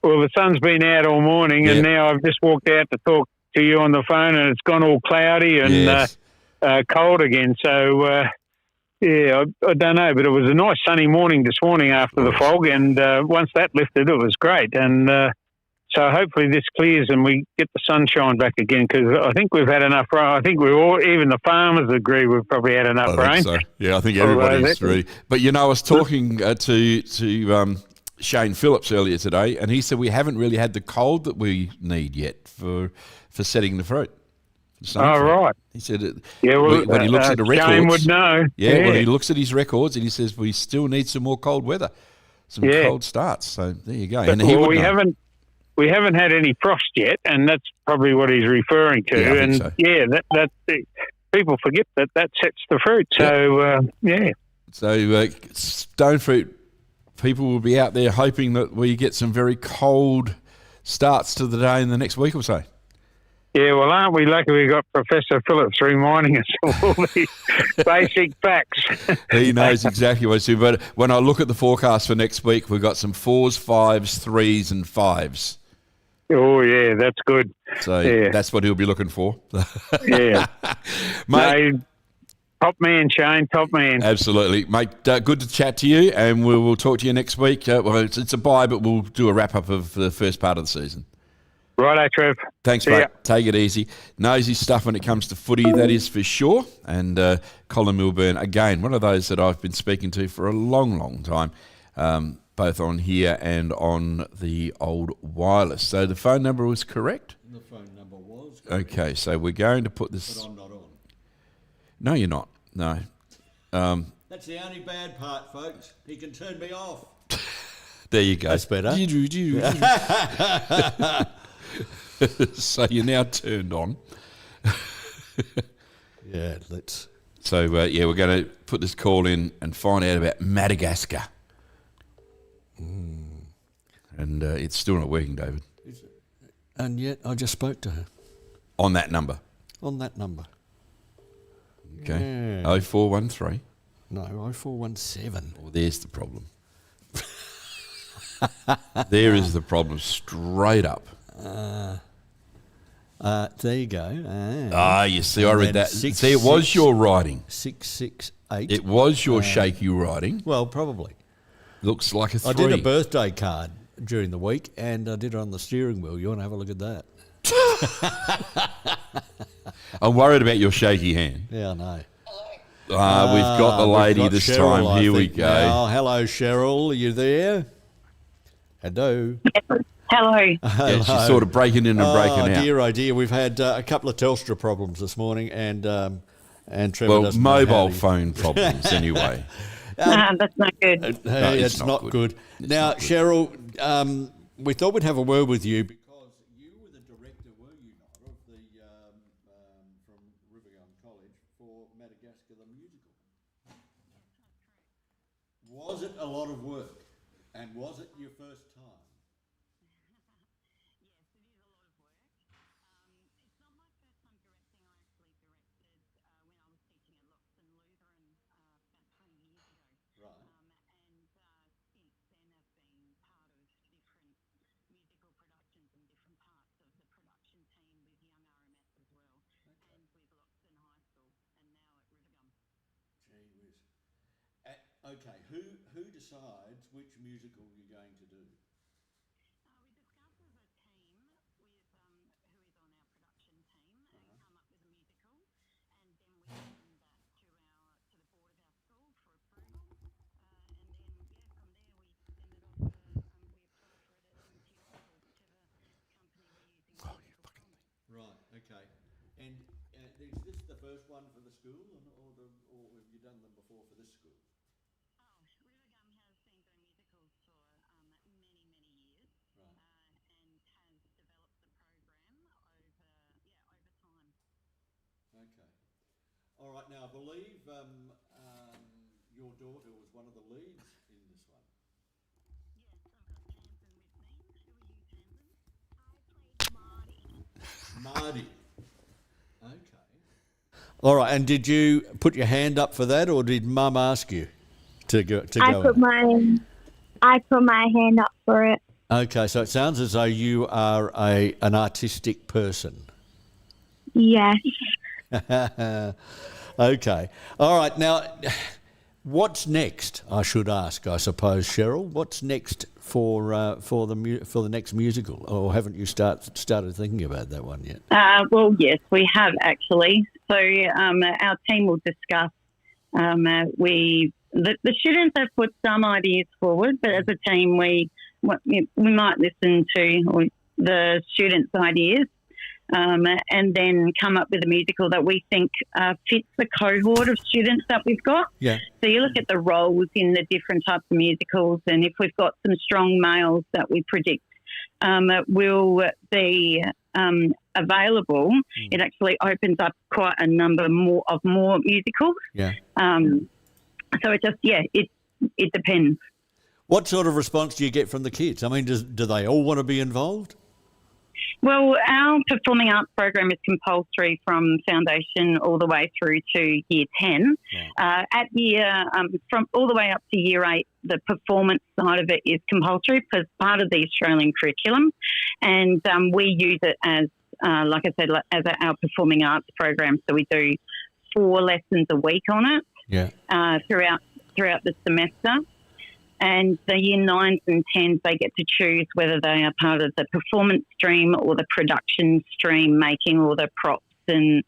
Well, the sun's been out all morning and now I've just walked out to talk to you on the phone and it's gone all cloudy and cold again. So, I don't know, but it was a nice sunny morning this morning after the fog, and once that lifted, it was great. And so hopefully this clears and we get the sunshine back again because I think we've had enough rain. I think even the farmers agree we've probably had enough rain. So. Yeah, I think everybody's through. But, I was talking to Shane Phillips earlier today, and he said we haven't really had the cold that we need yet for setting the fruit. Oh, right. He said when he looks at the records. Shane would know. Yeah, when he looks at his records and he says we still need some more cold weather, some cold starts. So there you go. And we haven't had any frost yet, and that's probably what he's referring to. Yeah, I think so. That people forget that sets the fruit. So So stone fruit people will be out there hoping that we get some very cold starts to the day in the next week or so. Yeah, well, aren't we lucky we got Professor Phillips reminding us of all these basic facts? He knows exactly what to do. But when I look at the forecast for next week, we've got some 4s, 5s, 3s and 5s. Oh, yeah, that's good. So Yeah. that's what he'll be looking for. Yeah. Mate. No, top man, Shane, top man. Absolutely. Mate, good to chat to you, and we'll talk to you next week. Well, it's a bye, but we'll do a wrap-up of the first part of the season. Righto, Trev. Thanks, See mate. ya. Take it easy. Nosy stuff when it comes to footy, that is for sure. And Colin Milburn, again, one of those that I've been speaking to for a long, long time, both on here and on the old wireless. So the phone number was correct? The phone number was correct. Okay, so we're going to put this... But I'm not on. No, you're not. No. That's the only bad part, folks. He can turn me off. There you go. That's better. So you're now turned on. Yeah, let's... So, we're going to put this call in and find out about Madagascar. And it's still not working, David. Is it? And yet I just spoke to her. On that number. On that number. Okay. Yeah. 0413. No, 0417. Well, there's the problem. There is the problem, straight up. There you go. You see, I read that. See, it was your writing. 668. It was your shaky writing. Well, probably. Looks like a 3. I did a birthday card during the week, and I did it on the steering wheel. You want to have a look at that? I'm worried about your shaky hand. Yeah, I know. We've got the lady we've got this Cheryl, time. I Here we think, go. now. Hello, Cheryl. Are you there? Hello. Hello. Yeah, she's sort of breaking in and breaking out. Oh dear. We've had a couple of Telstra problems this morning, and Trevor doesn't know mobile how to- phone problems anyway. That's not good. Hey, it's not good. Now, Cheryl, we thought we'd have a word with you because you were the director, were you not, of the from Riverland College for Madagascar the musical. Was it a lot of work, and was it your first time? Okay, who decides which musical you're going to do? Right, okay. And is this the first one for the school, or have you done them before for this school? Okay. All right. Now, I believe your daughter was one of the leads in this one. Marty. Okay. All right. And did you put your hand up for that, or did Mum ask you to go? I put my hand up for it. Okay. So it sounds as though you are an artistic person. Yes. Okay. All right. Now, what's next? I should ask, I suppose, Cheryl. What's next for the next musical? Or haven't you started thinking about that one yet? Well, yes, we have actually. So our team will discuss. The students have put some ideas forward, but as a team, we might listen to the students' ideas. And then come up with a musical that we think fits the cohort of students that we've got. Yeah. So you look at the roles in the different types of musicals, and if we've got some strong males that we predict will be available, it actually opens up quite a number more musicals. Yeah. So it just, it depends. What sort of response do you get from the kids? I mean, do they all want to be involved? Well, our performing arts program is compulsory from foundation all the way through to year 10. At from all the way up to year 8, the performance side of it is compulsory as part of the Australian curriculum, and we use it as, like I said, as our performing arts program. So we do 4 lessons a week on it throughout the semester. And the year 9s and 10s, they get to choose whether they are part of the performance stream or the production stream, making all the props and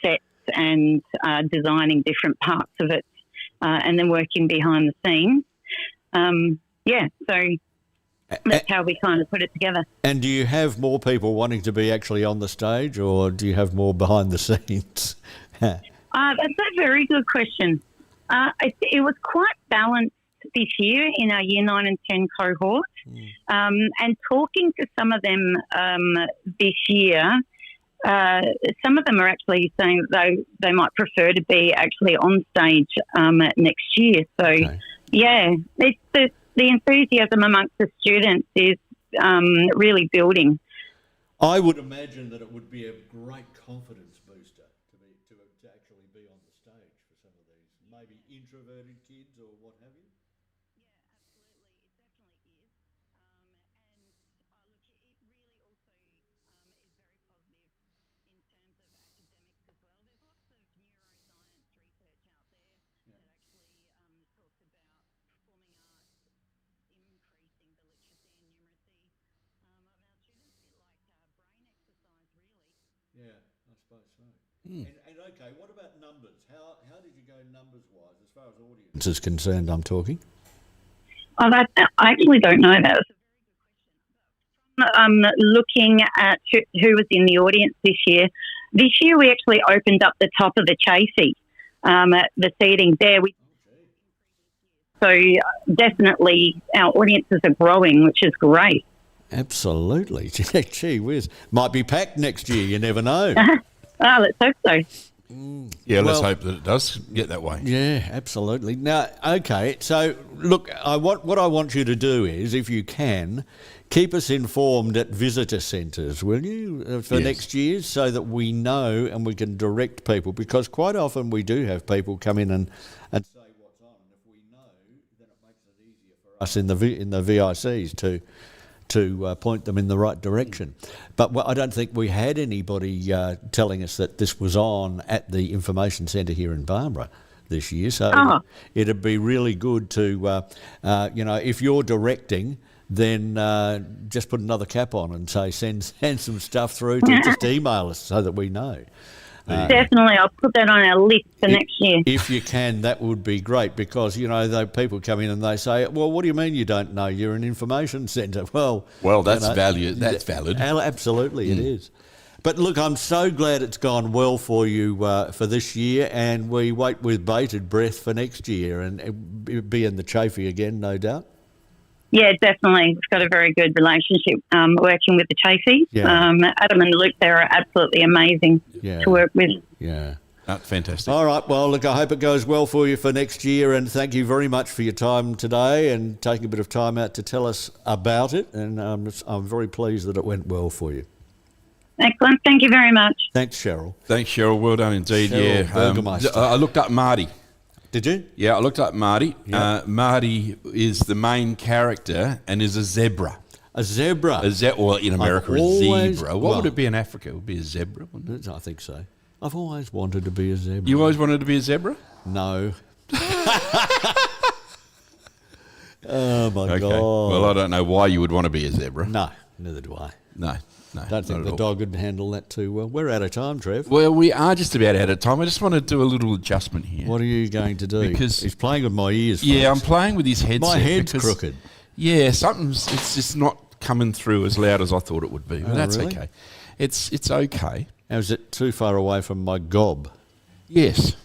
sets and designing different parts of it, and then working behind the scenes. So that's how we kind of put it together. And do you have more people wanting to be actually on the stage, or do you have more behind the scenes? That's a very good question. It was quite balanced this year in our year 9 and 10 cohort, and talking to some of them this year, some of them are actually saying that they might prefer to be actually on stage next year. So, it's the enthusiasm amongst the students is really building. I would imagine that it would be a great confidence booster to actually be on the stage for some of these, maybe introverted kids or what have you. Yeah, I suppose so. And okay, what about numbers? How did you go numbers-wise as far as audience is concerned, I'm talking? I actually don't know that. Looking at who was in the audience this year we actually opened up the top of the Chafee, the seating there. So definitely our audiences are growing, which is great. Absolutely. Gee whiz. Might be packed next year, you never know. Let's hope so. Yeah, let's hope that it does get that way. Yeah, absolutely. Now, okay, so look, what I want you to do is, if you can, keep us informed at visitor centres, will you, for next year, so that we know and we can direct people, because quite often we do have people come in and say what's on, and if we know, then it makes it easier for us in the VICs to point them in the right direction. But I don't think we had anybody telling us that this was on at the information centre here in Barbara this year. So it'd be really good to, if you're directing, then just put another cap on and say send some stuff through to just email us so that we know. Definitely, I'll put that on our list for next year. If you can, that would be great, because, the people come in and they say, well, what do you mean you don't know? You're an information centre. Well, that's valid. That's valid. Absolutely, it is. But look, I'm so glad it's gone well for you for this year, and we wait with bated breath for next year, and be in the Chafee again, no doubt. Yeah, definitely. We've got a very good relationship working with the Chafee. Yeah. Adam and Luke, they're absolutely amazing to work with. Yeah. Fantastic. All right. Well, look, I hope it goes well for you for next year, and thank you very much for your time today and taking a bit of time out to tell us about it. And I'm very pleased that it went well for you. Excellent. Thank you very much. Thanks, Cheryl. Thanks, Cheryl. Well done indeed. Cheryl Burgermeister. I looked up Marty. Did you? Yeah, I looked up Marty. Yeah. Marty is the main character and is a zebra. A zebra? Or in America, a zebra. What would it be in Africa? It would be a zebra, wouldn't it? I think so. I've always wanted to be a zebra. You always wanted to be a zebra? No. Oh, my God. Well, I don't know why you would want to be a zebra. No, neither do I. No. Don't think the dog would handle that too well. We're out of time, Trev. Well, we are just about out of time. I just want to do a little adjustment here. What are you going to do? Because he's playing with my ears. Yeah, folks. I'm playing with his headset. My head's crooked. Yeah, it's just not coming through as loud as I thought it would be. But that's really? okay. It's okay. Is it too far away from my gob? Yes,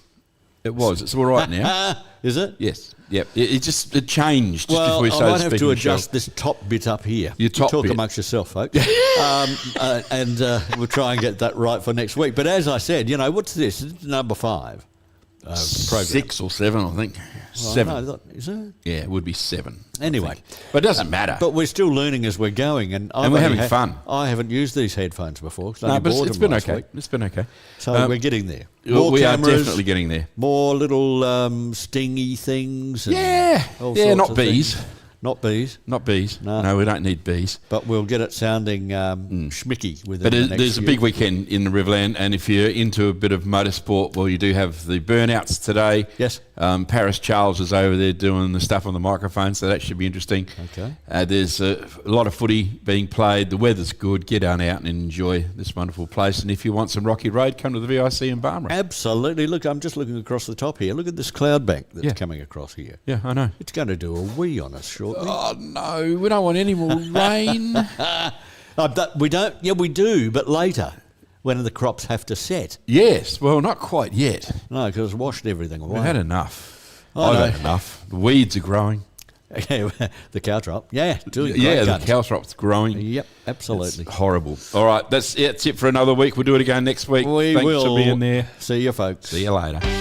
it was. It's all right now. Is it? Yes. Yep. It changed just before we started speaking. I might have to adjust this top bit up here. Your top talk bit. amongst yourself, folks. And we'll try and get that right for next week. But as I said, what's this? It's number 5. program. 6 or 7, I think. Well, 7. no, is it? Yeah, it would be 7. Anyway. But it doesn't matter. But we're still learning as we're going. And we're having fun. I haven't used these headphones before. No, but it's been okay. It's been okay. So we're getting there. More we cameras, are definitely getting there. More little stingy things. And not bees. Things. Not bees. Not bees. No, we don't need bees. But we'll get it sounding schmicky within the next there's a big weekend in the Riverland, and if you're into a bit of motorsport, well, you do have the burnouts today. Yes. Paris Charles is over there doing the stuff on the microphone, so that should be interesting. Okay. There's a lot of footy being played. The weather's good. Get on out and enjoy this wonderful place. And if you want some rocky road, come to the VIC in Barmera. Absolutely. Look, I'm just looking across the top here. Look at this cloud bank that's coming across here. Yeah, I know. It's going to do a wee on us shortly. Oh, no. We don't want any more rain. We don't. Yeah, we do, but later, when the crops have to set. Yes. Well, not quite yet. No, because it's washed everything away. We've had enough. I've had enough. The weeds are growing. The caltrop. Yeah, doing great. Yeah, guns. The caltrop's growing. Yep, absolutely. It's horrible. All right, that's it for another week. We'll do it again next week. Thanks for being there. See you, folks. See you later.